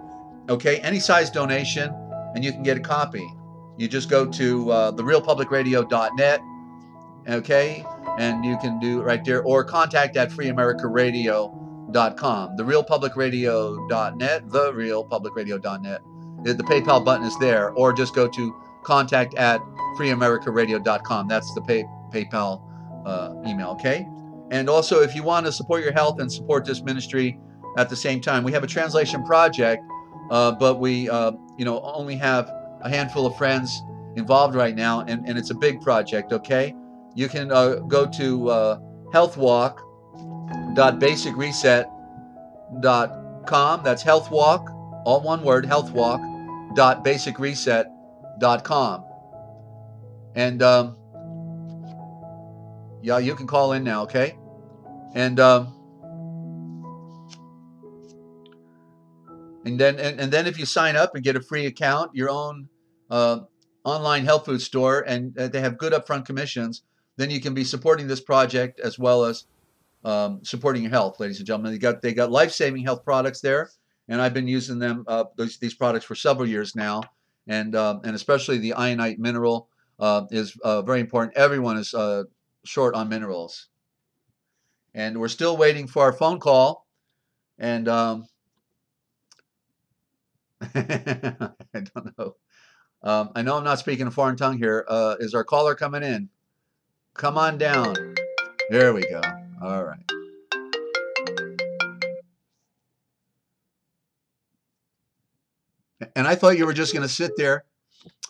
Okay, any size donation, and you can get a copy. You just go to therealpublicradio.net, okay, and you can do it right there, or contact at FreeAmericaRadio.com, therealpublicradio.net, therealpublicradio.net. The PayPal button is there, or just go to contact at FreeAmericaRadio.com. That's the PayPal email, okay? And also, if you want to support your health and support this ministry at the same time, we have a translation project, but we only have a handful of friends involved right now, and it's a big project, okay? You can go to healthwalk.basicreset.com. That's healthwalk, all one word, healthwalk.basicreset.com. And yeah, you can call in now, okay? And then if you sign up and get a free account, your own online health food store, and they have good upfront commissions, then you can be supporting this project as well as supporting your health, ladies and gentlemen. They got life-saving health products there, and I've been using them these products for several years now, and especially the ionite mineral is very important. Everyone is short on minerals, and we're still waiting for our phone call, and I don't know. I know I'm not speaking a foreign tongue here. Is our caller coming in? Come on down. There we go. All right. And I thought you were just going to sit there.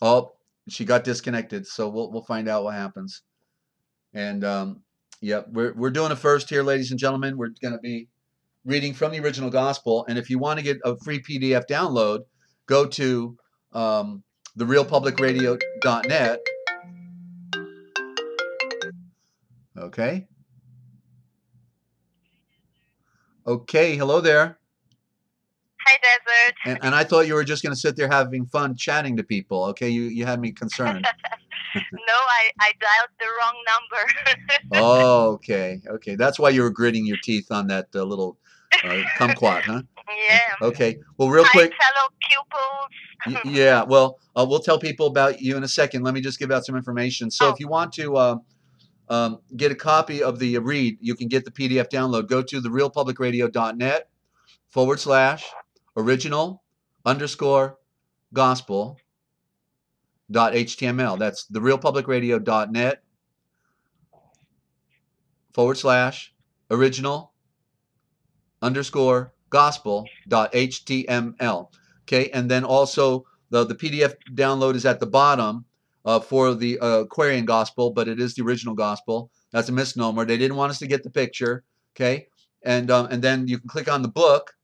Oh, she got disconnected. So we'll find out what happens. And yeah, we're doing it first here, ladies and gentlemen. We're going to be reading from the original gospel. And if you want to get a free PDF download, go to therealpublicradio.net. Okay. Okay. Hello there.
Hi, Desert.
And I thought you were just going to sit there having fun chatting to people. Okay. You had me concerned.
No, I dialed the wrong number.
Oh, okay. Okay. That's why you were gritting your teeth on that little kumquat, huh?
Yeah.
Okay. Well, real quick.
Hi, fellow pupils.
Yeah. Well, we'll tell people about you in a second. Let me just give out some information. So if you want to get a copy of the read, you can get the PDF download. Go to therealpublicradio.net/original_gospel. .html. That's therealpublicradio.net/original_gospel.html. Okay, and then also the PDF download is at the bottom for the Aquarian Gospel, but it is the original Gospel. That's a misnomer. They didn't want us to get the picture. Okay, and then you can click on the book.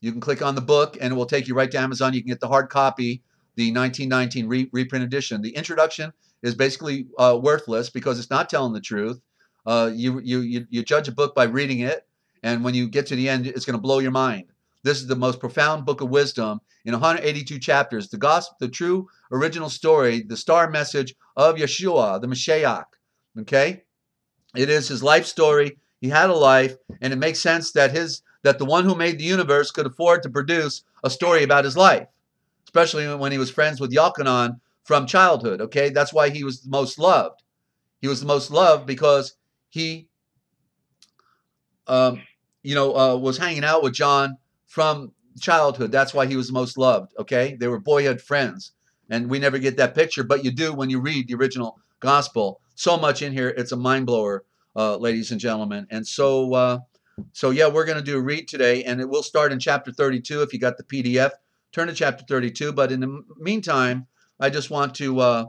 You can click on the book, and it will take you right to Amazon. You can get the hard copy, the 1919 reprint edition. The introduction is basically worthless because it's not telling the truth. You judge a book by reading it, and when you get to the end, it's going to blow your mind. This is the most profound book of wisdom in 182 chapters. The gospel, the true original story, the star message of Yeshua, the Mashiach. Okay, it is his life story. He had a life, and it makes sense that the one who made the universe could afford to produce a story about his life, especially when he was friends with Yochanan from childhood. Okay, that's why he was the most loved. He was the most loved because he, was hanging out with John from childhood. That's why he was the most loved. Okay, they were boyhood friends, and we never get that picture, but you do when you read the original gospel. So much in here, it's a mind blower, ladies and gentlemen. And so yeah, we're going to do a read today, and it will start in chapter 32. If you got the PDF, turn to chapter 32. But in the meantime, I just want to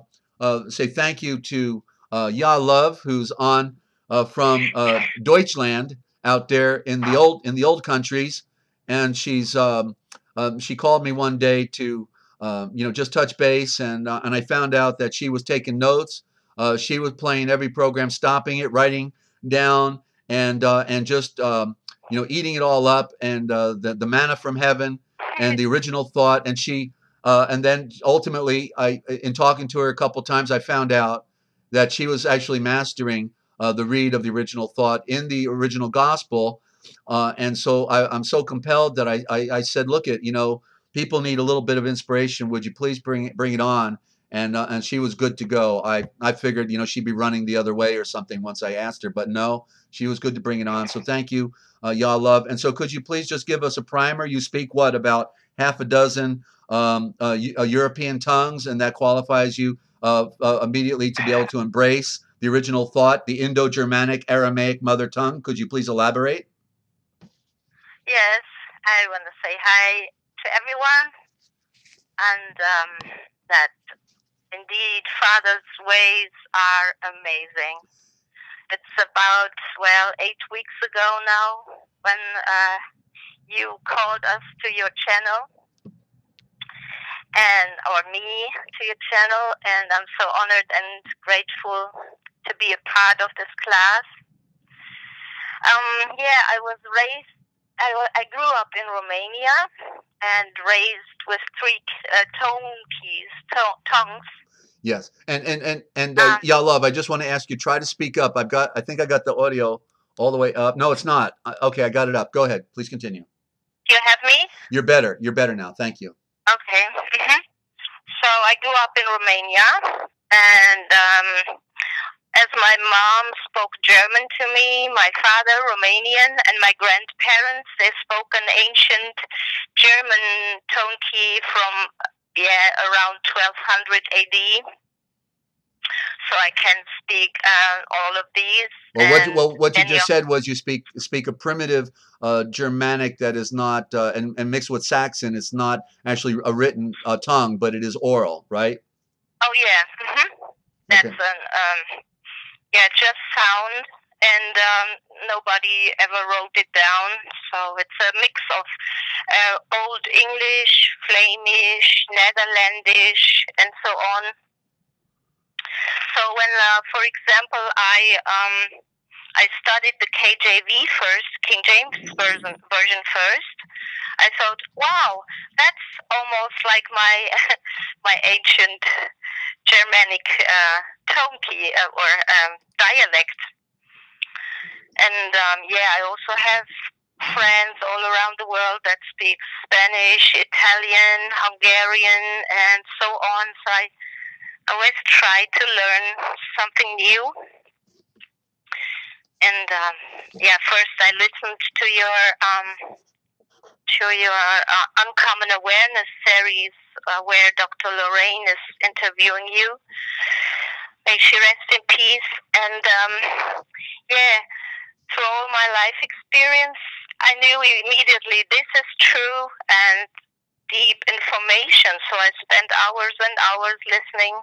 say thank you to Ya Love, who's on from Deutschland out there in the old countries, and she called me one day to just touch base, and I found out that she was taking notes. She was playing every program, stopping it, writing down, and just eating it all up, and the manna from heaven and the original thought. And she and then ultimately, in talking to her a couple times, I found out that she was actually mastering the read of the original thought in the original gospel. And so I'm so compelled that I said, look, people need a little bit of inspiration. Would you please bring it on? And she was good to go. I figured, she'd be running the other way or something once I asked her, but no, she was good to bring it on. So thank you, y'all love. And so could you please just give us a primer? You speak about half a dozen European tongues, and that qualifies you immediately to be able to embrace the original thought, the Indo-Germanic Aramaic mother tongue. Could you please elaborate?
Yes, I want to say hi to everyone, and that indeed Father's ways are amazing. It's about, 8 weeks ago now when you called us to your channel, or me to your channel, and I'm so honored and grateful to be a part of this class. I was raised, I grew up in Romania and raised with three tongues.
Yes, and yeah, love. I just want to ask you, try to speak up. I think I got the audio all the way up. No, it's not. Okay, I got it up. Go ahead. Please continue.
You have me?
You're better. You're better now. Thank you.
Okay. So I grew up in Romania, and as my mom spoke German to me, my father Romanian, and my grandparents, they spoke an ancient German tone key from around 1200 AD. So I can speak all of these.
What you just said was you speak a primitive Germanic that is not and mixed with Saxon. It's not actually a written tongue, but it is oral, right?
Oh yeah, that's okay. Just sound, and nobody ever wrote it down. So it's a mix of Old English, Flemish, Netherlandish, and so on. So when, for example, I studied the KJV first, King James version first, I thought, wow, that's almost like my my ancient Germanic tone key or dialect. And I also have friends all around the world that speak Spanish, Italian, Hungarian, and so on. So I always try to learn something new. And first I listened to your Uncommon Awareness series where Dr. Lorraine is interviewing you. May she rest in peace. And yeah, through all my life experience, I knew immediately this is true and deep information. So I spent hours and hours listening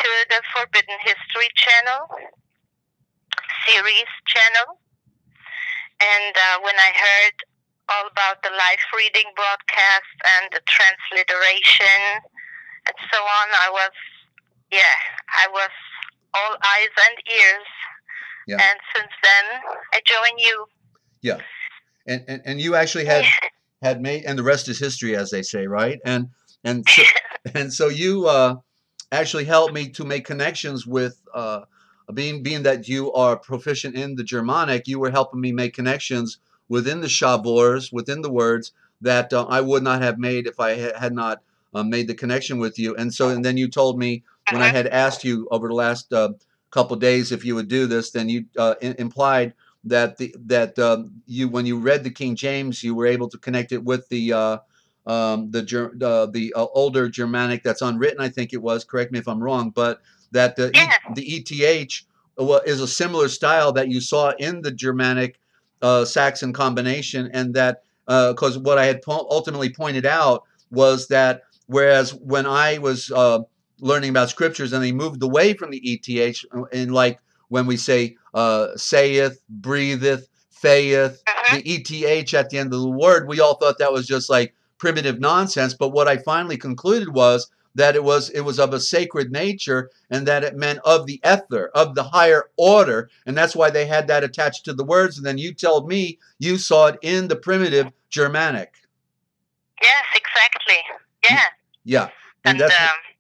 to the Forbidden History channel, series channel. And when I heard all about the live reading broadcast and the transliteration and so on, I was all eyes and ears. Yeah. And since then, I joined you.
Yeah. And you actually had made, and the rest is history, as they say, right? And so, and so you actually helped me to make connections with being that you are proficient in the Germanic. You were helping me make connections within the shavors, within the words that I would not have made if I had not made the connection with you. And so, and then you told me when I had asked you over the last couple of days if you would do this, then you implied that you, when you read the King James, you were able to connect it with the older Germanic that's unwritten, I think it was. Correct me if I'm wrong, but that the ETH is a similar style that you saw in the Germanic Saxon combination, and that because what I had ultimately pointed out was that whereas when I was learning about scriptures and they moved away from the ETH, in like when we say saith, breatheth, faith, the ETH at the end of the word, we all thought that was just like primitive nonsense. But what I finally concluded was that it was of a sacred nature, and that it meant of the ether, of the higher order, and that's why they had that attached to the words. And then you told me you saw it in the primitive Germanic.
Yes, exactly. Yeah.
Yeah.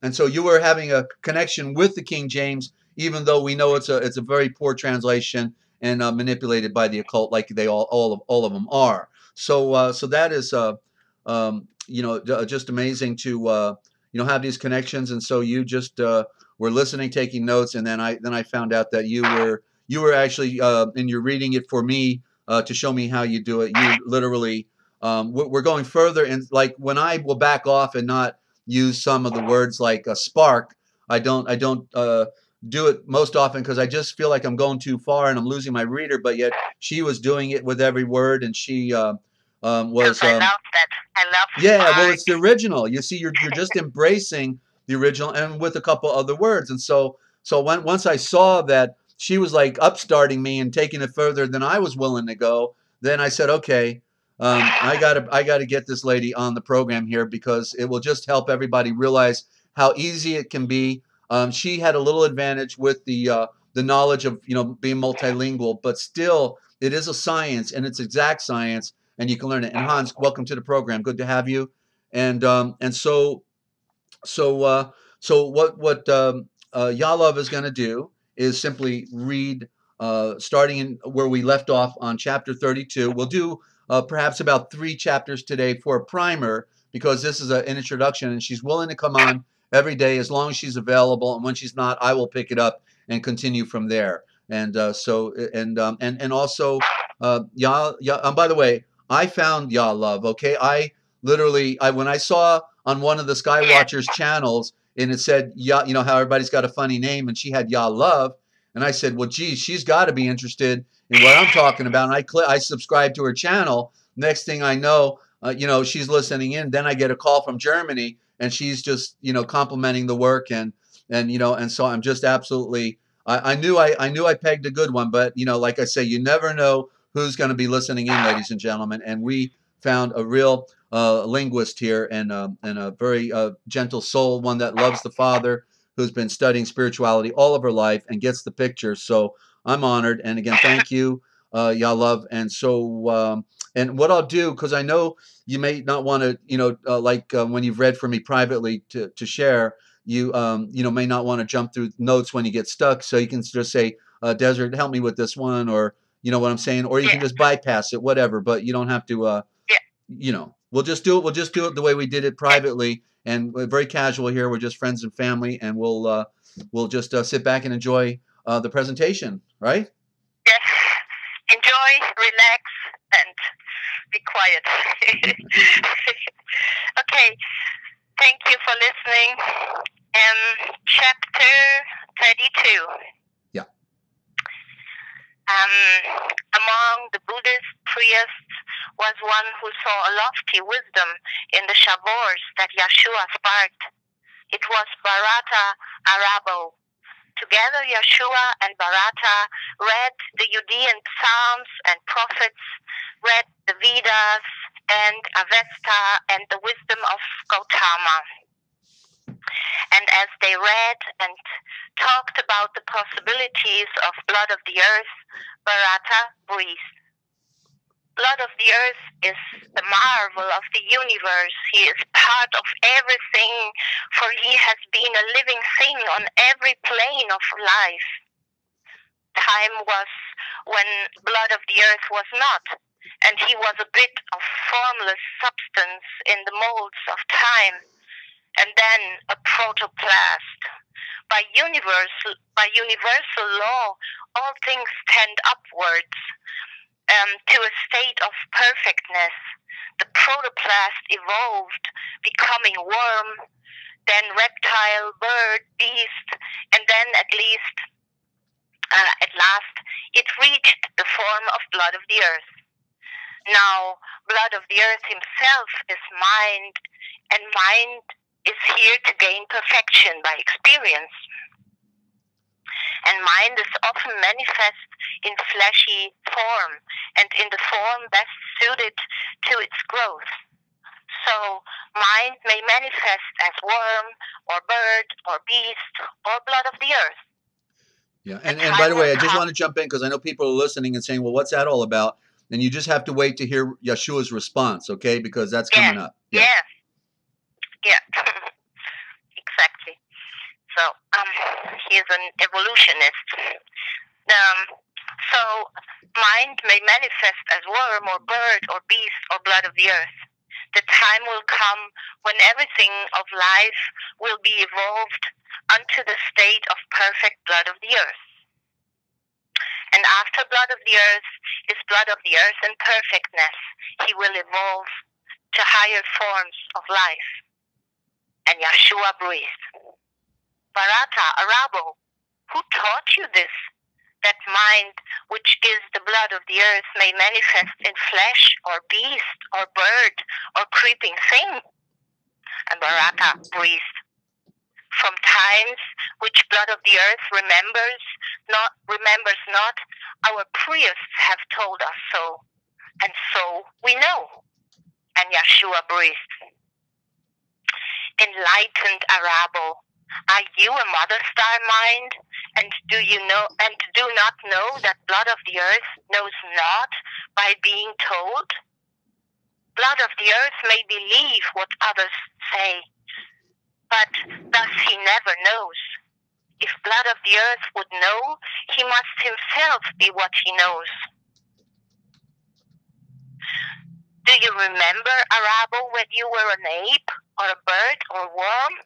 And so you were having a connection with the King James, even though we know it's a very poor translation and manipulated by the occult, like they all of them are. So so that is just amazing to have these connections. And so you just were listening, taking notes, and then I found out that you were actually and you're reading it for me to show me how you do it. You literally we're going further, and like when I will back off and not use some of the words like a spark, I don't do it most often because I just feel like I'm going too far and I'm losing my reader. But yet she was doing it with every word, and she was.
I love that. I love.
Yeah, well, it's the original. You see, you're just embracing the original, and with a couple other words. And so once I saw that she was like upstarting me and taking it further than I was willing to go, then I said, okay. I gotta get this lady on the program here, because it will just help everybody realize how easy it can be. She had a little advantage with the knowledge of being multilingual, but still it is a science, and it's exact science, and you can learn it. And Hans, welcome to the program. Good to have you. And so what Yalov is going to do is simply read starting in where we left off on chapter 32. We'll do perhaps about 3 chapters today for a primer, because this is an introduction, and she's willing to come on every day as long as she's available. And when she's not, I will pick it up and continue from there. And also, and by the way, I found Yalov. Okay, I literally, when I saw on one of the Skywatchers channels, and it said, how everybody's got a funny name, and she had Yalov, and I said, well, geez, she's got to be interested in what I'm talking about. And I subscribed to her channel. Next thing I know, she's listening in. Then I get a call from Germany, and she's just, complimenting the work, and so I'm just absolutely. I knew I pegged a good one, but like I say, you never know who's going to be listening in, ladies and gentlemen. And we found a real linguist here, and a very gentle soul, one that loves the Father, who's been studying spirituality all of her life and gets the picture. So I'm honored. And again, thank you, Yalov. And so, and what I'll do, because I know you may not want to, when you've read for me privately to share, you may not want to jump through notes when you get stuck. So you can just say, Desert, help me with this one, or what I'm saying, or you can just bypass it, whatever. But you don't have to, we'll just do it. We'll just do it the way we did it privately, and we're very casual here. We're just friends and family, and we'll just sit back and enjoy the presentation, right?
Yes. Enjoy, relax, and be quiet. Okay. Thank you for listening. Chapter 32.
Yeah.
Among the Buddhist priests was one who saw a lofty wisdom in the shavors that Yeshua sparked. It was Bharata Arabo. Together, Yeshua and Bharata read the Judean Psalms and Prophets, read the Vedas and Avesta and the wisdom of Gautama. And as they read and talked about the possibilities of blood of the earth, Bharata breathed. Blood of the earth is the marvel of the universe. He is part of everything, for he has been a living thing on every plane of life. Time was when blood of the earth was not, and he was a bit of formless substance in the molds of time, and then a protoplast. By universal law, all things tend upwards to a state of perfectness. The protoplast evolved, becoming worm, then reptile, bird, beast, and then at last it reached the form of blood of the earth. Now, blood of the earth himself is mind, and mind is here to gain perfection by experience. And mind is often manifest in fleshy form, and in the form best suited to its growth. So, mind may manifest as worm, or bird, or beast, or blood of the earth.
Yeah, and by the way, I just want to jump in because I know people are listening and saying, well, what's that all about? And you just have to wait to hear Yeshua's response, okay? Because that's coming up.
Yeah. Exactly. So, he is an evolutionist. So, mind may manifest as worm, or bird, or beast, or blood of the earth. The time will come when everything of life will be evolved unto the state of perfect blood of the earth. And after blood of the earth is blood of the earth in perfectness. He will evolve to higher forms of life. And Yeshua breathed. Bharata Arabo, who taught you this? That mind which is the blood of the earth may manifest in flesh, or beast, or bird, or creeping thing? And Bharata breathed. From times which blood of the earth remembers not, our priests have told us so, and so we know. And Yeshua breathed. Enlightened Arabo, are you a mother star mind? And do not know that blood of the earth knows not by being told? Blood of the earth may believe what others say, but thus he never knows. If blood of the earth would know, he must himself be what he knows. Do you remember, Arabo, when you were an ape, or a bird, or worm?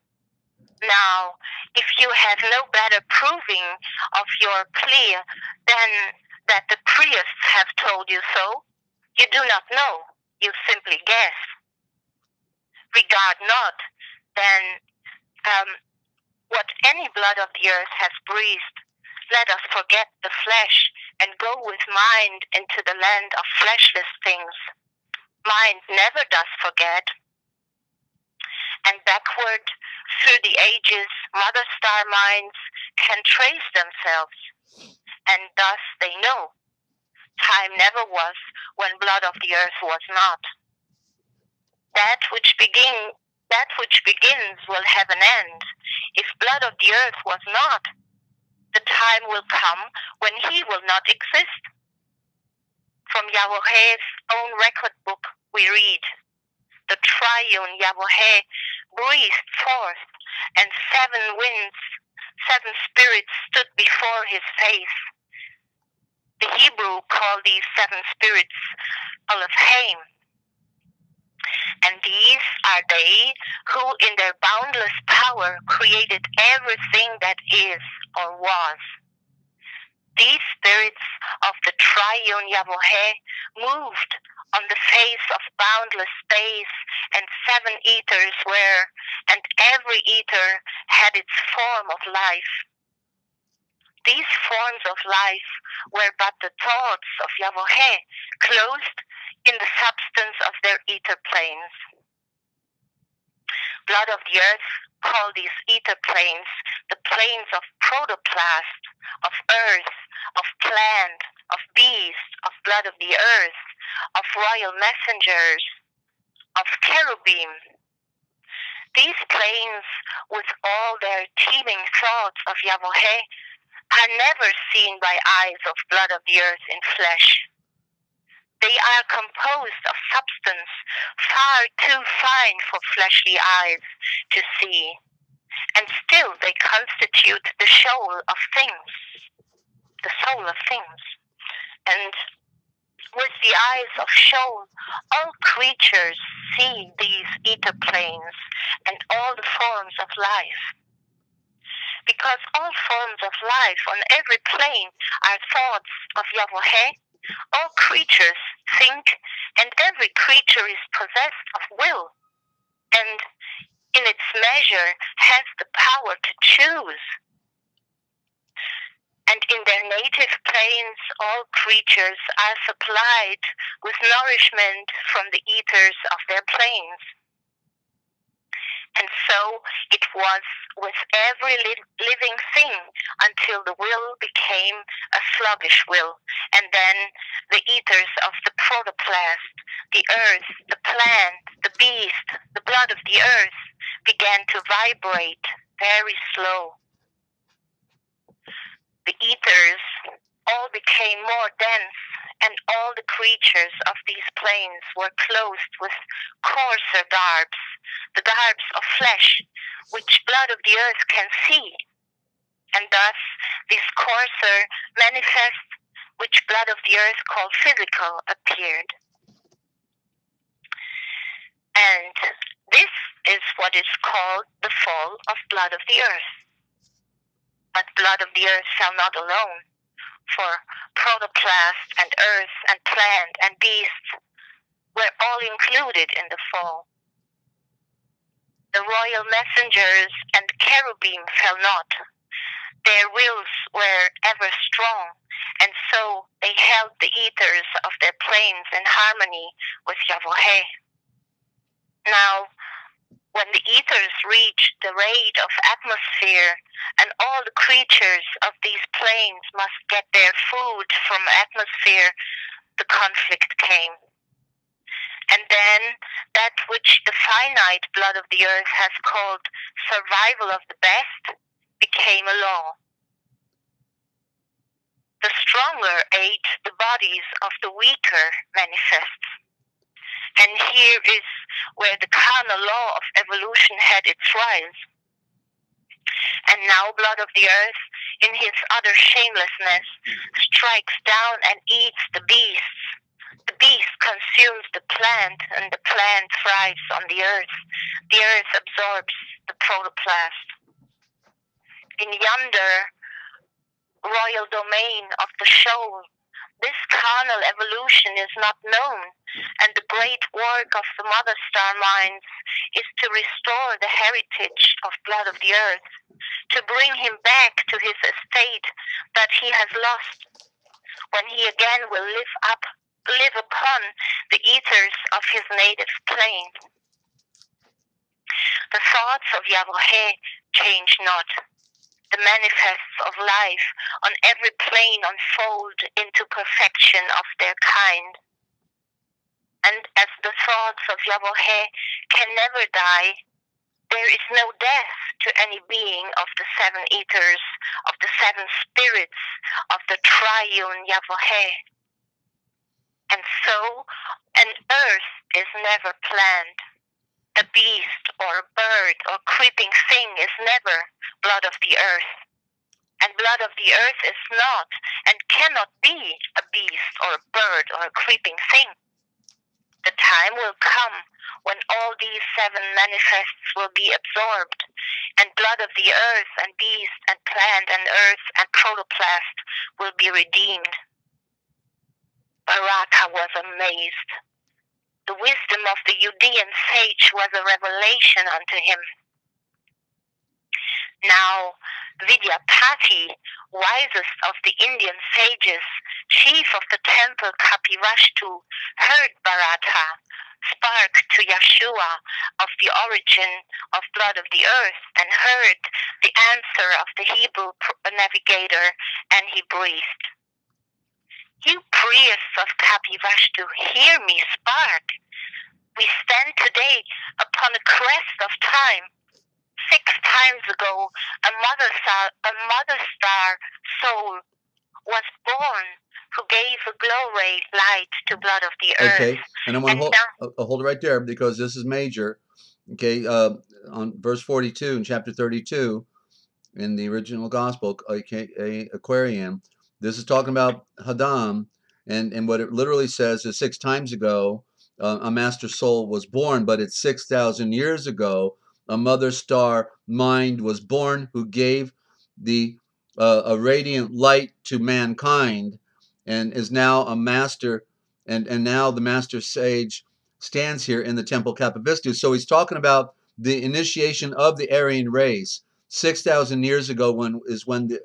Now, if you have no better proving of your plea than that the priests have told you so, you do not know, you simply guess. Regard not, then, what any blood of the earth has breathed. Let us forget the flesh and go with mind into the land of fleshless things. Mind never does forget. And backward through the ages, mother star minds can trace themselves, and thus they know. Time never was when blood of the earth was not. That which begins will have an end. If blood of the earth was not, the time will come when he will not exist. From Yahweh's own record book we read, the triune Yahweh breathed forth, and 7 winds, 7 spirits stood before his face. The Hebrew called these 7 spirits Elohim. And these are they who in their boundless power created everything that is or was. These spirits of the triune Yahweh moved on the face of boundless space, and 7 ethers were, and every ether had its form of life. These forms of life were but the thoughts of Yahweh, clothed in the substance of their ether planes. Blood of the earth called these ether planes the planes of protoplast, of earth, of plant, of beast, of blood of the earth, of royal messengers, of cherubim. These planes, with all their teeming thoughts of Yahweh, are never seen by eyes of blood of the earth in flesh. They are composed of substance far too fine for fleshly eyes to see, and still they constitute the soul of things, the soul of things. And with the eyes of soul, all creatures see these ether planes and all the forms of life. Because all forms of life on every plane are thoughts of Yahweh, all creatures think, and every creature is possessed of will, and in its measure has the power to choose. And in their native planes, all creatures are supplied with nourishment from the ethers of their planes. And so it was with every living thing until the will became a sluggish will, and then the ethers of the protoplast, the earth, the plant, the beast, the blood of the earth began to vibrate very slow. The ethers all became more dense, and all the creatures of these planes were clothed with coarser garbs, the garbs of flesh, which blood of the earth can see. And thus this coarser manifest, which blood of the earth called physical, appeared. And this is what is called the fall of blood of the earth. But blood of the earth fell not alone, for protoplast and earth and plant and beast were all included in the fall. The royal messengers and cherubim fell not. Their wills were ever strong, and so they held the ethers of their planes in harmony with Yahweh. Now, when the ethers reached the rate of atmosphere, and all the creatures of these planes must get their food from atmosphere, the conflict came. And then that which the finite blood of the earth has called survival of the best became a law. The stronger ate the bodies of the weaker manifests. And here is where the carnal law of evolution had its rise. And now blood of the earth, in his utter shamelessness, strikes down and eats the beasts. The beast consumes the plant, and the plant thrives on the earth. The earth absorbs the protoplast. In yonder royal domain of the soul, this carnal evolution is not known, and the great work of the mother star minds is to restore the heritage of blood of the earth, to bring him back to his estate that he has lost, when he again will live upon the ethers of his native plane. The thoughts of Yahweh change not. The manifests of life on every plane unfold into perfection of their kind. And as the thoughts of Yahweh can never die, there is no death to any being of the 7 ethers, of the 7 spirits, of the triune Yahweh. And so, an earth is never planned. A beast or a bird or creeping thing is never blood of the earth. And blood of the earth is not and cannot be a beast or a bird or a creeping thing. The time will come when all these 7 manifests will be absorbed, and blood of the earth and beast and plant and earth and protoplast will be redeemed. Baraka was amazed. The wisdom of the Judean sage was a revelation unto him. Now Vidyapati, wisest of the Indian sages, chief of the temple Kapilavastu, heard Bharata spark to Yeshua of the origin of blood of the earth, and heard the answer of the Hebrew navigator, and he breathed, "You priests of Kapilavastu, hear me spark. We stand today upon a crest of time. 6 times ago, a mother star soul was born who gave a glow ray light to blood of the earth."
Okay, and I want to hold it right there because this is major. Okay, on verse 42 in chapter 32 in the original gospel, aka Aquarian, this is talking about Hadam, and what it literally says is 6 times ago a master soul was born, but it's 6,000 years ago a mother star mind was born who gave the a radiant light to mankind, and is now a master, and now the master sage stands here in the temple Kapilavastu. So he's talking about the initiation of the Aryan race 6,000 years ago, when the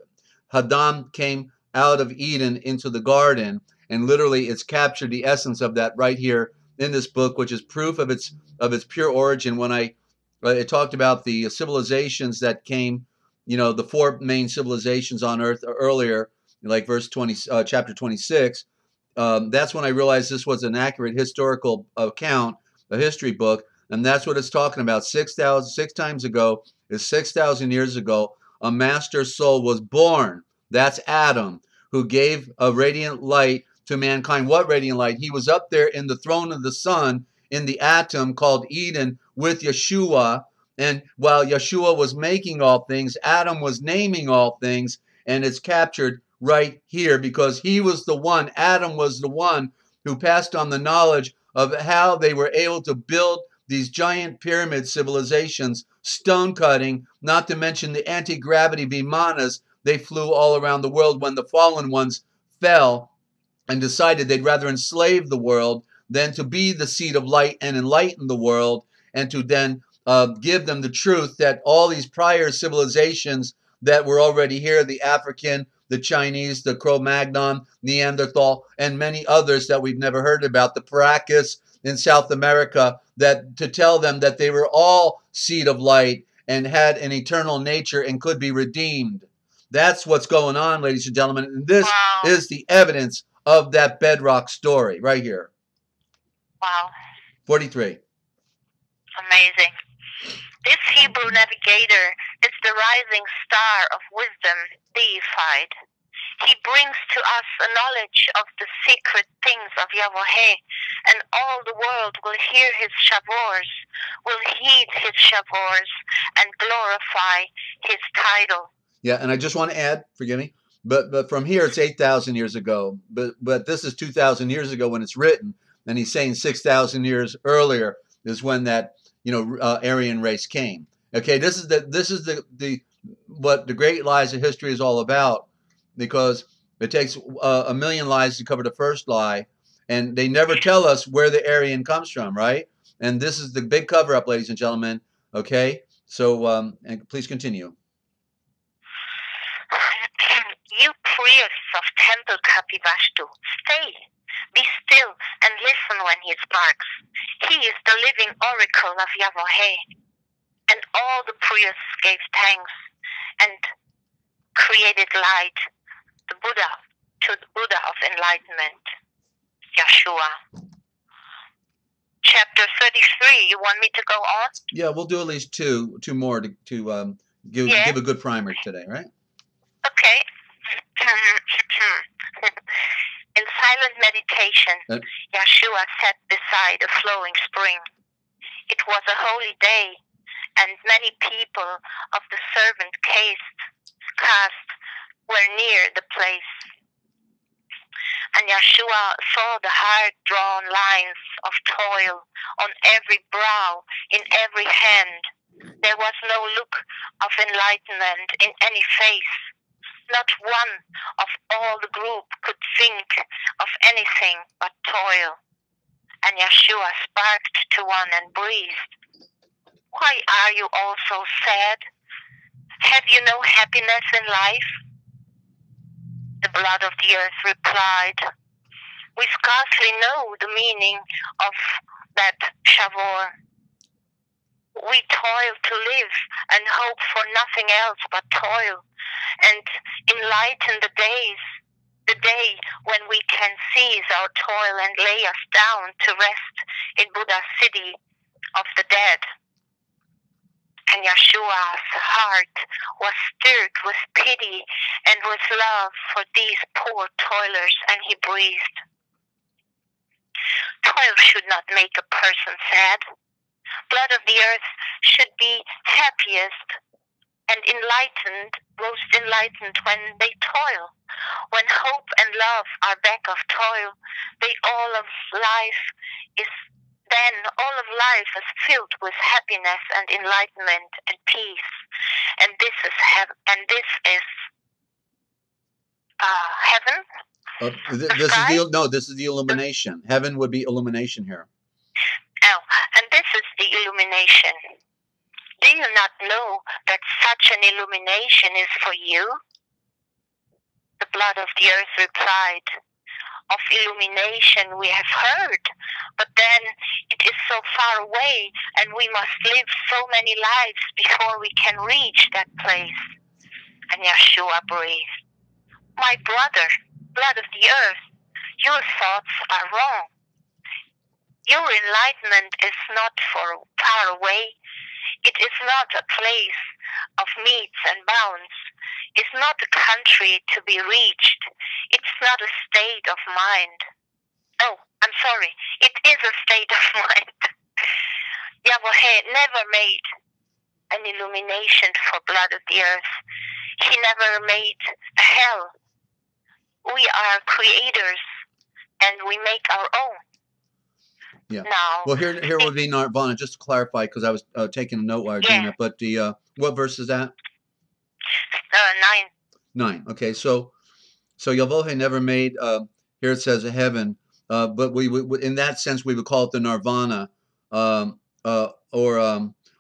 Hadam came out of Eden into the garden, and literally it's captured the essence of that right here in this book, which is proof of its pure origin. When it talked about the civilizations that came, the 4 main civilizations on earth earlier, like verse 20, chapter 26. That's when I realized this was an accurate historical account, a history book, and that's what it's talking about. 6 times ago is 6,000 years ago. A master soul was born. That's Adam, who gave a radiant light to mankind. What radiant light? He was up there in the throne of the sun in the atom called Eden with Yeshua. And while Yeshua was making all things, Adam was naming all things, and it's captured right here because he was the one, Adam was the one who passed on the knowledge of how they were able to build these giant pyramid civilizations, stone cutting, not to mention the anti-gravity vimanas. They flew all around the world when the fallen ones fell and decided they'd rather enslave the world than to be the seed of light and enlighten the world, and to then give them the truth that all these prior civilizations that were already here, the African, the Chinese, the Cro-Magnon, Neanderthal, and many others that we've never heard about, the Paracas in South America, that to tell them that they were all seed of light and had an eternal nature and could be redeemed. That's what's going on, ladies and gentlemen. And this is the evidence of that bedrock story right here.
Wow.
43.
Amazing. This Hebrew navigator is the rising star of wisdom deified. He brings to us a knowledge of the secret things of Yahweh, and all the world will hear his shavors, will heed his shavors, and glorify his title.
Yeah, and I just want to add, forgive me, but from here it's 8,000 years ago, but this is 2,000 years ago when it's written, and he's saying 6,000 years earlier is when that Aryan race came. Okay, this is the what the great lies of history is all about, because it takes a million lies to cover the first lie, and they never tell us where the Aryan comes from, right? And this is the big cover up, ladies and gentlemen. Okay, so and please continue.
You priests of Temple Kapilavastu, stay, be still, and listen when he sparks. He is the living oracle of Yahweh. And all the priests gave thanks and created light, the Buddha, to the Buddha of enlightenment, Yeshua. Chapter 33, you want me to go on?
Yeah, we'll do at least two more to give a good primer today, right?
Okay. In silent meditation, Yeshua sat beside a flowing spring. It was a holy day, and many people of the servant caste were near the place. And Yeshua saw the hard-drawn lines of toil on every brow, in every hand. There was no look of enlightenment in any face. Not one of all the group could think of anything but toil. And Yeshua sparked to one and breathed. Why are you all so sad? Have you no happiness in life? The blood of the earth replied, we scarcely know the meaning of that Shavor. We toil to live and hope for nothing else but toil, and enlighten the day when we can seize our toil and lay us down to rest in Buddha's city of the dead. And Yeshua's heart was stirred with pity and with love for these poor toilers, and he breathed. Toil should not make a person sad. Blood of the earth should be happiest and enlightened, most enlightened when they toil. When hope and love are back of toil, all of life is filled with happiness and enlightenment and peace. And this is heaven.
This is the illumination. Heaven would be illumination here.
Oh, and this is the illumination. Do you not know that such an illumination is for you? The blood of the earth replied, of illumination we have heard, but then it is so far away, and we must live so many lives before we can reach that place. And Yeshua breathed, my brother, blood of the earth, your thoughts are wrong. Your enlightenment is not far away. It is not a place of metes and bounds. It's not a country to be reached. It's not a state of mind. Oh, I'm sorry. It is a state of mind. Yahweh never made an illumination for blood of the earth. He never made a hell. We are creators, and we make our own.
Yeah.
Now,
well, here would be Nirvana, just to clarify, because I was taking a note while you're doing it. But the what verse is that?
9.
9. Okay, so Yahweh never made. Here it says a heaven, but we would, in that sense, we would call it the Nirvana, let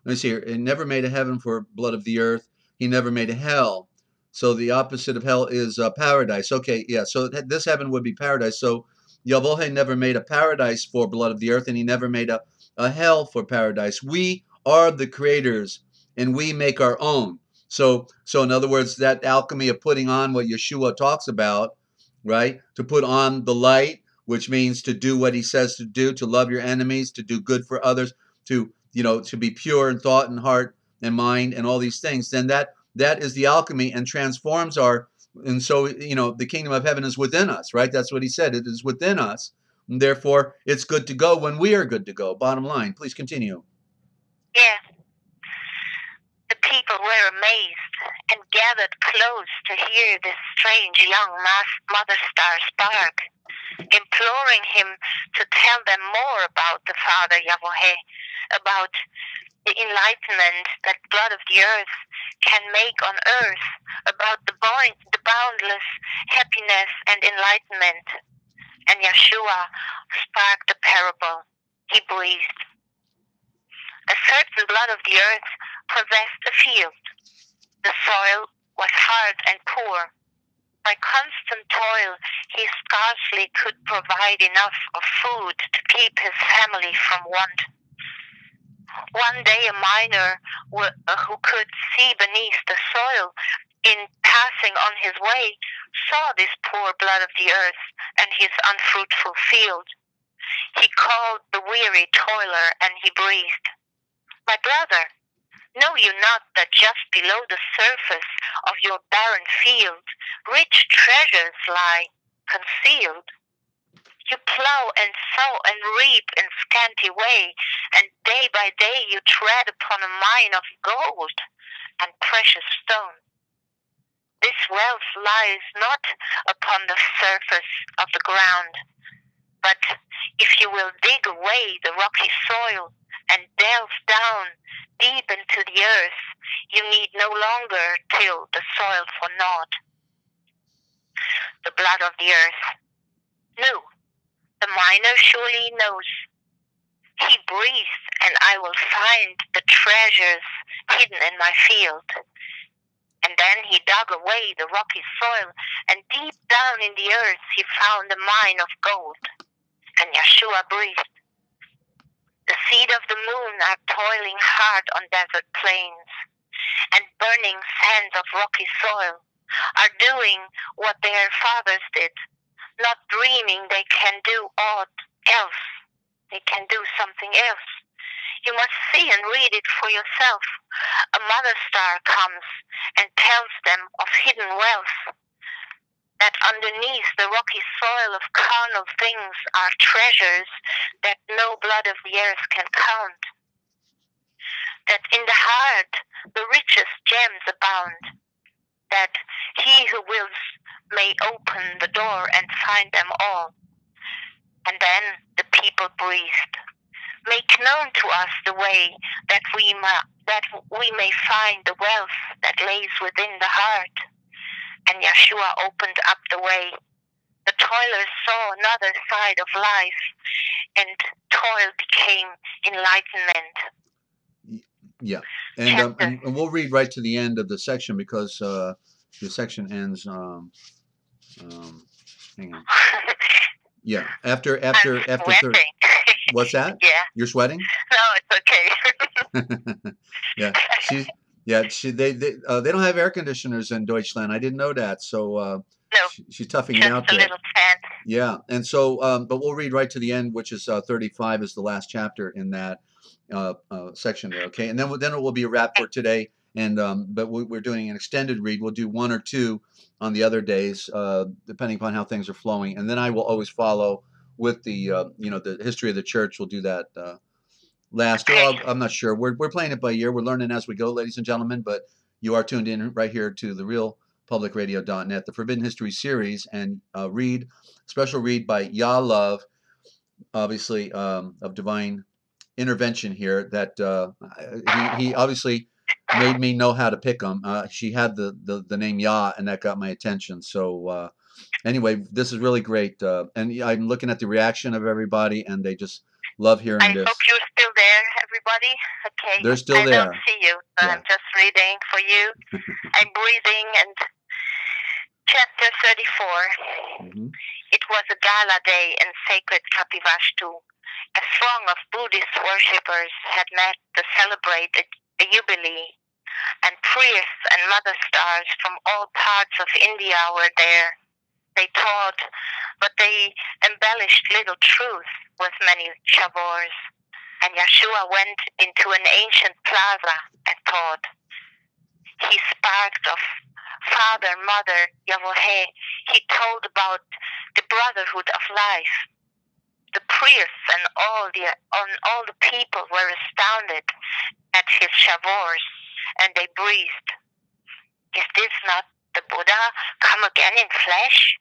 me see here. It never made a heaven for blood of the earth. He never made a hell. So the opposite of hell is paradise. Okay, yeah. So this heaven would be paradise. So Yahweh never made a paradise for blood of the earth, and he never made a hell for paradise. We are the creators, and we make our own. So in other words, that alchemy of putting on what Yeshua talks about, right? To put on the light, which means to do what he says to do, to love your enemies, to do good for others, to be pure in thought and heart and mind and all these things, then that is the alchemy and transforms our. And so, the kingdom of heaven is within us, right? That's what he said. It is within us. And therefore, it's good to go when we are good to go. Bottom line. Please continue.
Yeah. The people were amazed and gathered close to hear this strange young mother star spark, imploring him to tell them more about the Father Yahweh, about the enlightenment that blood of the earth can make on earth, about the boundless happiness and enlightenment. And Yeshua sparked the parable. He breathed. A certain blood of the earth possessed a field. The soil was hard and poor. By constant toil, he scarcely could provide enough of food to keep his family from want. One day a miner who could see beneath the soil in passing on his way saw this poor blood of the earth and his unfruitful field. He called the weary toiler and he breathed, my brother, know you not that just below the surface of your barren field rich treasures lie concealed? You plow and sow and reap in scanty way, and day by day you tread upon a mine of gold and precious stone. This wealth lies not upon the surface of the ground, but if you will dig away the rocky soil and delve down deep into the earth, you need no longer till the soil for naught. The blood of the earth. No. The miner surely knows He breathed, and I will find the treasures hidden in my field. And then he dug away the rocky soil, and deep down in the earth he found a mine of gold. And Yeshua breathed. The seed of the moon are toiling hard on desert plains, and burning sands of rocky soil are doing what their fathers did, not dreaming they can do aught else. They can do something else. You must see and read it for yourself. A mother star comes and tells them of hidden wealth, that underneath the rocky soil of carnal things are treasures that no blood of the earth can count, that in the heart the richest gems abound, that he who wills may open the door and find them all. And then the people breathed, make known to us the way that we may find the wealth that lays within the heart. And Yeshua opened up the way. The toilers saw another side of life, and toil became enlightenment.
Yeah, and we'll read right to the end of the section, because the section ends. Hang on. Yeah, after what's that?
Yeah.
You're sweating?
No, it's okay.
They don't have air conditioners in Deutschland. I didn't know that. So
no,
she's toughing
it
out
there. Just a little fan.
Yeah, and so but we'll read right to the end, which is 35 is the last chapter in that section there. Okay, and then it will be a wrap for today. And but we're doing an extended read. We'll do one or two on the other days, depending upon how things are flowing. And then I will always follow with the the history of the church. We'll do that last.
Okay.
I'm not sure. We're playing it by ear. We're learning as we go, ladies and gentlemen. But you are tuned in right here to the RealPublicRadio.net, the Forbidden History series, and special read by Yah Love, obviously of divine intervention here. That he obviously made me know how to pick them. She had the name Yah, and that got my attention. So anyway, this is really great, and I'm looking at the reaction of everybody, and they just love hearing this.
I hope you're still there, everybody. Okay.
They're still there.
I don't see you, so yeah. I'm just reading for you. I'm breathing, and chapter 34. Mm-hmm. It was a gala day in sacred Kapivashtu. A throng of Buddhist worshippers had met to celebrate a jubilee, and priests and mother stars from all parts of India were there. They taught, but they embellished little truth with many chavors. And Yeshua went into an ancient plaza and taught. He sparked of Father, Mother, Yahweh. He told about the brotherhood of life. The priests and all the people were astounded at his chavors, and they breathed. Is this not the Buddha come again in flesh?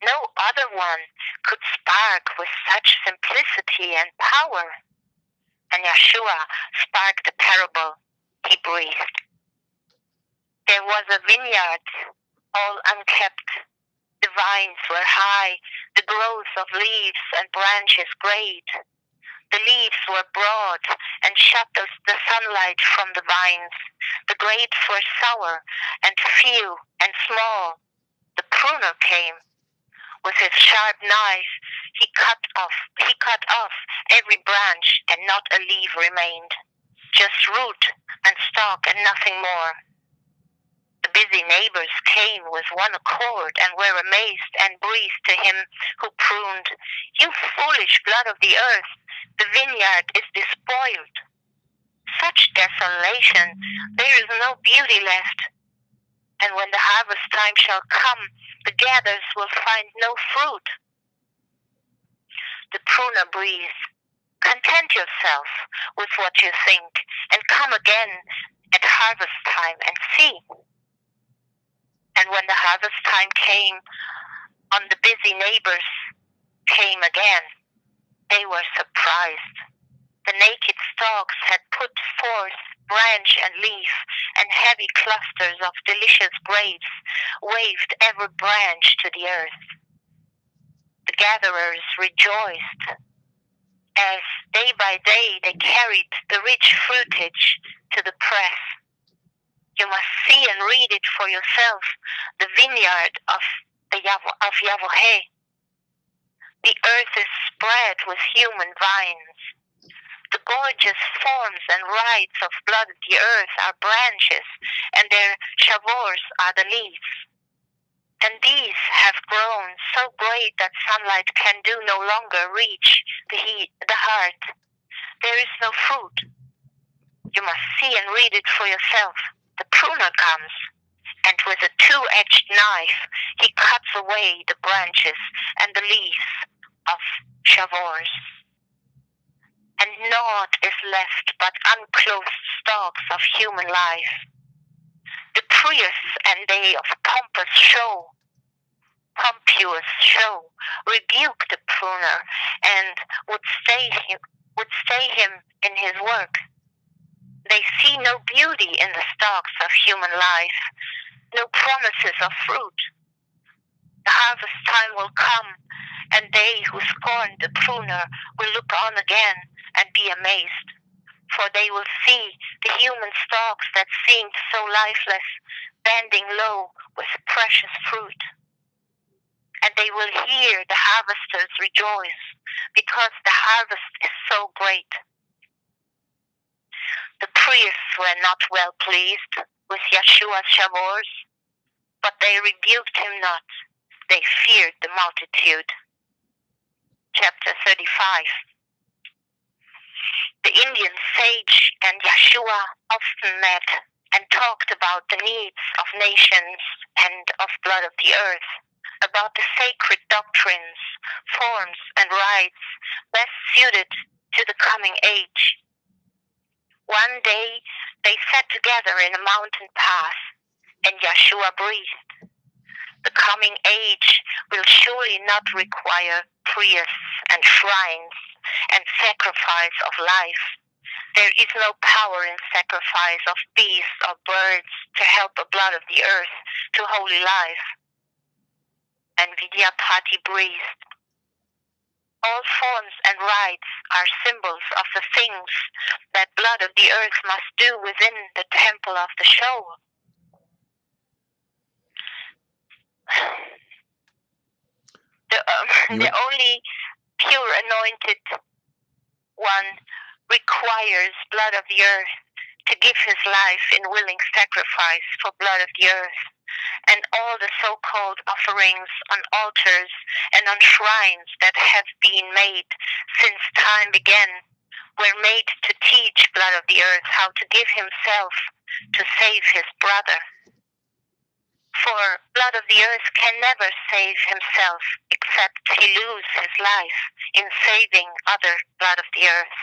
No other one could spark with such simplicity and power. And Yeshua sparked the parable. He breathed. There was a vineyard, all unkept. The vines were high, the growth of leaves and branches great. The leaves were broad and shut the sunlight from the vines. The grapes were sour and few and small. The pruner came. With his sharp knife, he cut off every branch, and not a leaf remained, just root and stalk and nothing more. The busy neighbors came with one accord and were amazed and breathed to him who pruned, "You foolish blood of the earth, the vineyard is despoiled. Such desolation, there is no beauty left. And when the harvest time shall come, the gatherers will find no fruit." The pruner breathed, "Content yourself with what you think, and come again at harvest time and see." And when the harvest time came, on the busy neighbors came again. They were surprised. The naked stalks had put forth branch and leaf, and heavy clusters of delicious grapes waved every branch to the earth. The gatherers rejoiced. as day by day they carried the rich fruitage to the press. You must see and read it for yourself, the vineyard of Yahweh. The earth is spread with human vines. The gorgeous forms and rites of blood of the earth are branches, and their shavors are the leaves. And these have grown so great that sunlight can do no longer reach the heart. There is no fruit. You must see and read it for yourself. The pruner comes, and with a two-edged knife he cuts away the branches and the leaves of shavors. And naught is left but unclothed stalks of human life. The priests and they of pompous show rebuke the pruner and would stay him in his work. They see no beauty in the stalks of human life, no promises of fruit. The harvest time will come, and they who scorn the pruner will look on again and be amazed, for they will see the human stalks that seemed so lifeless bending low with precious fruit. And they will hear the harvesters rejoice, because the harvest is so great. The priests were not well pleased with Yeshua's shavors, but they rebuked him not. They feared the multitude. Chapter 35. The Indian sage and Yeshua often met and talked about the needs of nations and of blood of the earth, about the sacred doctrines, forms, and rites best suited to the coming age. One day they sat together in a mountain pass, and Yeshua breathed, "The coming age will surely not require priests and shrines and sacrifice of life. There is no power in sacrifice of beasts or birds to help the blood of the earth to holy life." And Vidyapati breathed, "All forms and rites are symbols of the things that blood of the earth must do within the temple of the soul. The only pure anointed one requires blood of the earth to give his life in willing sacrifice for blood of the earth. And all the so-called offerings on altars and on shrines that have been made since time began were made to teach blood of the earth how to give himself to save his brother. For blood of the earth can never save himself except he lose his life in saving other blood of the earth.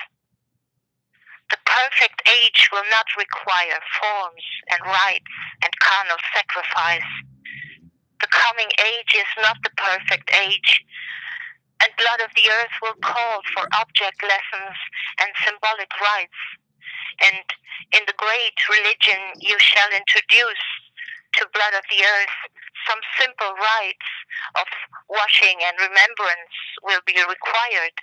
The perfect age will not require forms and rites and carnal sacrifice. The coming age is not the perfect age, and blood of the earth will call for object lessons and symbolic rites. And in the great religion you shall introduce to blood of the earth some simple rites of washing and remembrance will be required.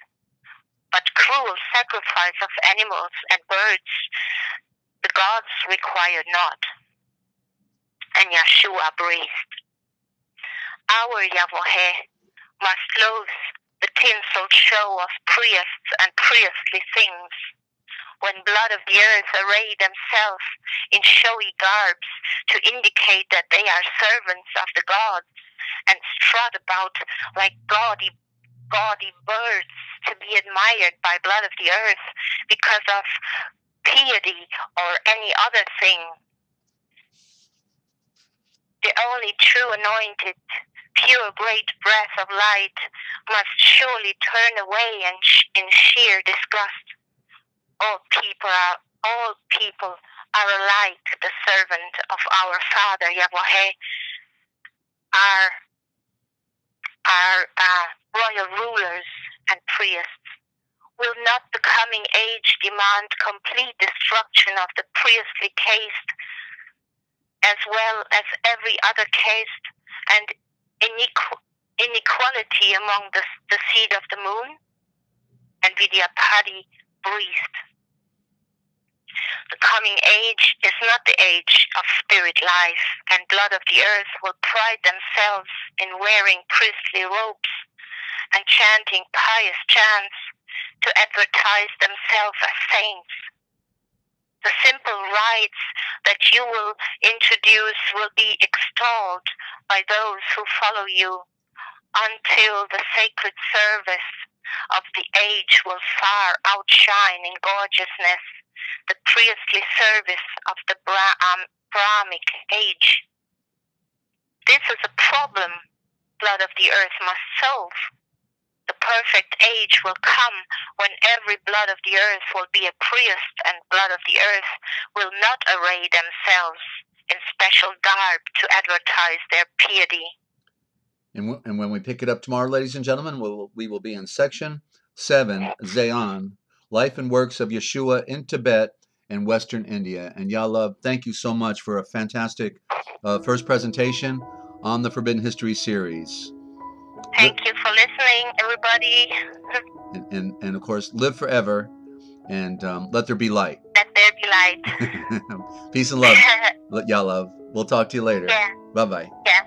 But cruel sacrifice of animals and birds the gods require not." And Yeshua breathed, "Our Yahweh must loathe the tinsel show of priests and priestly things. When blood of the earth array themselves in showy garbs to indicate that they are servants of the gods and strut about like gaudy birds to be admired by blood of the earth because of piety or any other thing. The only true anointed, pure great breath of light must surely turn away in sheer disgust. All people are alike the servant of our Father Yahweh, are royal rulers and priests. Will not the coming age demand complete destruction of the priestly caste as well as every other caste, and inequality among the seed of the moon? and Vidyapati breathed. The coming age is not the age of spirit life, and blood of the earth will pride themselves in wearing priestly robes and chanting pious chants to advertise themselves as saints. The simple rites that you will introduce will be extolled by those who follow you, until the sacred service of the age will far outshine in gorgeousness the priestly service of the Brahmic age. This is a problem blood of the earth must solve. The perfect age will come when every blood of the earth will be a priest, and blood of the earth will not array themselves in special garb to advertise their piety.
And when we pick it up tomorrow, ladies and gentlemen, we will be in section 7, Zayon, Life and Works of Yeshua in Tibet and Western India. And Yalav, thank you so much for a fantastic first presentation on the Forbidden History series.
Thank you for listening, everybody.
And of course, live forever, and let there be light.
Let there be light.
Peace and love, Yalav. We'll talk to you later.
Yeah.
Bye-bye.
Yeah.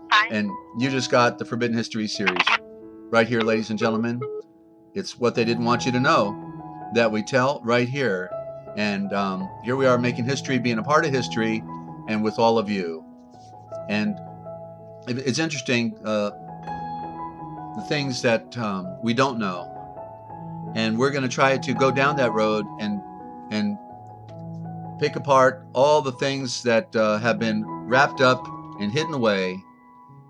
Bye.
And you just got the Forbidden History series right here, ladies and gentlemen. It's what they didn't want you to know that we tell right here. And here we are making history, being a part of history, and with all of you. And it's interesting, the things that we don't know. And we're going to try to go down that road and pick apart all the things that have been wrapped up and hidden away,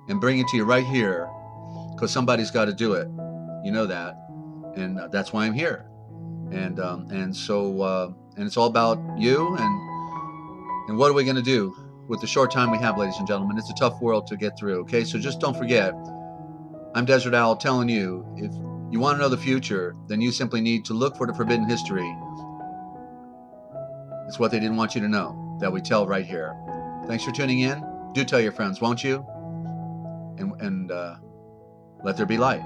and bring it to you right here, because somebody's got to do it. You know that, and that's why I'm here. And so it's all about you, and what are we going to do with the short time we have, ladies and gentlemen? It's a tough world to get through. Okay, so just don't forget, I'm Desert Owl telling you, if you want to know the future, then you simply need to look for the Forbidden History. It's what they didn't want you to know that we tell right here. Thanks for tuning in. Do tell your friends, won't you? And let there be light.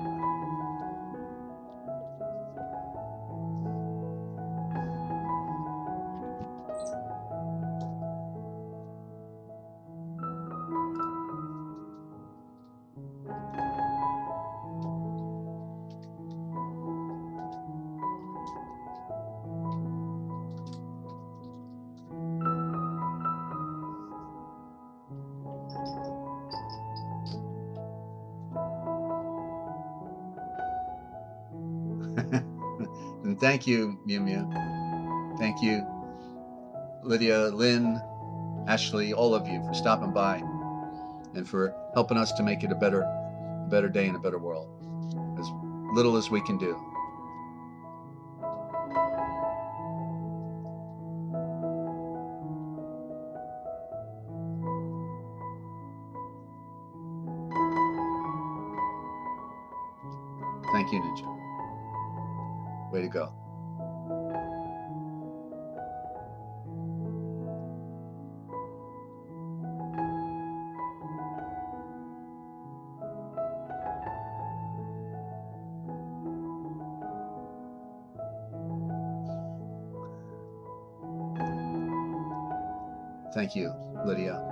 And thank you, Mew Mew. Thank you, Lydia, Lynn, Ashley, all of you for stopping by and for helping us to make it a better day and a better world. As little as we can do. Thank you, Ninja. Way to go. Thank you, Lydia.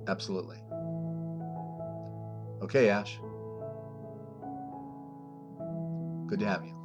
Absolutely. Okay, Ash. Good to have you.